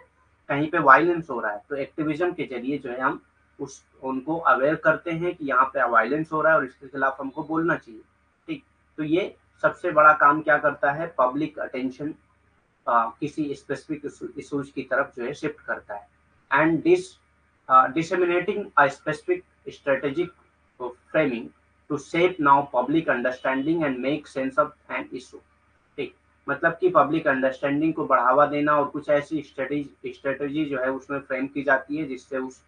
कहीं पे वायलेंस हो रहा है तो एक्टिविज्म के जरिए जो है हम उस उनको अवेयर करते हैं कि यहाँ पे वायलेंस हो रहा है और इसके खिलाफ हमको बोलना चाहिए। ठीक, तो ये सबसे बड़ा काम क्या करता है? पब्लिक अटेंशन किसी स्पेसिफिक इशूज की तरफ जो है शिफ्ट करता है। And disseminating a specific strategic framing to shape now public understanding and make sense of an issue। ठीक, मतलब कि पब्लिक अंडरस्टैंडिंग को बढ़ावा देना और कुछ ऐसी स्ट्रेटेजी जो है उसमें फ्रेम की जाती है जिससे उस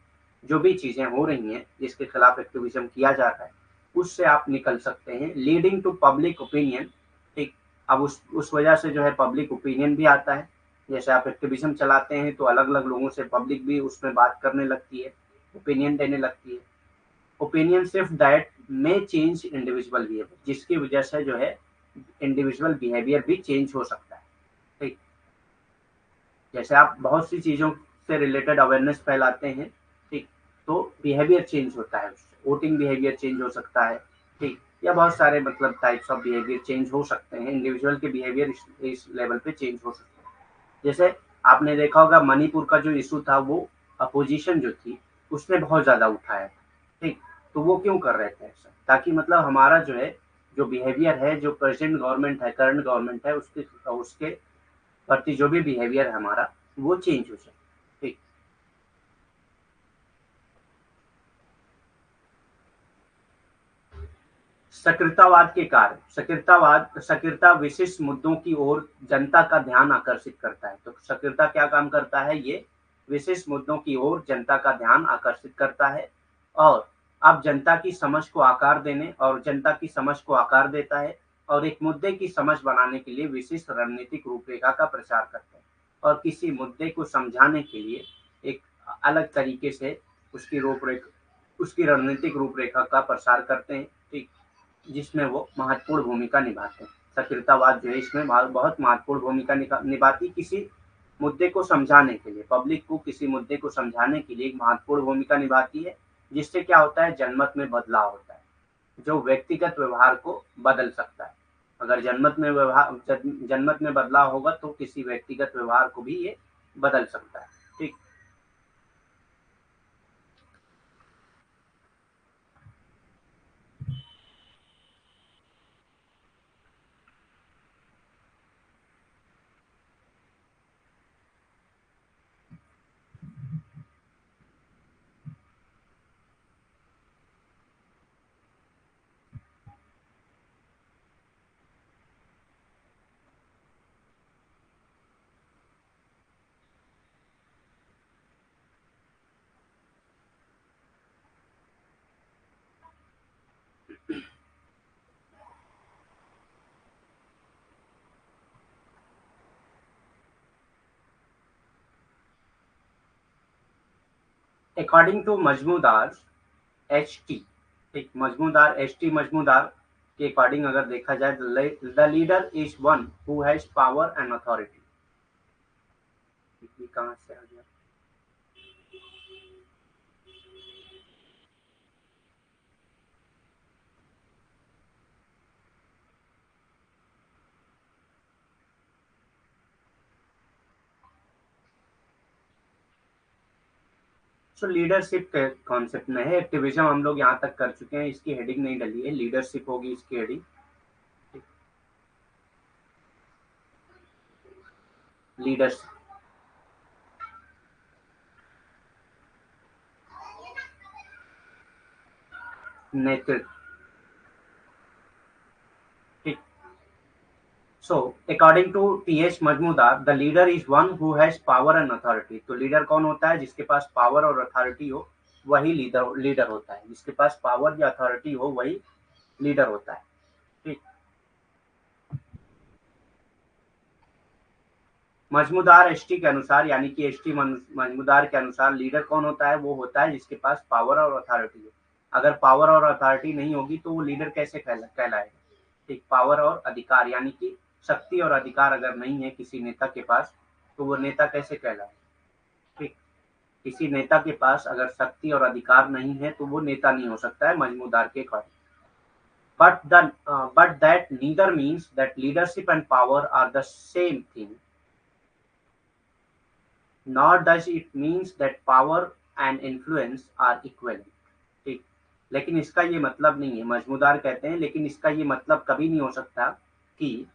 जो भी चीजें हो रही हैं जिसके खिलाफ एक्टिविज्म किया जा रहा है उससे आप निकल सकते हैं। लीडिंग टू पब्लिक ओपिनियन, ठीक। अब उस वजह से जो है पब्लिक ओपिनियन भी आता है। जैसे आप एक्टिविज्म चलाते हैं तो अलग अलग लोगों से पब्लिक भी उसमें बात करने लगती है, ओपिनियन देने लगती है। ओपिनियन सिर्फ that may change individual behaviour, जिसकी वजह से जो है इंडिविजुअल बिहेवियर भी चेंज हो सकता है, ठीक। जैसे आप बहुत सी चीजों से रिलेटेड अवेयरनेस फैलाते हैं, ठीक, तो बिहेवियर चेंज होता है, उससे वोटिंग बिहेवियर चेंज हो सकता है, ठीक। या बहुत सारे मतलब टाइप्स ऑफ बिहेवियर चेंज हो सकते हैं, इंडिविजुअल के बिहेवियर इस लेवल पे चेंज हो सकते हैं। जैसे आपने देखा होगा मणिपुर का जो इशू था, वो अपोजिशन जो थी उसने बहुत ज्यादा उठाया था, ठीक। तो वो क्यों कर रहे थे ऐसा, ताकि मतलब हमारा जो है जो बिहेवियर है, जो प्रेजेंट गवर्नमेंट है, करंट गवर्नमेंट है, उसके उसके प्रति जो भी बिहेवियर है हमारा, वो चेंज हो जाए, ठीक। सक्रियतावाद के कार्य, सक्रियता विशिष्ट मुद्दों की ओर जनता का ध्यान आकर्षित करता है। तो सक्रियता क्या काम करता है, ये विशिष्ट मुद्दों की ओर जनता का ध्यान आकर्षित करता है, और अब जनता की समझ को आकार देने और जनता की समझ को आकार देता है, और एक मुद्दे की समझ बनाने के लिए विशिष्ट रणनीतिक रूपरेखा का प्रचार करता है, और किसी मुद्दे को समझाने के लिए एक अलग तरीके से उसकी रूपरेखा, उसकी रणनीतिक रूपरेखा का प्रसार करते हैं, ठीक। जिसमें वो महत्वपूर्ण भूमिका निभाते हैं। सक्रियतावाद जो है इसमें बहुत महत्वपूर्ण भूमिका निभाती, किसी मुद्दे को समझाने के लिए, पब्लिक को किसी मुद्दे को समझाने के लिए एक महत्वपूर्ण भूमिका निभाती है, जिससे क्या होता है, जनमत में बदलाव होता है, जो व्यक्तिगत व्यवहार को बदल सकता है। अगर जनमत में बदलाव होगा तो किसी व्यक्तिगत व्यवहार को भी ये बदल सकता है, ठीक। According to Majumdar H T, ठीक, मजमूदार एच टी मजमूदार के अकॉर्डिंग अगर देखा जाए, the leader is one who has power and authority. कहाँ से आ गया। सो लीडरशिप के कॉन्सेप्ट में है, एक्टिविज्म हम लोग यहाँ तक कर चुके हैं, इसकी हेडिंग नहीं डली है, लीडरशिप होगी इसकी हेडिंग। लीडरशिप, नेतृत्व, ठीक। So according to T H Majumdar, the leader is one who has power and authority. तो लीडर कौन होता है, जिसके पास पावर और अथॉरिटी हो, वही लीडर लीडर होता है। जिसके पास पावर या अथॉरिटी हो वही लीडर होता है, ठीक। मजमूदार एसटी के अनुसार, यानी कि एसटी मजमूदार के अनुसार लीडर कौन होता है, वो होता है जिसके पास पावर और अथॉरिटी हो। अगर पावर और अथॉरिटी नहीं होगी तो वो लीडर कैसे कहलाएगा, ठीक। पावर और अधिकार, यानी कि शक्ति और अधिकार अगर नहीं है किसी नेता के पास, तो वो नेता कैसे कहलाएगा, ठीक। किसी नेता के पास अगर शक्ति और अधिकार नहीं है तो वो नेता नहीं हो सकता है मजमूदार के according. But that neither means that leadership and power are the same thing, nor does it means that power and influence are equivalent, ठीक। लेकिन इसका ये मतलब नहीं है, मजमूदार कहते हैं, लेकिन इसका ये मतलब कभी नहीं हो सकता कि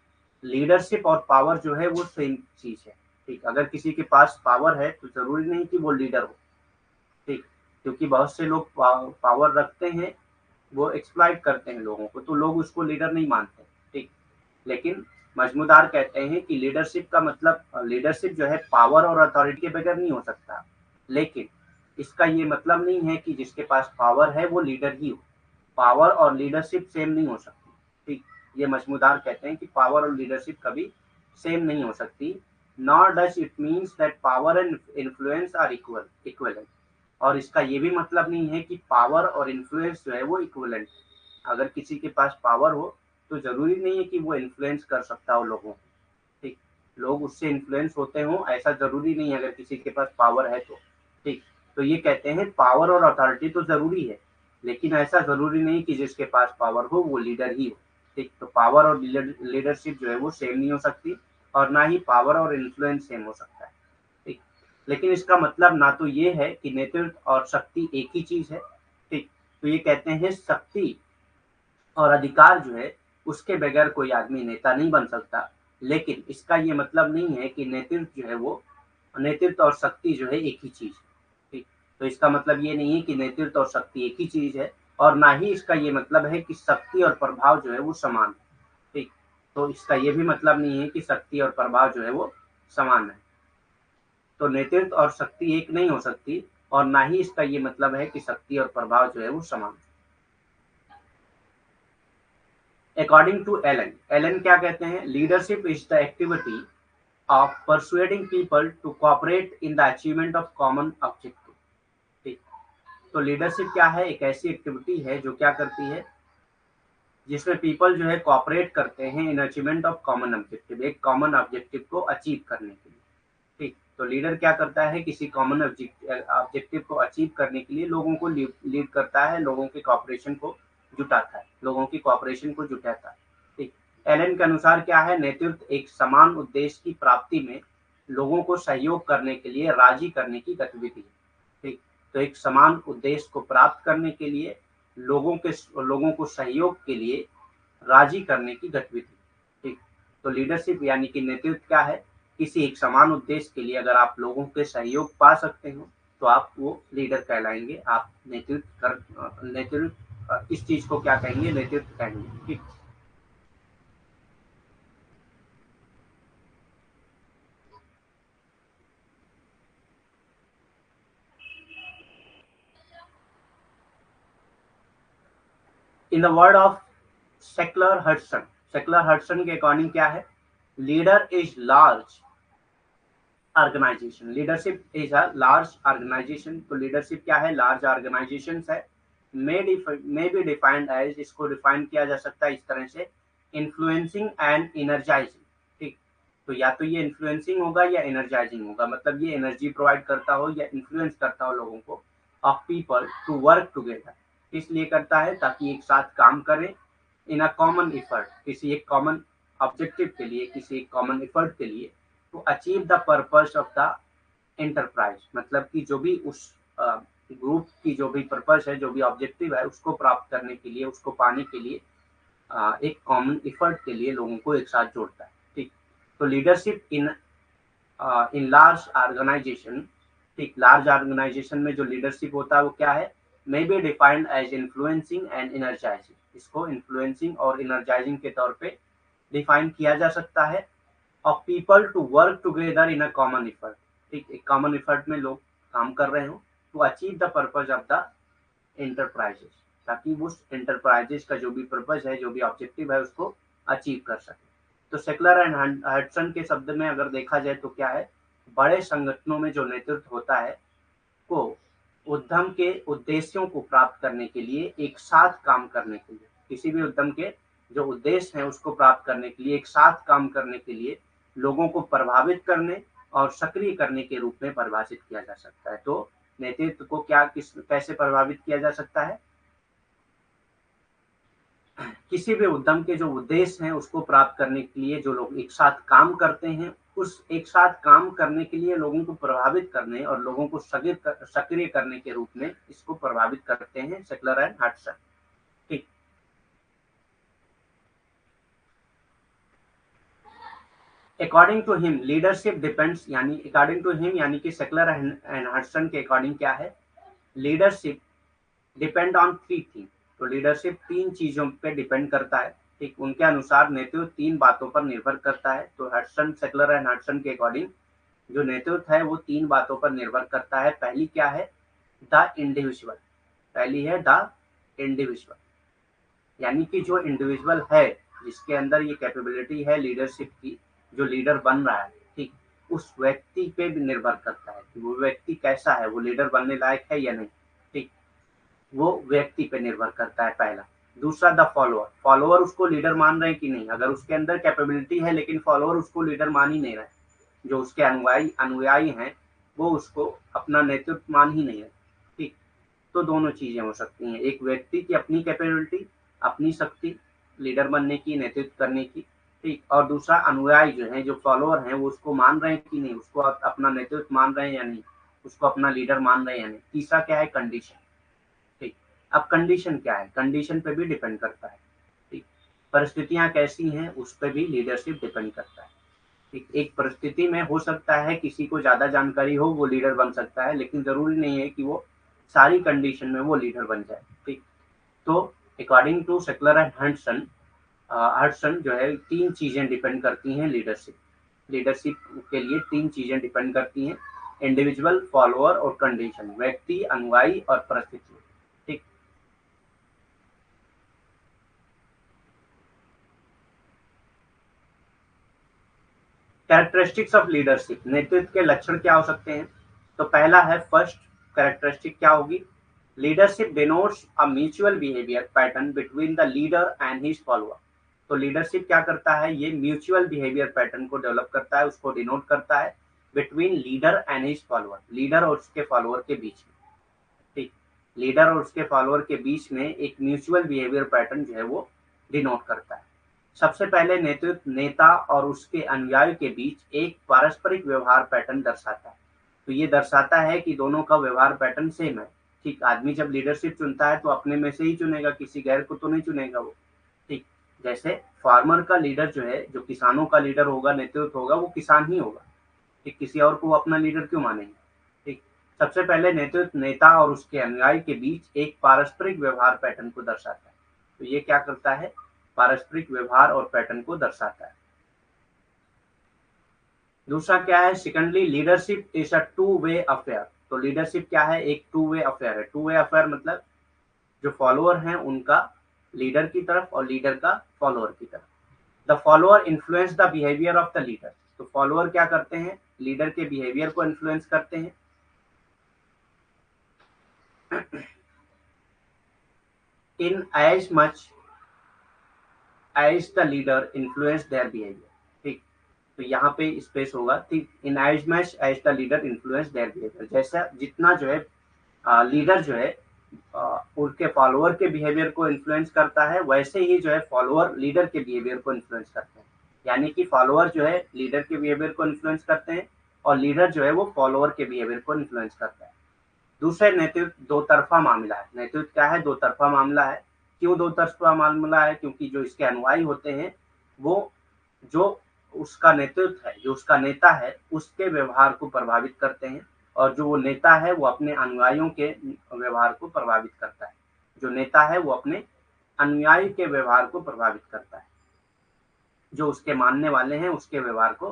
लीडरशिप और पावर जो है वो सेम चीज है, ठीक। अगर किसी के पास पावर है तो जरूरी नहीं कि वो लीडर हो, ठीक। क्योंकि बहुत से लोग पावर रखते हैं, वो एक्सप्लॉइट करते हैं लोगों को, तो लोग उसको लीडर नहीं मानते, ठीक। लेकिन मजमूदार कहते हैं कि लीडरशिप का मतलब, लीडरशिप जो है पावर और अथॉरिटी के बगैर नहीं हो सकता, लेकिन इसका ये मतलब नहीं है कि जिसके पास पावर है वो लीडर ही हो, पावर और लीडरशिप सेम नहीं हो सकती। ठीक, ये मजमूदार कहते हैं कि पावर और लीडरशिप कभी सेम नहीं हो सकती। Nor does it means that power and influence are equivalent. और इसका ये भी मतलब नहीं है कि पावर और इन्फ्लुएंस जो है वो इक्वलेंट। अगर किसी के पास पावर हो तो जरूरी नहीं है कि वो इन्फ्लुएंस कर सकता हो लोगों को। ठीक, लोग उससे इन्फ्लुएंस होते हो ऐसा जरूरी नहीं है अगर किसी के पास पावर है तो। ठीक, तो ये कहते हैं पावर और अथॉरिटी तो जरूरी है, लेकिन ऐसा जरूरी नहीं कि जिसके पास पावर हो वो लीडर ही हो। ठीक, तो पावर और लीडरशिप जो है वो सेम नहीं हो सकती, और ना ही पावर और इन्फ्लुएंस सेम हो सकता है। ठीक, लेकिन इसका मतलब ना तो ये है कि नेतृत्व और शक्ति एक ही चीज है। ठीक, तो ये कहते हैं शक्ति और अधिकार जो है उसके बगैर कोई आदमी नेता नहीं बन सकता। लेकिन इसका ये मतलब नहीं है कि नेतृत्व जो है वो नेतृत्व और शक्ति जो है एक ही चीज है। ठीक, तो इसका मतलब ये नहीं है कि नेतृत्व और शक्ति एक ही चीज है, और ना ही इसका ये मतलब है कि शक्ति और प्रभाव जो है वो समान है। ठीक, तो इसका ये भी मतलब नहीं है कि शक्ति और प्रभाव जो है वो समान है। तो नेतृत्व और शक्ति एक नहीं हो सकती, और ना ही इसका ये मतलब है कि शक्ति और प्रभाव जो है वो समान है। अकॉर्डिंग टू एलन, एलन क्या कहते हैं? Leadership is the activity of persuading people to cooperate in the achievement of common objective. ठीक, तो लीडरशिप क्या है? एक ऐसी एक्टिविटी है जो क्या करती है, जिसमें पीपल जो है कोऑपरेट करते हैं इन अचीवमेंट ऑफ कॉमन ऑब्जेक्टिव, एक कॉमन ऑब्जेक्टिव को अचीव करने के लिए। ठीक, तो लीडर क्या करता है? किसी कॉमन ऑब्जेक्टिव को अचीव करने के लिए लोगों को लीड करता है, लोगों के कॉपरेशन को जुटाता है, लोगों की कॉपरेशन को जुटाता है। ठीक, एलन के अनुसार क्या है? नेतृत्व एक समान उद्देश्य की प्राप्ति में लोगों को सहयोग करने के लिए राजी करने की गतिविधि है। ठीक, तो एक समान उद्देश्य को प्राप्त करने के लिए लोगों को सहयोग के लिए राजी करने की गतिविधि। ठीक, तो लीडरशिप यानी कि नेतृत्व क्या है? किसी एक समान उद्देश्य के लिए अगर आप लोगों के सहयोग पा सकते हो तो आप वो लीडर कहलाएंगे। आप नेतृत्व इस चीज को क्या कहेंगे? नेतृत्व कहेंगे। ठीक, in the word of Seckler Hudson के अकॉर्डिंग क्या है? Leader is large organization, leadership is a large organization. तो लीडरशिप क्या है? लार्ज ऑर्गेनाइजेशन है। मे बी डिफाइंड एज, इसको डिफाइन किया जा सकता है इस तरह से, इन्फ्लुएंसिंग एंड एनर्जाइजिंग। ठीक, तो या तो ये इन्फ्लुएंसिंग होगा या एनर्जाइजिंग होगा, मतलब ये एनर्जी प्रोवाइड करता हो या इन्फ्लुएंस करता हो लोगों को, of people to work together. इसलिए करता है ताकि एक साथ काम करें, इन अ कॉमन एफर्ट, किसी एक कॉमन ऑब्जेक्टिव के लिए, किसी एक कॉमन एफर्ट के लिए, to achieve the purpose of the enterprise, मतलब कि जो भी उस ग्रुप की जो भी पर्पस है, जो भी ऑब्जेक्टिव है, उसको प्राप्त करने के लिए, उसको पाने के लिए एक कॉमन एफर्ट के लिए लोगों को एक साथ जोड़ता है। ठीक, तो लीडरशिप इन लार्ज ऑर्गेनाइजेशन, ठीक, लार्ज ऑर्गेनाइजेशन में जो लीडरशिप होता है वो क्या है? May be defined as influencing and energising. इसको इन्फ्लुएंसिंग और एनर्जाइजिंग के तौर पे डिफाइन किया जा सकता है। Of people to work together in a common effort, ठीक, एक कॉमन एफर्ट में लोग काम कर रहे हो, to achieve the purpose of the enterprises, ताकि उस एंटरप्राइजेस का जो भी पर्पज है, जो भी ऑब्जेक्टिव है, उसको अचीव कर सके। तो सेक्लर एंड हडसन के शब्द में अगर देखा जाए तो क्या है? बड़े संगठनों में जो नेतृत्व होता है को उद्यम के उद्देश्यों को प्राप्त करने के लिए, एक साथ काम करने के लिए, किसी भी उद्यम के जो उद्देश्य है उसको प्राप्त करने के लिए, एक साथ काम करने के लिए लोगों को प्रभावित करने और सक्रिय करने के रूप में परिभाषित किया जा सकता है। तो नेतृत्व को कैसे प्रभावित किया जा सकता है? किसी भी उद्यम के जो उद्देश्य हैं उसको प्राप्त करने के लिए जो लोग एक साथ काम करते हैं, उस एक साथ काम करने के लिए लोगों को प्रभावित करने और लोगों को सक्रिय करने के रूप में इसको प्रभावित करते हैं सेक्लर एंड हडसन। ठीक, according to him leadership depends, यानी अकॉर्डिंग टू हिम यानी कि सेक्लर एंड हडसन के अकॉर्डिंग क्या है? Leadership depend on three thing. तो लीडरशिप तीन चीजों पे डिपेंड करता है। ठीक, उनके अनुसार नेतृत्व तीन बातों पर निर्भर करता है। तो हडसन, सेक्लर एंड हडसन के अकॉर्डिंग जो नेतृत्व है वो तीन बातों पर निर्भर करता है। पहली क्या है? द इंडिविजुअल, पहली है द इंडिविजुअल। यानी कि जो इंडिविजुअल है जिसके अंदर ये कैपेबिलिटी है लीडरशिप की, जो लीडर बन रहा है, ठीक, उस व्यक्ति पे भी निर्भर करता है कि वो व्यक्ति कैसा है, वो लीडर बनने लायक है या नहीं, ठीक, वो व्यक्ति पे निर्भर करता है पहला। दूसरा द फॉलोअर, फॉलोअर उसको लीडर मान रहे हैं कि नहीं, अगर उसके अंदर कैपेबिलिटी है लेकिन फॉलोअर उसको लीडर मान ही नहीं रहे, जो उसके अनुयायी अनुयायी हैं वो उसको अपना नेतृत्व मान ही नहीं रहे, ठीक। तो दोनों चीजें हो सकती हैं, एक व्यक्ति की अपनी कैपेबिलिटी, अपनी शक्ति लीडर बनने की, नेतृत्व करने की, ठीक, और दूसरा अनुयायी जो है, जो फॉलोअर हैं, वो उसको मान रहे हैं कि नहीं, उसको अपना नेतृत्व मान रहे हैं या नहीं, उसको अपना लीडर मान रहे हैं या नहीं। तीसरा क्या है, कंडीशन, ठीक। अब कंडीशन क्या है, कंडीशन पे भी डिपेंड करता है, ठीक, परिस्थितियां कैसी हैं उस पर भी लीडरशिप डिपेंड करता है, ठीक। एक परिस्थिति में हो सकता है किसी को ज्यादा जानकारी हो, वो लीडर बन सकता है, लेकिन जरूरी नहीं है कि वो सारी कंडीशन में वो लीडर बन जाए, ठीक। तो according to Seckler and Hudson, Hudson जो है, तीन चीजें डिपेंड करती हैं लीडरशिप, लीडरशिप के लिए तीन चीजें डिपेंड करती हैं, इंडिविजुअल, फॉलोअर और कंडीशन, व्यक्ति, अनुयायी और परिस्थिति, ठीक। कैरेक्टरिस्टिक्स ऑफ लीडरशिप, नेतृत्व के लक्षण क्या हो सकते हैं? तो पहला है, फर्स्ट कैरेक्टरिस्टिक क्या होगी, leadership denotes a mutual behaviour pattern between the leader and his follower. तो लीडरशिप क्या करता है, ये म्यूचुअल बिहेवियर पैटर्न को डेवलप करता है, उसको डिनोट करता है between leader and his follower, leader और उसके फॉलोअर के बीच में, ठीक, लीडर और उसके फॉलोअर के बीच में एक म्यूचुअल बिहेवियर पैटर्न जो है वो डिनोट करता है। सबसे पहले नेतृत्व नेता और उसके अनुयायी के बीच एक पारस्परिक व्यवहार पैटर्न दर्शाता है। तो ये दर्शाता है कि दोनों का व्यवहार पैटर्न सेम है, ठीक। आदमी जब लीडरशिप चुनता है तो अपने में से ही चुनेगा, किसी गैर को तो नहीं चुनेगा वो, ठीक। जैसे फार्मर का लीडर जो है, जो किसानों का लीडर होगा, नेतृत्व होगा, वो किसान ही होगा, ठीक, किसी और को वो अपना लीडर क्यों मानेंगे, ठीक। सबसे पहले नेतृत्व नेता और उसके अनुयायी के बीच एक पारस्परिक व्यवहार पैटर्न को दर्शाता है। तो ये क्या करता है, पारस्परिक व्यवहार और पैटर्न को दर्शाता है। दूसरा क्या है, secondly leadership is a two way affair. तो लीडरशिप क्या है, एक टू वे अफेयर है। टू वे अफेयर मतलब जो फॉलोअर हैं उनका लीडर की तरफ और लीडर का फॉलोअर की तरफ। The follower influence the behaviour of the leader. तो फॉलोअर क्या करते हैं, लीडर के बिहेवियर को इन्फ्लुएंस करते हैं। In as much as the leader influence their behaviour, ठीक। तो यहाँ पे स्पेस होगा, ठीक, in as much as the leader influence their behaviour, जैसा जितना जो है लीडर जो है उनके फॉलोअर के बिहेवियर को इन्फ्लुएंस करता है, वैसे ही जो है फॉलोअर लीडर के बिहेवियर को इन्फ्लुएंस करते हैं। यानी कि फॉलोअर जो है लीडर के बिहेवियर को इन्फ्लुएंस करते हैं और लीडर जो है वो फॉलोअर के बिहेवियर को इन्फ्लुएंस करता है। दूसरे, नेतृत्व दो तरफा मामला है। नेतृत्व क्या है, दो तरफा मामला है। क्यों दो तरफा मामला है? क्योंकि जो इसके अनुयायी होते हैं वो जो उसका नेतृत्व है, जो उसका नेता है, उसके व्यवहार को प्रभावित करते हैं, और जो वो नेता है वो अपने अनुयायियों के व्यवहार को प्रभावित करता है। जो नेता है वो अपने अनुयायी के व्यवहार को प्रभावित करता है, जो उसके मानने वाले हैं उसके व्यवहार को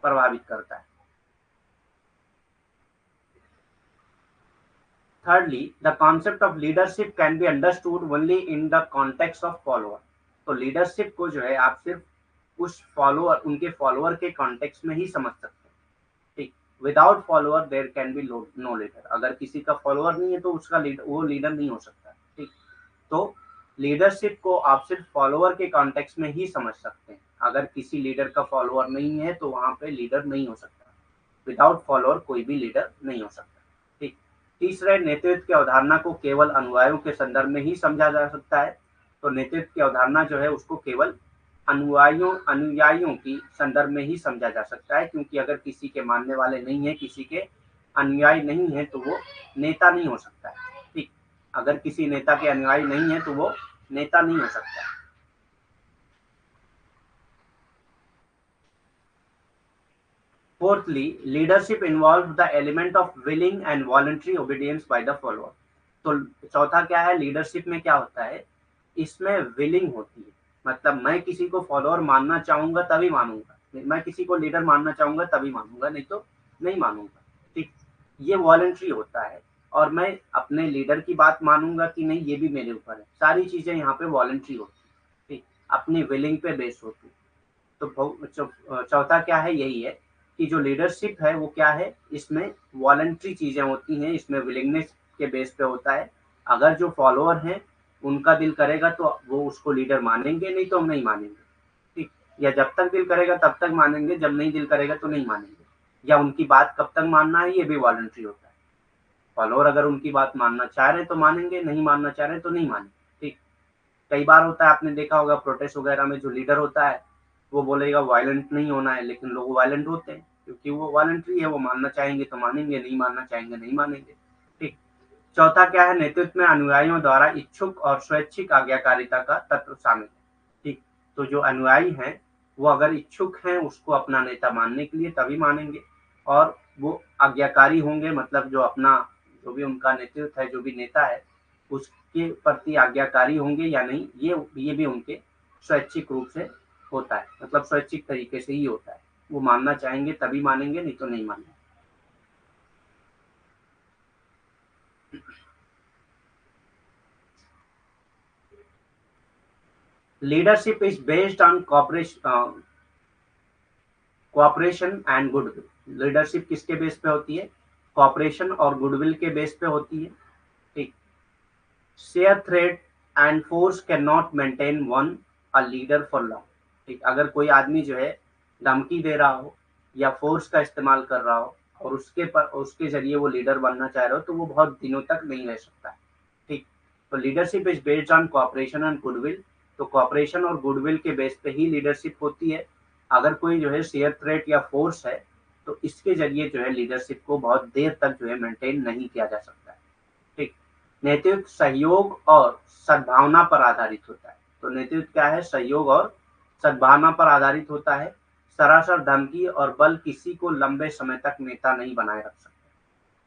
प्रभावित करता है। Thirdly, the concept of leadership can be understood only in the context of follower. तो लीडरशिप को जो है आप सिर्फ उस फॉलोअर, उनके फॉलोअर के कॉन्टेक्स्ट में ही समझ सकते हैं, ठीक। Without follower there can be no leader. अगर किसी का फॉलोअर नहीं है तो उसका लीडर, वो लीडर नहीं हो सकता, ठीक। तो लीडरशिप को आप सिर्फ फॉलोअर के कॉन्टेक्स्ट में ही समझ सकते हैं। अगर किसी लीडर का फॉलोअर नहीं है तो वहां पे लीडर नहीं हो सकता। विदाउट फॉलोअर कोई भी लीडर नहीं हो सकता, ठीक। तीसरे, नेतृत्व की अवधारणा को केवल अनुयायियों के संदर्भ में ही समझा जा सकता है। तो नेतृत्व की अवधारणा जो है उसको केवल अनुयायियों की संदर्भ में ही समझा जा सकता है, क्योंकि अगर किसी के मानने वाले नहीं है, किसी के अनुयायी नहीं है, तो वो नेता नहीं हो सकता है, ठीक। अगर किसी नेता के अनुयायी नहीं है तो वो नेता नहीं हो सकता। Fourthly, leadership involves the element of willing and voluntary obedience by the follower. तो चौथा क्या है, लीडरशिप में क्या होता है, इसमें विलिंग होती है। मतलब मैं किसी को फॉलोअर मानना चाहूंगा तभी मानूंगा, मैं किसी को लीडर मानना चाहूंगा तभी मानूंगा, नहीं तो नहीं मानूंगा, ठीक। ये वॉलंटरी होता है। और मैं अपने लीडर की बात मानूंगा कि नहीं, ये भी मेरे ऊपर है। सारी चीजें यहाँ पे वॉलंटरी होती है, ठीक, अपनी विलिंग पे बेस होती है। तो चौथा क्या है, यही है कि जो लीडरशिप है वो क्या है, इसमें वॉलंटरी चीजें होती हैं, इसमें विलिंगनेस के बेस पे होता है। अगर जो फॉलोअर हैं उनका दिल करेगा तो वो उसको लीडर मानेंगे, नहीं तो हम नहीं मानेंगे, ठीक। या जब तक दिल करेगा तब तक मानेंगे, जब नहीं दिल करेगा तो नहीं मानेंगे। या उनकी बात कब तक मानना है, ये भी वॉलंटरी होता है। फॉलोअर अगर उनकी बात मानना चाह रहे हैं तो मानेंगे, नहीं मानना चाह रहे हैं तो नहीं मानेंगे, ठीक। कई बार होता है, आपने देखा होगा प्रोटेस्ट वगैरह में जो लीडर होता है वो बोलेगा वायलेंट नहीं होना है, लेकिन लोग वायलेंट होते हैं क्योंकि वो वॉलंटरी है, वो मानना चाहेंगे तो मानेंगे, नहीं मानना चाहेंगे नहीं मानेंगे, ठीक। चौथा क्या है, नेतृत्व में अनुयायियों द्वारा इच्छुक और स्वैच्छिक आज्ञाकारिता का तत्व शामिल है, ठीक। तो जो अनुयायी हैं वो अगर इच्छुक हैं उसको अपना नेता मानने के लिए तभी मानेंगे, और वो आज्ञाकारी होंगे, मतलब जो अपना जो भी उनका नेतृत्व है, जो भी नेता है उसके प्रति आज्ञाकारी होंगे या नहीं, ये भी उनके स्वैच्छिक रूप से होता है, मतलब स्वैच्छिक तरीके से ही होता है। वो मानना चाहेंगे तभी मानेंगे, नहीं तो नहीं मानेंगे। Leadership is based on cooperation and goodwill. Leadership किसके बेस पे होती है, कोऑपरेशन और गुडविल के बेस पे होती है, ठीक। Share threat and force can not maintain one a leader for long, ठीक। अगर कोई आदमी जो है धमकी दे रहा हो या फोर्स का इस्तेमाल कर रहा हो और उसके जरिए वो लीडर बनना चाह रहा हो तो वो बहुत दिनों तक नहीं रह सकता है, ठीक। तो leadership is based on cooperation and goodwill. तो कोऑपरेशन और गुडविल के बेस पे ही लीडरशिप होती है। अगर कोई जो है शेयर थ्रेट या फोर्स है तो इसके जरिए जो है लीडरशिप को बहुत देर तक जो है मेंटेन नहीं किया जा सकता है, ठीक। नेतृत्व सहयोग और सद्भावना पर आधारित होता है। तो नेतृत्व क्या है, सहयोग और सद्भावना पर आधारित होता है। सरासर धमकी और बल किसी को लंबे समय तक नेता नहीं बनाए रख सकते।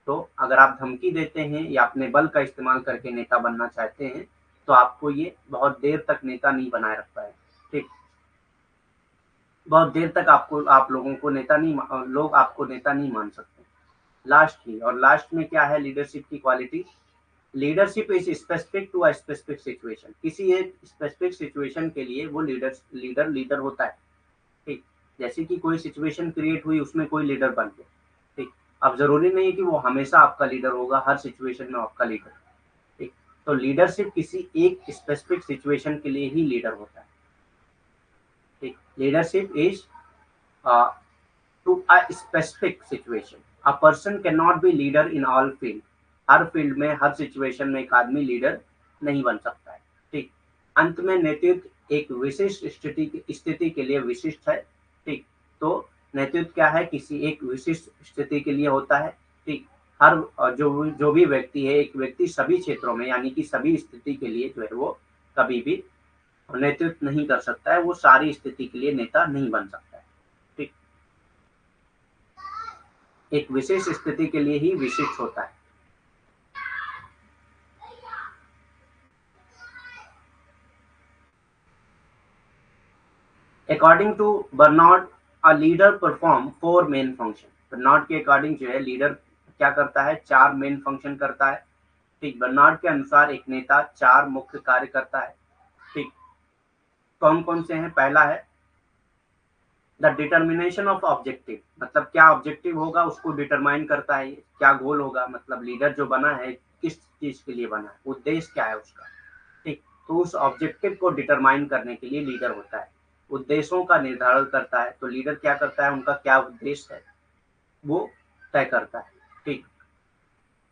तो अगर आप धमकी देते हैं या अपने बल का इस्तेमाल करके नेता बनना चाहते हैं तो आपको ये बहुत देर तक नेता नहीं बनाए रख पाए, ठीक। बहुत देर तक आप लोगों को नेता नहीं, लोग आपको नेता नहीं मान सकते। लास्ट में क्या है लीडरशिप की quality, leadership is specific to a specific situation. किसी एक स्पेसिफिक सिचुएशन के लिए वो लीडर होता है, ठीक। जैसे कि कोई सिचुएशन क्रिएट हुई, उसमें कोई लीडर बन गया, ठीक। अब जरूरी नहीं है कि वो हमेशा आपका लीडर होगा, हर सिचुएशन में आपका लीडर, ठीक। तो लीडरशिप किसी एक स्पेसिफिक सिचुएशन के लिए ही लीडर होता है, ठीक। Leadership is to a specific situation. A person can not be leader in all field. हर फील्ड में, हर सिचुएशन में एक आदमी लीडर नहीं बन सकता है, ठीक। अंत में नेतृत्व एक विशिष्ट स्थिति के लिए विशिष्ट है, ठीक। तो नेतृत्व क्या है, किसी एक विशिष्ट स्थिति के लिए होता है, ठीक। हर जो भी व्यक्ति है, एक व्यक्ति सभी क्षेत्रों में यानी कि सभी स्थिति के लिए जो है वो कभी भी नेतृत्व नहीं कर सकता है, वो सारी स्थिति के लिए नेता नहीं बन सकता है, ठीक। एक विशेष स्थिति के लिए ही विशिष्ट होता है। According to Bernard, a leader perform 4 main function. Bernard के अकॉर्डिंग जो है लीडर क्या करता है, 4 मेन फंक्शन करता है, ठीक। बर्नार्ड के अनुसार एक नेता 4 मुख्य कार्य करता है, ठीक। कौन कौन से हैं, पहला है द डिटर्मिनेशन ऑफ ऑब्जेक्टिव। मतलब क्या ऑब्जेक्टिव होगा उसको डिटरमाइन करता है, क्या गोल होगा, मतलब लीडर जो बना है किस चीज के लिए बना है, उद्देश्य क्या है उसका, ठीक। तो उस ऑब्जेक्टिव को डिटरमाइन करने के लिए लीडर होता है। उद्देश्यों का निर्धारण करता है, तो लीडर क्या करता है, उनका क्या उद्देश्य है वो तय करता है, ठीक।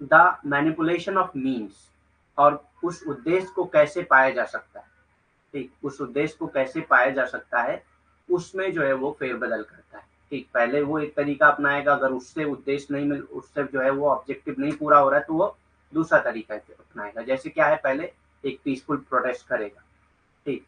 द मैनिपुलेशन ऑफ मीन्स, और उस उद्देश्य को कैसे पाया जा सकता है, ठीक। उस उद्देश्य को कैसे पाया जा सकता है उसमें जो है वो फेरबदल करता है, ठीक। पहले वो एक तरीका अपनाएगा, अगर उससे उद्देश्य नहीं मिल, उससे जो है वो ऑब्जेक्टिव नहीं पूरा हो रहा है तो वो दूसरा तरीका अपनाएगा। जैसे क्या है, पहले एक पीसफुल प्रोटेस्ट करेगा, ठीक।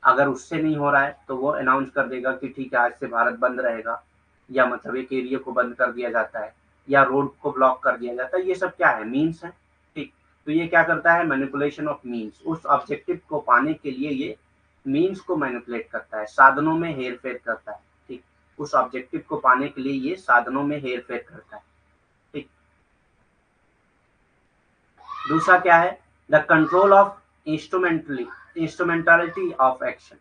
अगर उससे नहीं हो रहा है तो वो अनाउंस कर देगा कि ठीक है आज से भारत बंद रहेगा, या मतलब एक एरिया को बंद कर दिया जाता है, या रोड को ब्लॉक कर दिया जाता है। ये सब क्या है, मीन्स है, ठीक। तो ये क्या करता है, मैनिपुलेशन ऑफ मीन्स। उस ऑब्जेक्टिव को पाने के लिए ये मीन्स को मैनिपुलेट करता है, साधनों में हेर फेर करता है, ठीक। उस ऑब्जेक्टिव को पाने के लिए ये साधनों में हेर फेर करता है, ठीक। दूसरा क्या है, the control of instrumentality of action,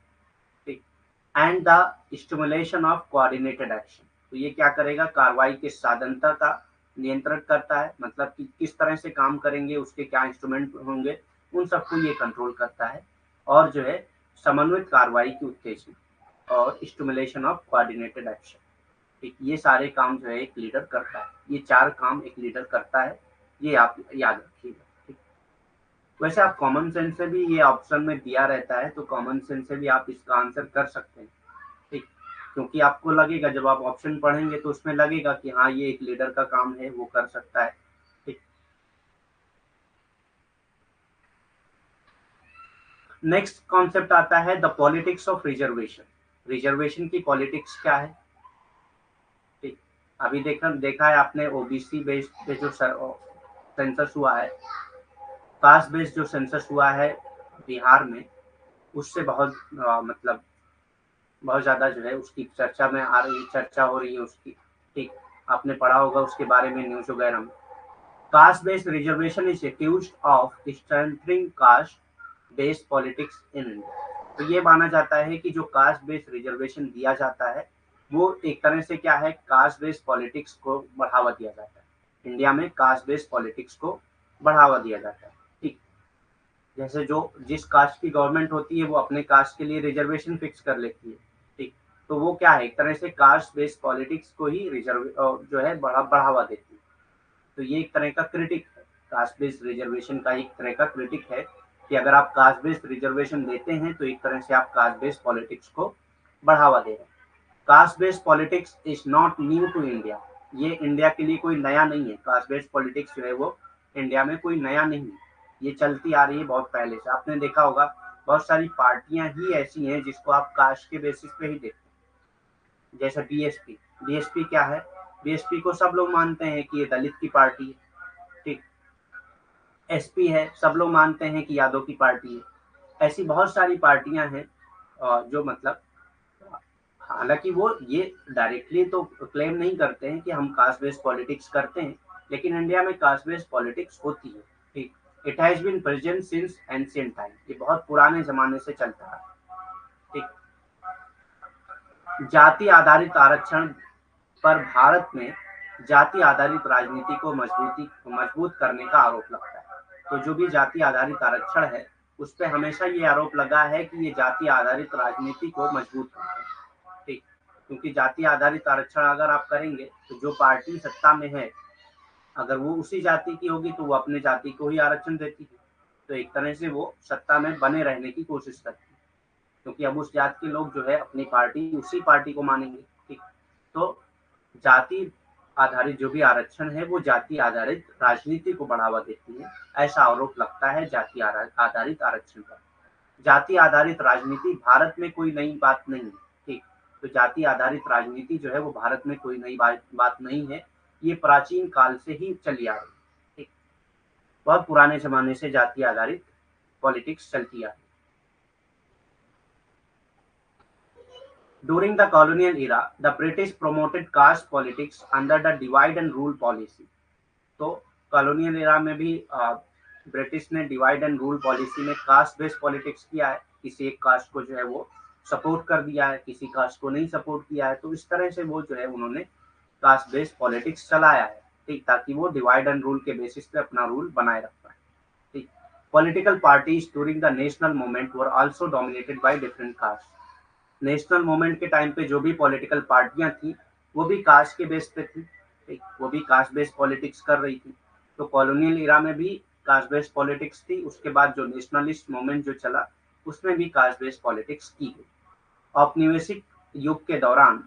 ठीक, and the stimulation of coordinated action. तो ये क्या करेगा, कार्रवाई के साधनता का नियंत्रण करता है, मतलब कि किस तरह से काम करेंगे, उसके क्या इंस्ट्रूमेंट होंगे, उन सबको ये कंट्रोल करता है। और जो है समन्वित कार्रवाई की उत्तेजना और स्टिमुलेशन ऑफ कोऑर्डिनेटेड एक्शन, ठीक, ये सारे काम जो है एक लीडर करता है। ये 4 काम एक लीडर करता है, ये आप याद रखिएगा, ठीक। वैसे आप कॉमन सेंस से भी, ये ऑप्शन में दिया रहता है, तो कॉमन सेंस से भी आप इसका आंसर कर सकते हैं, ठीक, क्योंकि आपको लगेगा जब आप ऑप्शन पढ़ेंगे तो उसमें लगेगा कि हाँ ये एक लीडर का काम है, वो कर सकता है, ठीक। नेक्स्ट कॉन्सेप्ट आता है the politics of reservation. Reservation की पॉलिटिक्स क्या है, ठीक। अभी देखा है आपने ओबीसी बेस्ड पे जो सेंसस हुआ है, कास्ट बेस्ड जो सेंसस हुआ है बिहार में, उससे बहुत मतलब बहुत ज्यादा जो है उसकी चर्चा में आ रही, चर्चा हो रही है उसकी, ठीक। आपने पढ़ा होगा उसके बारे में न्यूज वगैरह में। Cast based reservation is accused of strengthening cast based politics in India. तो ये माना जाता है कि जो कास्ट बेस्ड रिजर्वेशन दिया जाता है, वो एक तरह से क्या है, कास्ट बेस्ड पॉलिटिक्स को बढ़ावा दिया जाता है। इंडिया में कास्ट बेस्ड पॉलिटिक्स को बढ़ावा दिया जाता है, ठीक। जैसे जो जिस कास्ट की गवर्नमेंट होती है वो अपने कास्ट के लिए रिजर्वेशन फिक्स कर लेती है, ठीक। तो वो क्या है, एक तरह से कास्ट बेस्ड पॉलिटिक्स को ही रिजर्व जो है बढ़ावा देती है। तो ये एक तरह का क्रिटिक है, कास्ट बेस्ड रिजर्वेशन का एक तरह का क्रिटिक है, कि अगर आप कास्ट बेस्ड रिजर्वेशन देते हैं तो एक तरह से आप कास्ट बेस्ड पॉलिटिक्स को बढ़ावा दे रहे हैं। Caste based politics is not new to India. ये इंडिया के लिए कोई नया नहीं है, कास्ट बेस्ड पॉलिटिक्स जो है वो इंडिया में कोई नया नहीं है, ये चलती आ रही है बहुत पहले से। आपने देखा होगा बहुत सारी पार्टियां ही ऐसी हैं जिसको आप कास्ट के बेसिस पे ही देखते हैं, जैसे बीएसपी। बीएसपी क्या है, बीएसपी को सब लोग मानते हैं कि ये दलित की पार्टी है, ठीक। एसपी है, सब लोग मानते हैं कि यादव की पार्टी है। ऐसी बहुत सारी पार्टियां हैं जो मतलब, हालांकि वो ये डायरेक्टली तो क्लेम नहीं करते हैं कि हम कास्ट बेस्ड पॉलिटिक्स करते हैं, लेकिन इंडिया में कास्ट बेस्ड पॉलिटिक्स होती है, ठीक। It has been present since ancient time, ये बहुत पुराने जमाने से चलता है, ठीक। जाति आधारित आरक्षण पर भारत में जाति आधारित राजनीति को मजबूत करने का आरोप लगता है। तो जो भी जाति आधारित आरक्षण है, उस पर हमेशा ये आरोप लगा है कि ये जाति आधारित राजनीति को मजबूत करते हैं, ठीक। क्योंकि जाति आधारित आरक्षण अगर आप करेंगे तो जो पार्टी सत्ता में है, अगर वो उसी जाति की होगी तो वो अपने जाति को ही आरक्षण देती है, तो एक तरह से वो सत्ता में बने रहने की कोशिश करती है, क्योंकि अब उस जात के लोग जो है अपनी पार्टी उसी पार्टी को मानेंगे, ठीक। तो जाति आधारित जो भी आरक्षण है वो जाति आधारित राजनीति को बढ़ावा देती है, ऐसा आरोप लगता है जाति आधारित आरक्षण पर। जाति आधारित राजनीति भारत में कोई नई बात नहीं है, ठीक। तो जाति आधारित राजनीति जो है वो भारत में कोई नई बात नहीं है, ये प्राचीन काल से ही चली आ रही है, ठीक। बहुत पुराने जमाने से जाति आधारित पॉलिटिक्स चलती आ रही है। During the colonial era, the British promoted caste politics under the divide and rule policy. तो कॉलोनियल एरा में भी ब्रिटिश ने डिवाइड एंड रूल पॉलिसी में कास्ट बेस्ड पॉलिटिक्स किया है, किसी एक कास्ट को जो है वो सपोर्ट कर दिया है, किसी कास्ट को नहीं सपोर्ट किया है, तो इस तरह से वो जो है उन्होंने कास्ट बेस्ड पॉलिटिक्स चलाया है, ठीक, ताकि वो डिवाइड एंड रूल के बेसिस पे अपना रूल बनाए रख पाए, ठीक। Political parties during the national movement were also dominated by different caste. National movement के टाइम पे जो भी पॉलिटिकल पार्टियां थी वो भी कास्ट के बेस पे थी, ठीक, वो भी कास्ट बेस्ड पॉलिटिक्स कर रही थी। तो कॉलोनियल इरा में भी कास्ट बेस्ड पॉलिटिक्स थी, उसके बाद जो नेशनलिस्ट मूवमेंट जो चला उसमें भी कास्ट बेस्ड पॉलिटिक्स की गई। औपनिवेशिक युग के दौरान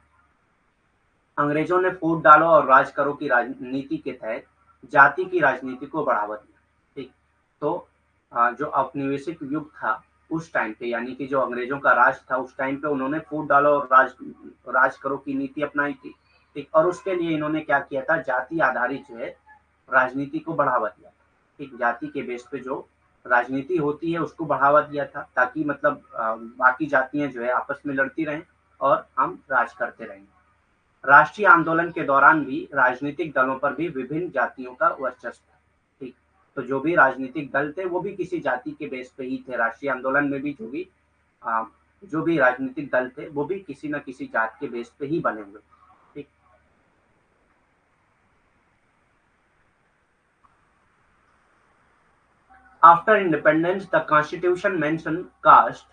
अंग्रेजों ने फूट डालो और राज करो की राजनीति के तहत जाति की राजनीति को बढ़ावा दिया, ठीक। तो जो औपनिवेशिक युग था उस टाइम पे, यानी कि जो अंग्रेजों का राज था उस टाइम पे, उन्होंने फूट डालो और राज करो की नीति अपनाई थी, ठीक। और उसके लिए इन्होंने क्या किया था, जाति आधारित जो है राजनीति को बढ़ावा दिया, ठीक। जाति के बेस पे जो राजनीति होती है उसको बढ़ावा दिया था, ताकि मतलब बाकी जातियां जो है आपस में लड़ती रहें और हम राज करते रहें। राष्ट्रीय आंदोलन के दौरान भी राजनीतिक दलों पर भी विभिन्न जातियों का वर्चस्व था, ठीक। तो जो भी राजनीतिक दल थे वो भी किसी जाति के बेस पे ही थे। राष्ट्रीय आंदोलन में भी आ, जो भी राजनीतिक दल थे वो भी किसी न किसी जात के बेस पे ही बने हुए थे। ठीक। After independence the constitution mention caste.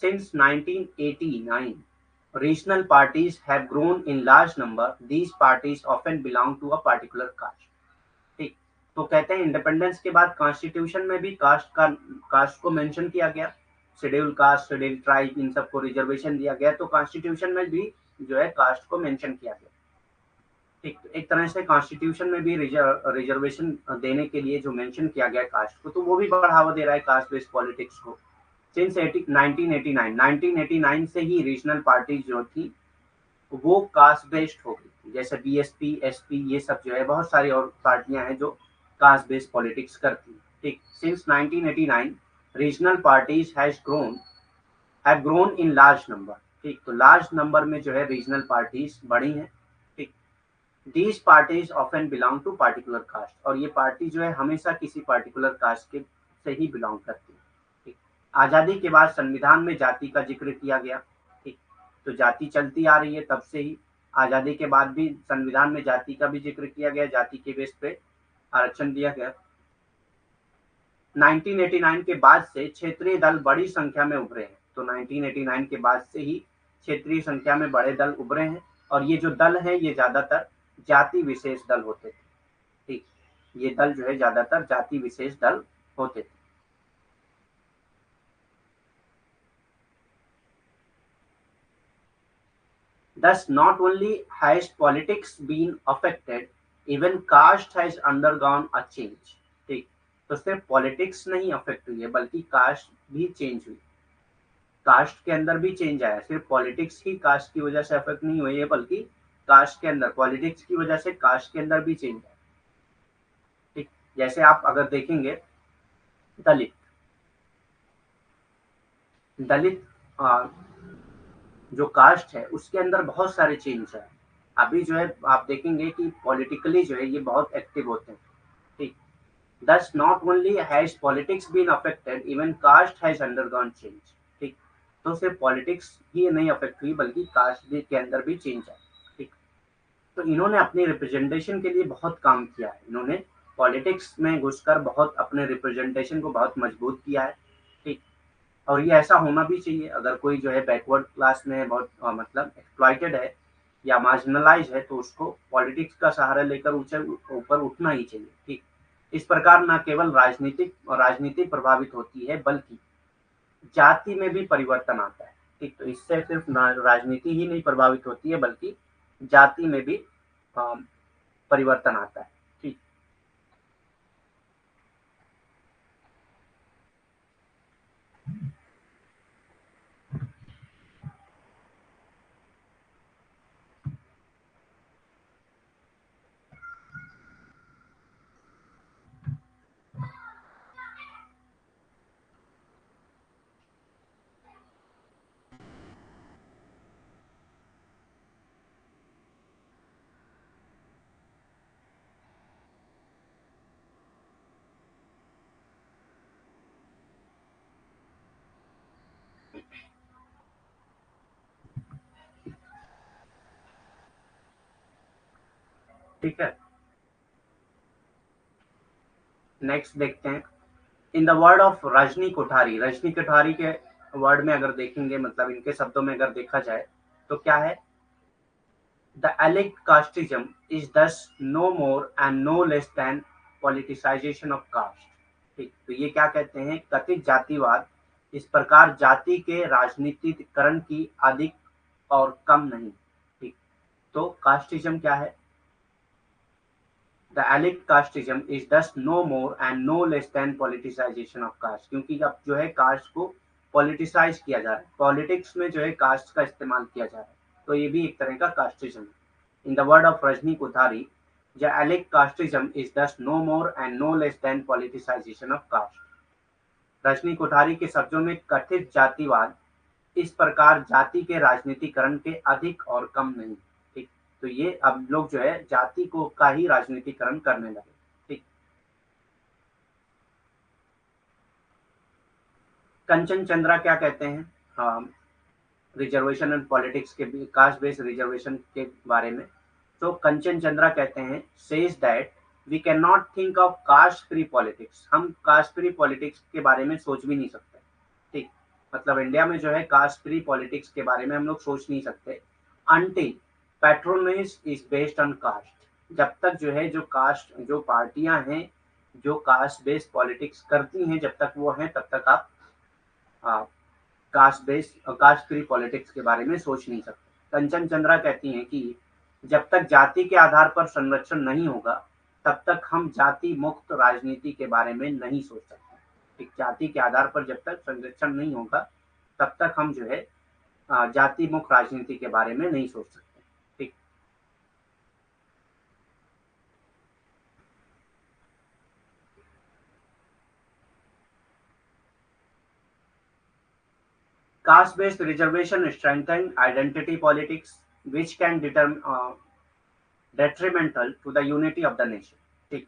Since 1989, regional parties have grown in large number. These parties often belong to a particular caste. ठीक। तो कहते हैं इंडिपेंडेंस के बाद कॉन्स्टिट्यूशन में भी कास्ट को मेंशन किया गया। शेड्यूल कास्ट, शेड्यूल ट्राइब, इन सबको रिजर्वेशन दिया गया। तो कॉन्स्टिट्यूशन में भी जो है कास्ट को मेंशन किया गया। ठीक। एक तरह से कॉन्स्टिट्यूशन में भी रिजर्वेशन देने के लिए जो मेंशन किया गया कास्ट को, तो वो भी बढ़ावा दे रहा है कास्ट बेस्ड पॉलिटिक्स को। सिंस 1989 से ही रीजनल पार्टी जो थी वो कास्ट बेस्ड हो गई थी। जैसे बीएसपी, एसपी, ये सब जो है बहुत सारी और पार्टियां हैं जो कास्ट बेस्ड पॉलिटिक्स करती हैं। ठीक। Since 1989 regional parties have grown in large number. ठीक। तो लार्ज नंबर में जो है रीजनल पार्टीज बढ़ी हैं। ठीक। These parties often belong to particular caste. और ये पार्टी जो है हमेशा किसी पार्टिकुलर कास्ट के से ही बिलोंग करती है। ठीक। आजादी के बाद संविधान में जाति का जिक्र किया गया। ठीक। तो जाति चलती आ रही है तब से ही। आजादी के बाद भी संविधान में जाति का भी जिक्र किया गया, जाति के बेस पे आरक्षण दिया गया। 1989 के बाद से क्षेत्रीय दल बड़ी संख्या में उभरे हैं। तो 1989 के बाद से ही क्षेत्रीय संख्या में बड़े दल उभरे हैं। और ये जो दल है ये ज्यादातर जाति विशेष दल होते थे। ठीक। ये दल जो है ज्यादातर जाति विशेष दल होते थे। Thus, not only has politics been affected, even caste has undergone a change. ठीक। तो सिर्फ पॉलिटिक्स नहीं अफेक्ट हुई है बल्कि कास्ट भी चेंज हुई। कास्ट के अंदर भी चेंज आया। सिर्फ पॉलिटिक्स ही कास्ट की वजह से अफेक्ट नहीं हुई है बल्कि कास्ट के अंदर, पॉलिटिक्स की वजह से कास्ट के अंदर भी चेंज आया। ठीक। जैसे आप अगर देखेंगे दलित दलित जो कास्ट है उसके अंदर बहुत सारे चेंज है। अभी जो है आप देखेंगे कि पॉलिटिकली जो है ये बहुत एक्टिव होते हैं। ठीक। Thus, not only has politics been affected, even caste has undergone change. ठीक। तो सिर्फ पॉलिटिक्स ही नहीं अफेक्ट हुई बल्कि कास्ट भी के अंदर भी चेंज है। ठीक। तो इन्होंने अपनी रिप्रेजेंटेशन के लिए बहुत काम किया है। इन्होंने पॉलिटिक्स में घुसकर बहुत अपने रिप्रेजेंटेशन को बहुत मजबूत किया है। ठीक। और ये ऐसा होना भी चाहिए। अगर कोई जो है बैकवर्ड क्लास में है, बहुत मतलब एक्सप्लॉइटेड है या मार्जिनलाइज है, तो उसको पॉलिटिक्स का सहारा लेकर ऊपर उठना ही चाहिए। ठीक। इस प्रकार न केवल राजनीति प्रभावित होती है बल्कि जाति में भी परिवर्तन आता है। ठीक। तो इससे सिर्फ राजनीति ही नहीं प्रभावित होती है बल्कि जाति में भी परिवर्तन आता है। ठीक। ठीक है। नेक्स्ट देखते हैं। इन the word of Rajni Kothari के वर्ड में अगर देखेंगे, मतलब इनके शब्दों में अगर देखा जाए तो क्या है? The elite casteism is thus no more and no less than politicisation of caste. ठीक। तो ये क्या कहते हैं? कथित जातिवाद इस प्रकार जाति के राजनीतिकरण की अधिक और कम नहीं। ठीक। तो कास्टिज्म क्या है? The elite casteism is thus no more and no less than politicization of caste। क्योंकि अब जो है कास्ट को पॉलिटिसाइज किया जा रहा है, पॉलिटिक्स में जो है कास्ट का इस्तेमाल किया जा रहा है। तो ये भी एक तरह का कास्टिज्म है। इन the word of Rajni Kothari, the elite casteism is thus no more and no less than politicization of caste। Rajni Kothari के शब्दों में कथित जातिवाद इस प्रकार जाति के राजनीतिकरण के अधिक और कम नहीं। ठीक। तो ये अब लोग जो है जाति को का ही राजनीतिकरण करने लगे। ठीक। कंचन चंद्रा क्या कहते हैं रिजर्वेशन एंड पॉलिटिक्स के कास्ट बेस्ड रिजर्वेशन के बारे में? तो कंचन चंद्रा कहते हैं says that we can not think of caste free politics, हम कास्ट फ्री पॉलिटिक्स के बारे में सोच भी नहीं सकते। ठीक, मतलब इंडिया में जो है कास्ट फ्री पॉलिटिक्स के बारे में हम लोग सोच नहीं सकते until patronage is based on caste. जब तक जो है जो कास्ट जो पार्टियां हैं जो कास्ट बेस्ड पॉलिटिक्स करती हैं, जब तक वो हैं तब तक आप कास्ट फ्री पॉलिटिक्स के बारे में सोच नहीं सकते। कंचन चंद्रा कहती हैं कि जब तक जाति के आधार पर संरक्षण नहीं होगा तब तक हम जाति मुक्त राजनीति के बारे में नहीं सोच सकते। एक जाति के आधार पर जब तक संरक्षण नहीं होगा तब तक हम जो है जाति मुक्त राजनीति के बारे में नहीं सोच सकते। ठीक, caste based reservation strengthen identity politics which can determine detrimental to the unity of the nation। ठीक,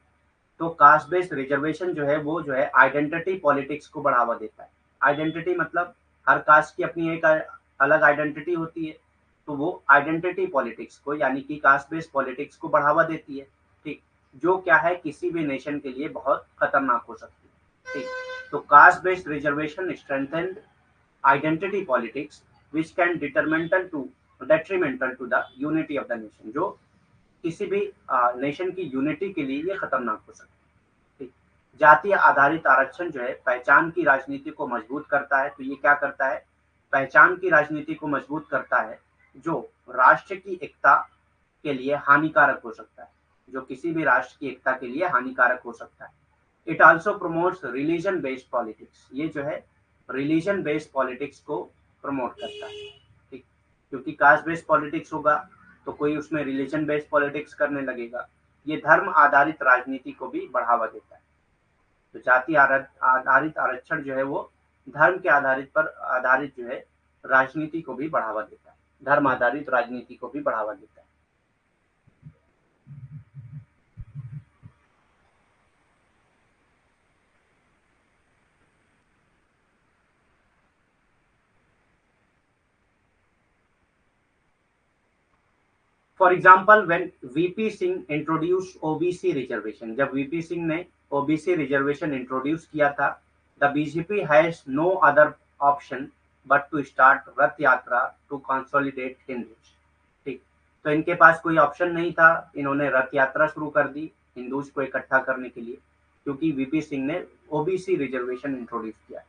तो कास्ट बेस्ड रिजर्वेशन जो है वो जो है आइडेंटिटी पॉलिटिक्स को बढ़ावा देता है। आइडेंटिटी मतलब हर कास्ट की अपनी एक अलग आइडेंटिटी होती है, तो वो आइडेंटिटी पॉलिटिक्स को यानी कि कास्ट बेस्ड पॉलिटिक्स को बढ़ावा देती है। ठीक, जो क्या है किसी भी नेशन के लिए बहुत खतरनाक हो सकती है। ठीक, तो cast based reservation strengthen identity politics which can detrimental to the unity of the nation, जो किसी भी नेशन की यूनिटी के लिए ये खतरनाक हो सकता है। ठीक, जातीय आधारित आरक्षण जो है पहचान की राजनीति को मजबूत करता है। तो ये क्या करता है? पहचान की राजनीति को मजबूत करता है, जो राष्ट्र की एकता के लिए हानिकारक हो सकता है, जो किसी भी राष्ट्र की एकता के लिए हानिकारक हो सकता है। It also promotes religion based politics, ये जो है रिलीजन बेस्ड पॉलिटिक्स को प्रमोट करता है। ठीक, क्योंकि कास्ट बेस्ड पॉलिटिक्स होगा तो कोई उसमें रिलीजन बेस्ड पॉलिटिक्स करने लगेगा। ये धर्म आधारित राजनीति को भी बढ़ावा देता है। तो जाति आधारित आरक्षण जो है वो धर्म के आधारित जो है राजनीति को भी बढ़ावा देता है, धर्म आधारित राजनीति को भी बढ़ावा देता है। For example when VP Singh introduce OBC reservation, जब वीपी सिंह ने ओबीसी रिजर्वेशन इंट्रोड्यूस किया था, the BJP has no other option but to start Rath Yatra to consolidate Hindus. ठीक, तो इनके पास कोई ऑप्शन नहीं था, इन्होंने रथ यात्रा शुरू कर दी हिंदूज को इकट्ठा करने के लिए, क्योंकि वीपी सिंह ने ओबीसी रिजर्वेशन इंट्रोड्यूस किया।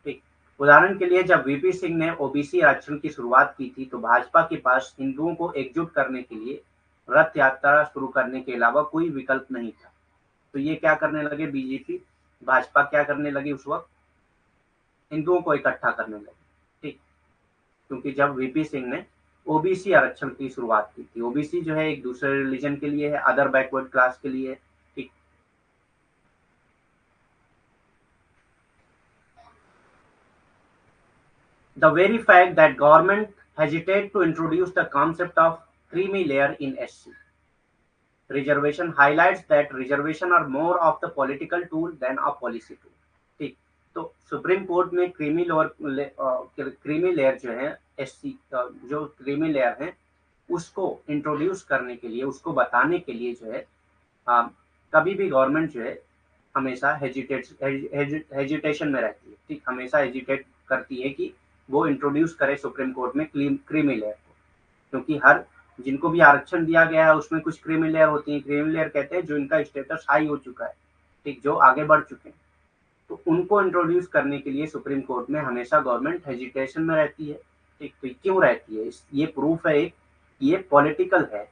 ठीक, उदाहरण के लिए जब वीपी सिंह ने ओबीसी आरक्षण की शुरुआत की थी तो भाजपा के पास हिंदुओं को एकजुट करने के लिए रथ यात्रा शुरू करने के अलावा कोई विकल्प नहीं था। तो ये क्या करने लगे बीजेपी भाजपा क्या करने लगी उस वक्त? हिंदुओं को इकट्ठा करने लगे। ठीक, क्योंकि जब वीपी सिंह ने ओबीसी आरक्षण की शुरुआत की थी, ओबीसी जो है एक दूसरे रिलीजन के लिए है, अदर बैकवर्ड क्लास के लिए है। ठीक, the very fact that government hesitate to introduce the concept of creamy layer in SC reservation highlights that reservation are more of the political tool than a policy tool। ठीक, तो supreme court में creamy layer जो है SC जो creamy layer है उसको introduce करने के लिए, उसको बताने के लिए जो है कभी भी गवर्नमेंट जो है हमेशा हेजिटेशन में रहती है। ठीक, हमेशा हेजिटेट करती है कि वो इंट्रोड्यूस करे सुप्रीम कोर्ट में क्रीमी लेयर को, क्योंकि हर जिनको भी आरक्षण दिया गया है उसमें कुछ क्रीमी लेयर होती है। क्रीमी लेयर कहते हैं जो इनका स्टेटस हाई हो चुका है, ठीक, जो आगे बढ़ चुके हैं, तो उनको इंट्रोड्यूस करने के लिए सुप्रीम कोर्ट में हमेशा गवर्नमेंट हेजिटेशन में रहती है। ठीक, तो क्यों रहती है? ये प्रूफ है एक, ये पॉलिटिकल है।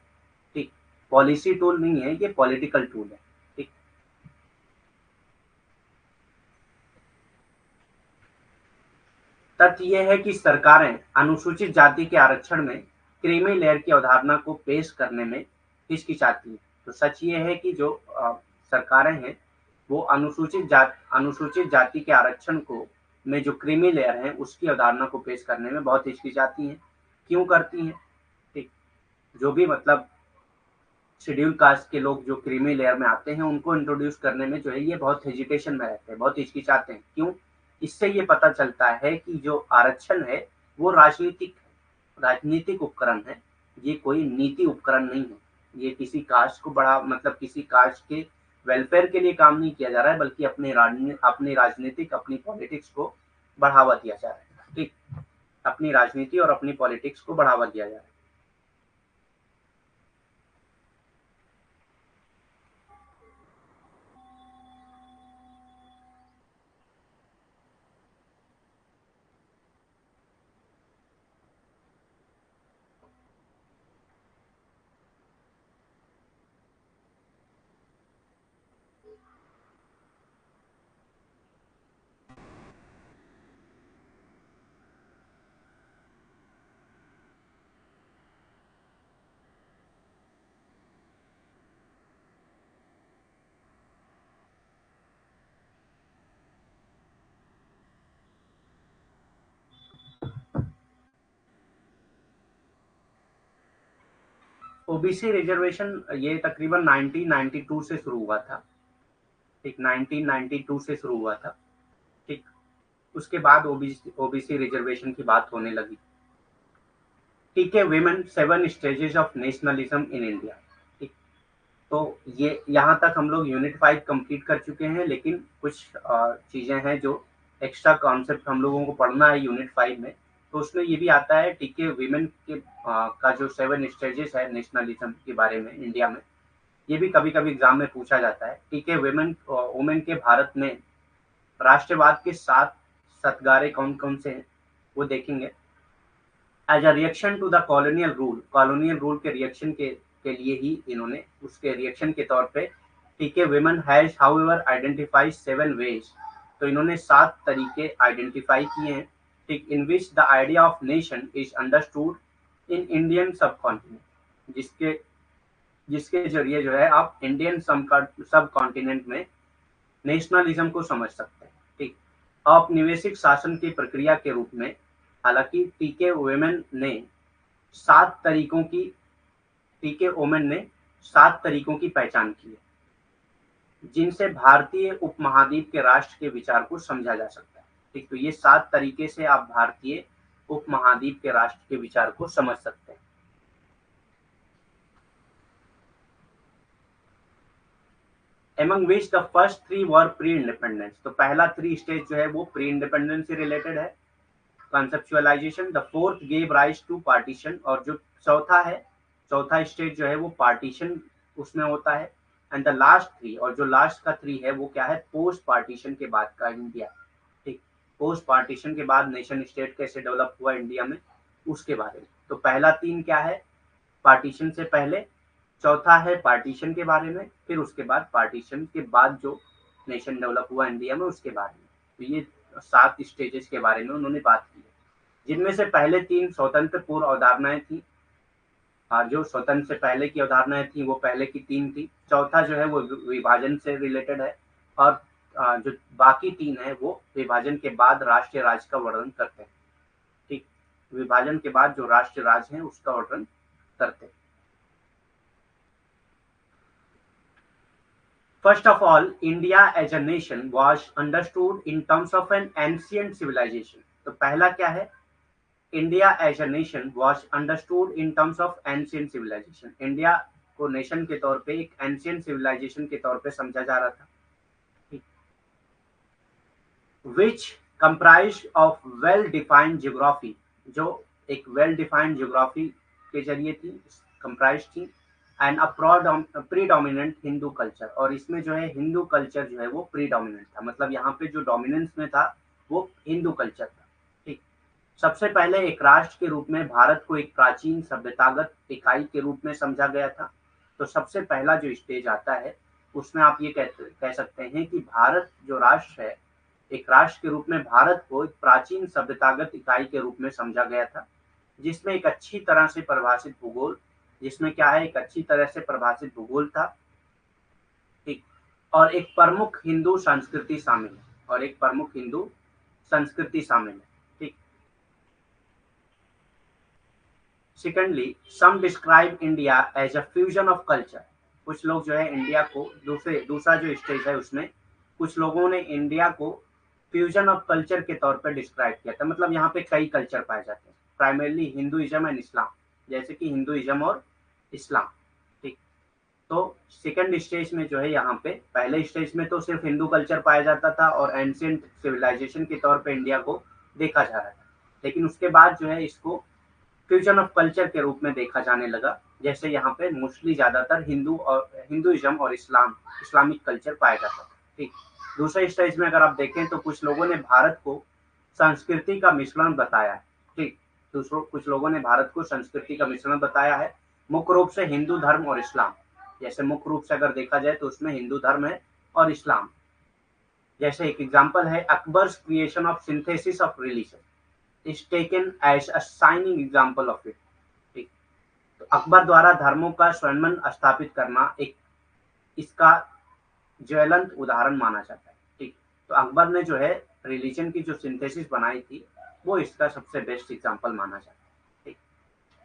ठीक, पॉलिसी टूल नहीं है, ये पॉलिटिकल टूल है। ठीक, तथ्य यह है कि सरकारें अनुसूचित जाति के आरक्षण में क्रीमी लेयर की अवधारणा को पेश करने में हिचकिचाती हैं। तो सच ये है कि जो सरकारें हैं वो अनुसूचित जाति के आरक्षण को में जो क्रीमी लेयर है उसकी अवधारणा को पेश करने में बहुत हिचकिचाती हैं। क्यों करती हैं? ठीक, जो भी मतलब शेड्यूल कास्ट के लोग जो क्रीमी लेयर में आते हैं उनको इंट्रोड्यूस करने में जो है ये बहुत हेजिटेशन में रहते हैं, बहुत हिचकिचाते हैं। क्यों? इससे ये पता चलता है कि जो आरक्षण है वो राजनीतिक उपकरण है, ये कोई नीति उपकरण नहीं है। ये किसी कास्ट को बढ़ा मतलब किसी कास्ट के वेलफेयर के लिए काम नहीं किया जा रहा है, बल्कि अपनी राजनीतिक अपनी पॉलिटिक्स को बढ़ावा दिया जा रहा है। ठीक, अपनी राजनीति और अपनी पॉलिटिक्स को बढ़ावा दिया जा रहा है। ओबीसी रिजर्वेशन ये तकरीबन 1992 से शुरू हुआ था। ठीक, 1992 से शुरू हुआ था। ठीक, उसके बाद ओबीसी रिजर्वेशन की बात होने लगी। ठीक है, women 7 stages of nationalism in India. ठीक, तो ये यहाँ तक हम लोग यूनिट 5 कंप्लीट कर चुके हैं, लेकिन कुछ चीजें हैं जो एक्स्ट्रा कॉन्सेप्ट हम लोगों को पढ़ना है यूनिट 5 में। तो उसमें ये भी आता है, ठीक है, विमेन के का जो 7 स्टेजेस है नेशनलिज्म के बारे में इंडिया में, ये भी कभी कभी एग्जाम में पूछा जाता है। ठीक है, वुमेन के भारत में राष्ट्रवाद के 7 सतगारे कौन कौन से हैं वो देखेंगे। As a reaction to the colonial rule के रिएक्शन के लिए ही इन्होंने उसके रिएक्शन के तौर पे, ठीक है, women has however identified 7 ways. तो इन्होंने 7 तरीके आइडेंटिफाई किए हैं, ठीक, in which the idea of nation is understood in Indian subcontinent, जिसके जिसके जरिए जो है आप इंडियन सब कॉन्टिनेंट में नेशनलिज्म को समझ सकते हैं। ठीक, औपनिवेशिक शासन की प्रक्रिया के रूप में, हालांकि टीके वुमेन ने 7 तरीकों की टीके वुमेन ने 7 तरीकों की पहचान की है, जिनसे भारतीय उपमहाद्वीप के राष्ट्र के विचार को समझा जा सकता है। ठीक, तो ये 7 तरीके से आप भारतीय उपमहाद्वीप के राष्ट्र के विचार को समझ सकते हैं। among which the first 3 were pre-independence। तो पहला 3 स्टेज जो है वो प्री इंडिपेंडेंस से रिलेटेड है, conceptualisation. The fourth gave rise to partition, और जो चौथा स्टेज जो है वो पार्टीशन उसमें होता है। एंड द लास्ट 3, और जो लास्ट का 3 है वो क्या है, पोस्ट पार्टीशन के बाद का इंडिया। ठीक, पोस्ट पार्टीशन के बाद नेशन स्टेट कैसे डेवलप हुआ इंडिया में, उसके बारे में। तो पहला 3 क्या है, पार्टीशन से पहले, चौथा है पार्टीशन के बारे में, फिर उसके बाद पार्टीशन के बाद जो नेशन डेवलप हुआ इंडिया में उसके बारे में। तो ये 7 स्टेजेस के बारे में उन्होंने बात की है, जिनमें से पहले 3 स्वतंत्र पूर्व अवधारणाएं थी। जो स्वतंत्र से पहले की अवधारणाएं थी वो पहले की 3 थी। चौथा जो है वो विभाजन से रिलेटेड है, और जो बाकी 3 है वो विभाजन के बाद राष्ट्रीय राज्य का वर्णन करते हैं। ठीक, विभाजन के बाद जो राष्ट्रीय राज्य है उसका वर्णन करते हैं। First of all, India as a nation was understood in terms of an ancient civilization। तो पहला क्या है, India as a nation was understood in terms of ancient civilisation. India को नेशन के तौर पे एक एंशियंट सिविलाइजेशन के तौर पे समझा जा रहा था, which comprise of well defined geography, जो एक वेल डिफाइंड जियोग्राफी के जरिए थी, कंप्राइज थी, एंड प्रीडोमिनेंट हिंदू कल्चर। और इसमें जो है हिंदू कल्चर जो है वो प्रीडोमिनेंट था, मतलब यहाँ पे जो डोमिनेंस में था वो हिंदू कल्चर था। ठीक, सबसे पहले एक राष्ट्र के रूप में भारत को एक प्राचीन सभ्यतागत इकाई के रूप में समझा गया था। तो सबसे पहला जो स्टेज आता है उसमें आप ये कह सकते हैं कि भारत जो राष्ट्र है, एक राष्ट्र के रूप में भारत को एक प्राचीन सभ्यतागत इकाई के रूप में समझा गया था, जिसमें एक अच्छी तरह से परिभाषित भूगोल जिसमें क्या है एक अच्छी तरह से परिभाषित भूगोल था। ठीक, और एक प्रमुख हिंदू संस्कृति शामिल है, ठीक। Secondly, some describe India as a fusion of culture. कुछ लोग जो है इंडिया को दूसरा जो स्टेज है उसमें कुछ लोगों ने इंडिया को फ्यूजन ऑफ कल्चर के तौर पर डिस्क्राइब किया था। मतलब यहाँ पे कई कल्चर पाए जाते हैं, प्राइमरली हिंदुइज्म एंड इस्लाम, जैसे कि हिंदुइज्म और इस्लाम। ठीक, तो सेकंड स्टेज में जो है यहाँ पे, पहले स्टेज में तो सिर्फ हिंदू कल्चर पाया जाता था और एंशिएंट सिविलाइजेशन के तौर पे इंडिया को देखा जा रहा था, लेकिन उसके बाद जो है इसको फ्यूजन ऑफ कल्चर के रूप में देखा जाने लगा, जैसे यहाँ पे मोस्टली ज्यादातर हिंदुइज्म और इस्लामिक कल्चर पाया जाता था। ठीक, दूसरे स्टेज में अगर आप देखें तो कुछ लोगों ने भारत को संस्कृति का मिश्रण बताया है। ठीक, दूसरों कुछ लोगों ने भारत को संस्कृति का मिश्रण बताया है, मुख्य रूप से हिंदू धर्म और इस्लाम। जैसे मुख्य रूप से अगर देखा जाए तो उसमें हिंदू धर्म है और इस्लाम। जैसे एक एग्जांपल है Akbar's creation of synthesis of religion is taken as a shining example of it. ठीक, तो अकबर द्वारा धर्मों का स्वयं स्थापित करना एक इसका ज्वलंत उदाहरण माना जाता है। ठीक, तो अकबर ने जो है रिलीजन की जो सिंथेसिस बनाई थी वो इसका सबसे बेस्ट एग्जांपल माना जाता है। ठीक,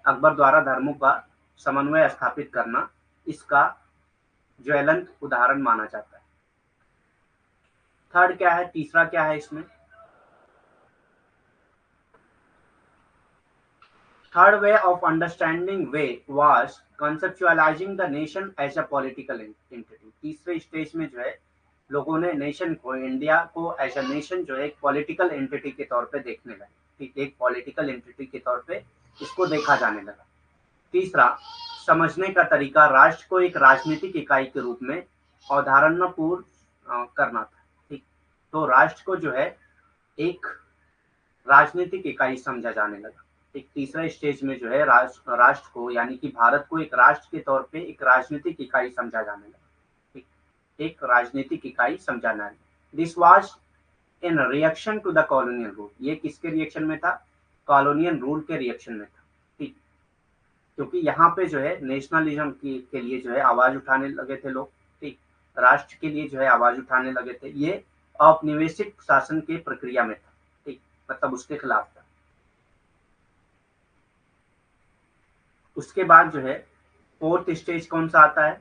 अकबर द्वारा धर्मों का समन्वय स्थापित करना इसका ज्वलंत उदाहरण माना जाता है। थर्ड क्या है, तीसरा क्या है इसमें, third way of understanding way was conceptualising the nation as a political entity. तीसरे स्टेज में जो है लोगों ने नेशन को, इंडिया को एज अ नेशन जो है एक पॉलिटिकल एंटिटी के तौर पे देखने लगे। ठीक, एक पॉलिटिकल एंटिटी के तौर पे इसको देखा जाने लगा। तीसरा, समझने का तरीका राष्ट्र को एक राजनीतिक इकाई के रूप में अवधारणापूर्ण करना था। ठीक, तो राष्ट्र को जो है एक राजनीतिक इकाई समझा जाने लगा। एक तीसरा स्टेज में जो है राष्ट्र को, यानी कि भारत को एक राष्ट्र के तौर पे एक राजनीतिक इकाई समझा जाने लगा। ठीक, एक राजनीतिक इकाई समझा जाने लगा। This was in reaction to the colonial rule. ये किसके रिएक्शन में था, कॉलोनियल रूल के रिएक्शन में था। ठीक, क्योंकि यहाँ पे जो है नेशनलिज्म के लिए जो है आवाज उठाने लगे थे लोग। ठीक, राष्ट्र के लिए जो है आवाज उठाने लगे थे। ये औपनिवेशिक शासन के प्रक्रिया में था। ठीक, मतलब उसके खिलाफ था। उसके बाद जो है फोर्थ स्टेज कौन सा आता है,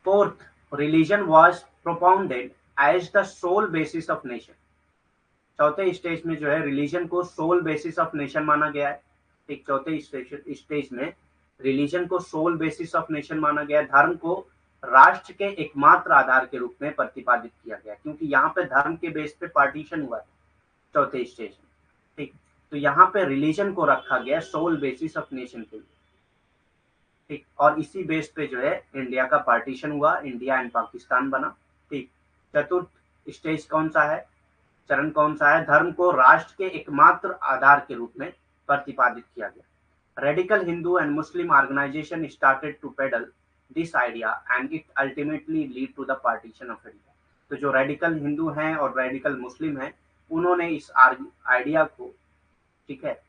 fourth, religion was propounded as the sole basis of nation. चौथे स्टेज में जो है रिलीजन को सोल बेसिस ऑफ नेशन माना गया है। एक चौथे स्टेज में रिलीजन को सोल बेसिस ऑफ नेशन माना गया है। धर्म को राष्ट्र के एकमात्र आधार के रूप में प्रतिपादित किया गया, क्योंकि यहाँ पे धर्म के बेस पे पार्टीशन हुआ था चौथे स्टेज में। ठीक, तो यहाँ पे रिलीजन को रखा गया सोल बेसिस ऑफ नेशन के लिए। ठीक, और इसी बेस पे जो है इंडिया का पार्टीशन हुआ, इंडिया एंड पाकिस्तान बना। ठीक, चतुर्थ स्टेज कौन सा है, चरण कौन सा है, धर्म को राष्ट्र के एकमात्र आधार के रूप में प्रतिपादित किया गया। Radical Hindu and Muslim organisation started to pedal this idea and it ultimately lead to the partition of India. तो जो रेडिकल हिंदू हैं और रेडिकल मुस्लिम हैं, उन्होंने इस आइडिया को, ठीक है,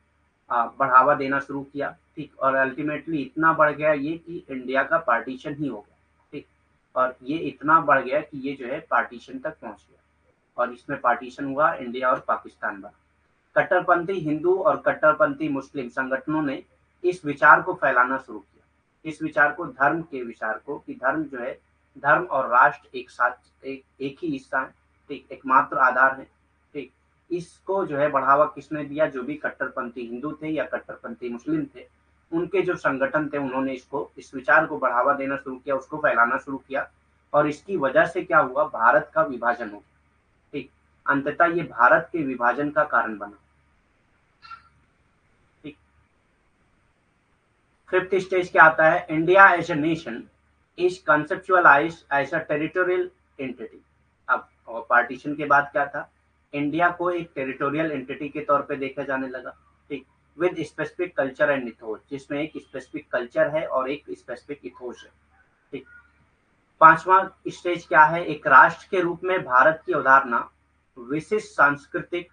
बढ़ावा देना शुरू किया। ठीक, और अल्टीमेटली इतना बढ़ गया ये कि इंडिया का पार्टीशन ही हो गया। ठीक, और ये इतना बढ़ गया कि ये जो है पार्टीशन तक पहुंच गया और इसमें पार्टीशन हुआ, इंडिया और पाकिस्तान बना। कट्टरपंथी हिंदू और कट्टरपंथी मुस्लिम संगठनों ने इस विचार को फैलाना शुरू किया, इस विचार को, धर्म के विचार को, कि धर्म जो है, धर्म और राष्ट्र एक साथ एक ही हिस्सा है। ठीक, एकमात्र आधार है। ठीक, इसको जो है बढ़ावा किसने दिया, जो भी कट्टरपंथी हिंदू थे या कट्टरपंथी मुस्लिम थे, उनके जो संगठन थे, उन्होंने इस विचार को बढ़ावा देना शुरू किया, उसको फैलाना शुरू किया। और इसकी वजह से क्या हुआ, भारत का विभाजन हो गया। ठीक, अंततः ये भारत के विभाजन का कारण बना। ठीक, फिफ्थ स्टेज क्या आता है, India as a nation is conceptualised as a territorial entity. अब पार्टीशन के बाद क्या था, इंडिया को एक टेरिटोरियल एंटिटी के तौर पे देखा जाने लगा। ठीक, with specific culture and ethos, जिसमें एक स्पेसिफिक कल्चर है और एक स्पेसिफिक इथोस है। ठीक, पांचवा स्टेज क्या है, एक राष्ट्र के रूप में भारत की अवधारणा विशिष्ट सांस्कृतिक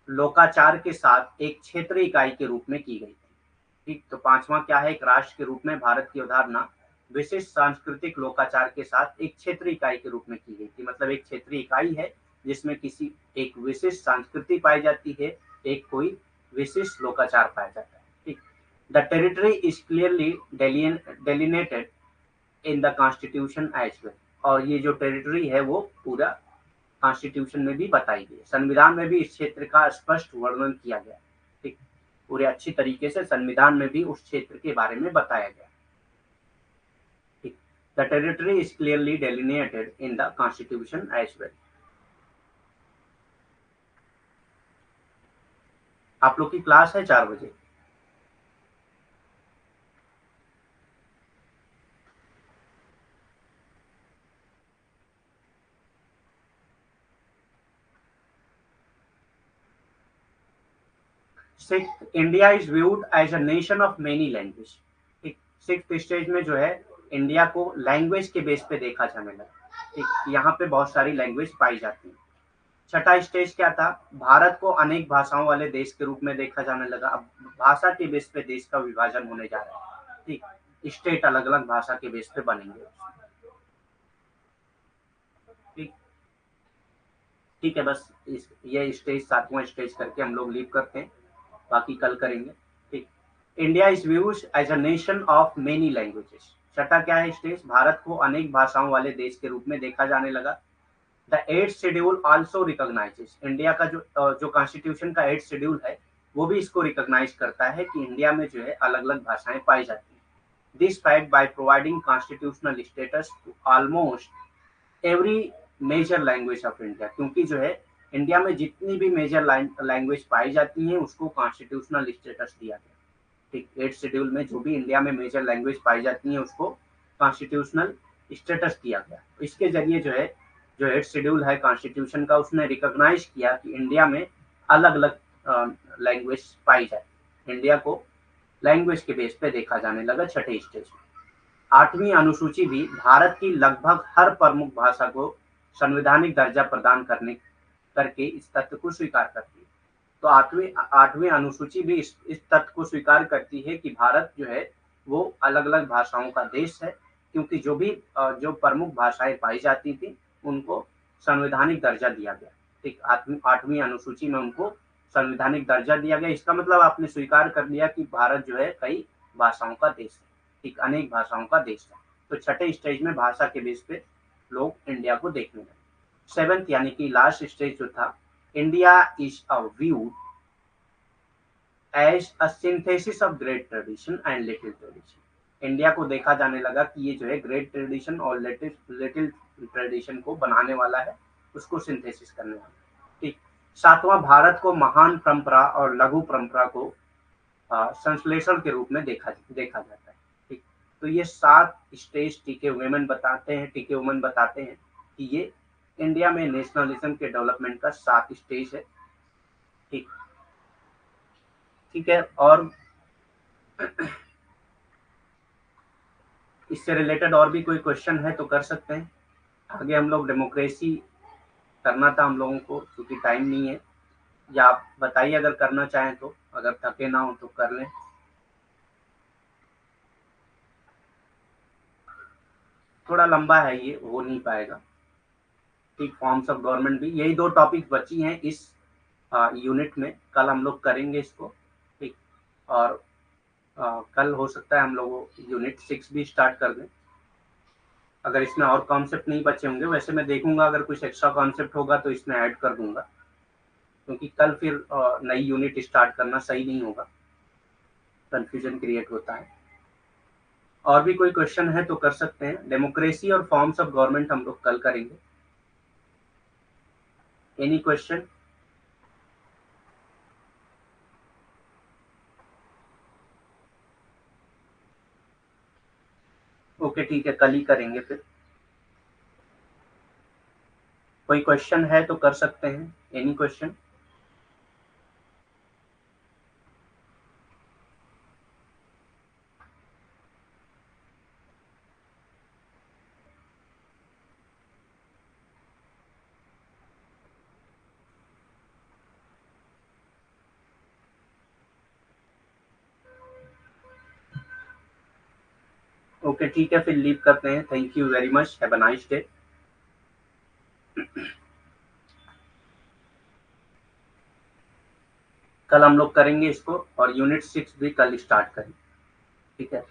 लोकाचार के साथ एक क्षेत्रीय इकाई के रूप में की गई थी। ठीक, तो पांचवा क्या है, एक राष्ट्र के रूप में भारत की अवधारणा विशिष्ट सांस्कृतिक लोकाचार के साथ एक क्षेत्रीय इकाई के रूप में की गई थी। मतलब एक क्षेत्रीय इकाई है जिसमें किसी एक विशिष्ट संस्कृति पाई जाती है, एक कोई विशिष्ट लोकाचार पाया जाता है। ठीक, the territory is clearly delineated in the constitution as well. और ये जो टेरिटरी है वो पूरा कॉन्स्टिट्यूशन में भी बताई गई है। संविधान में भी इस क्षेत्र का स्पष्ट वर्णन किया गया। ठीक, पूरे अच्छी तरीके से संविधान में भी उस क्षेत्र के बारे में बताया गया। ठीक, the territory is clearly delineated in the constitution as well. आप लोग की क्लास है 4 बजे। Sixth, India is viewed as a nation of many language. ठीक, सिक्स्थ स्टेज में जो है इंडिया को लैंग्वेज के बेस पे देखा जाने लगा। ठीक, यहाँ पे बहुत सारी लैंग्वेज पाई जाती है। छठा स्टेज क्या था? भारत को अनेक भाषाओं वाले देश के रूप में देखा जाने लगा। अब भाषा के बेस पे देश का विभाजन होने जा रहा है। ठीक, स्टेट अलग अलग भाषा के बेस पे बनेंगे। ठीक, ठीक है, बस ये स्टेज 7वां स्टेज करके हम लोग लीव करते हैं, बाकी कल करेंगे। ठीक, India is views as a nation of many languages. छठा क्या है स्टेज? भारत को अनेक भाषाओं वाले देश के रूप में देखा जाने लगा। The eight schedule also recognises, India का जो कॉन्स्टिट्यूशन का एट शेड्यूल है वो भी इसको रिकॉग्नाइज करता है कि इंडिया में जो है अलग अलग भाषाएं पाई जाती हैं। This fact by providing constitutional status to almost every major language of India, क्योंकि जो है इंडिया में जितनी भी मेजर लैंग्वेज पाई जाती हैं उसको कॉन्स्टिट्यूशनल स्टेटस दिया गया। ठीक, एट शेड्यूल में जो भी इंडिया में मेजर लैंग्वेज पाई जाती हैं उसको कॉन्स्टिट्यूशनल स्टेटस दिया गया। इसके जरिए जो है जो एट शेड्यूल है कॉन्स्टिट्यूशन का उसने रिकॉग्नाइज किया कि इंडिया में अलग अलग लैंग्वेज पाई जाए। इंडिया को लैंग्वेज के बेस पे देखा जाने लगा छठे स्टेज में। आठवीं अनुसूची भी भारत की लगभग हर प्रमुख भाषा को संवैधानिक दर्जा प्रदान करने करके इस तथ्य को स्वीकार करती है। तो आठवीं आठवीं अनुसूची भी इस तथ्य को स्वीकार करती है कि भारत जो है वो अलग अलग भाषाओं का देश है, क्योंकि जो प्रमुख भाषाएं पाई जाती थी उनको संवैधानिक दर्जा दिया गया। ठीक, आठवीं अनुसूची में उनको संवैधानिक दर्जा दिया गया। इसका मतलब आपने स्वीकार कर लिया कि भारत जो है कई भाषाओं का देश है। ठीक, अनेक भाषाओं का देश है। तो छठे स्टेज में भाषा के बेस पे लोग इंडिया को देखने लगे। सेवेंथ यानी कि लास्ट स्टेज जो था, India is a view as a synthesis of great tradition and little tradition. India को देखा जाने लगा कि ये जो है ग्रेट ट्रेडिशन और लिटिल ट्रेडिशन को बनाने वाला है, उसको सिंथेसिस करने वाला है। ठीक, सातवां, भारत को महान परंपरा और लघु परंपरा को संश्लेषण के रूप में देखा जाता है। ठीक, तो ये 7 स्टेज टीके वुमेन बताते हैं कि ये इंडिया में नेशनलिज्म के डेवलपमेंट का 7 स्टेज है। ठीक, ठीक है, और इससे रिलेटेड और भी कोई क्वेश्चन है तो कर सकते हैं। आगे हम लोग डेमोक्रेसी करना था हम लोगों को, क्योंकि टाइम नहीं है, या आप बताइए अगर करना चाहें तो, अगर थके ना हो तो कर लें। थोड़ा लंबा है, ये हो नहीं पाएगा। ठीक, फॉर्म्स ऑफ गवर्नमेंट भी, यही 2 टॉपिक बची हैं इस यूनिट में, कल हम लोग करेंगे इसको। ठीक, और कल हो सकता है हम लोग यूनिट 6 भी स्टार्ट कर दें, अगर इसमें और कॉन्सेप्ट नहीं बचे होंगे। वैसे मैं देखूंगा अगर कुछ एक्स्ट्रा कॉन्सेप्ट होगा तो इसमें ऐड कर दूंगा, क्योंकि कल फिर नई यूनिट स्टार्ट करना सही नहीं होगा, कंफ्यूजन क्रिएट होता है। और भी कोई क्वेश्चन है तो कर सकते हैं। डेमोक्रेसी और फॉर्म्स ऑफ गवर्नमेंट हम लोग कल करेंगे। Any question? ओके, ठीक है, कल ही करेंगे फिर। कोई क्वेश्चन है तो कर सकते हैं। Any question? ओके, ठीक है, फिर लीव करते हैं। Thank you very much, have a nice day. कल हम लोग करेंगे इसको, और यूनिट 6 भी कल स्टार्ट करेंगे। ठीक है।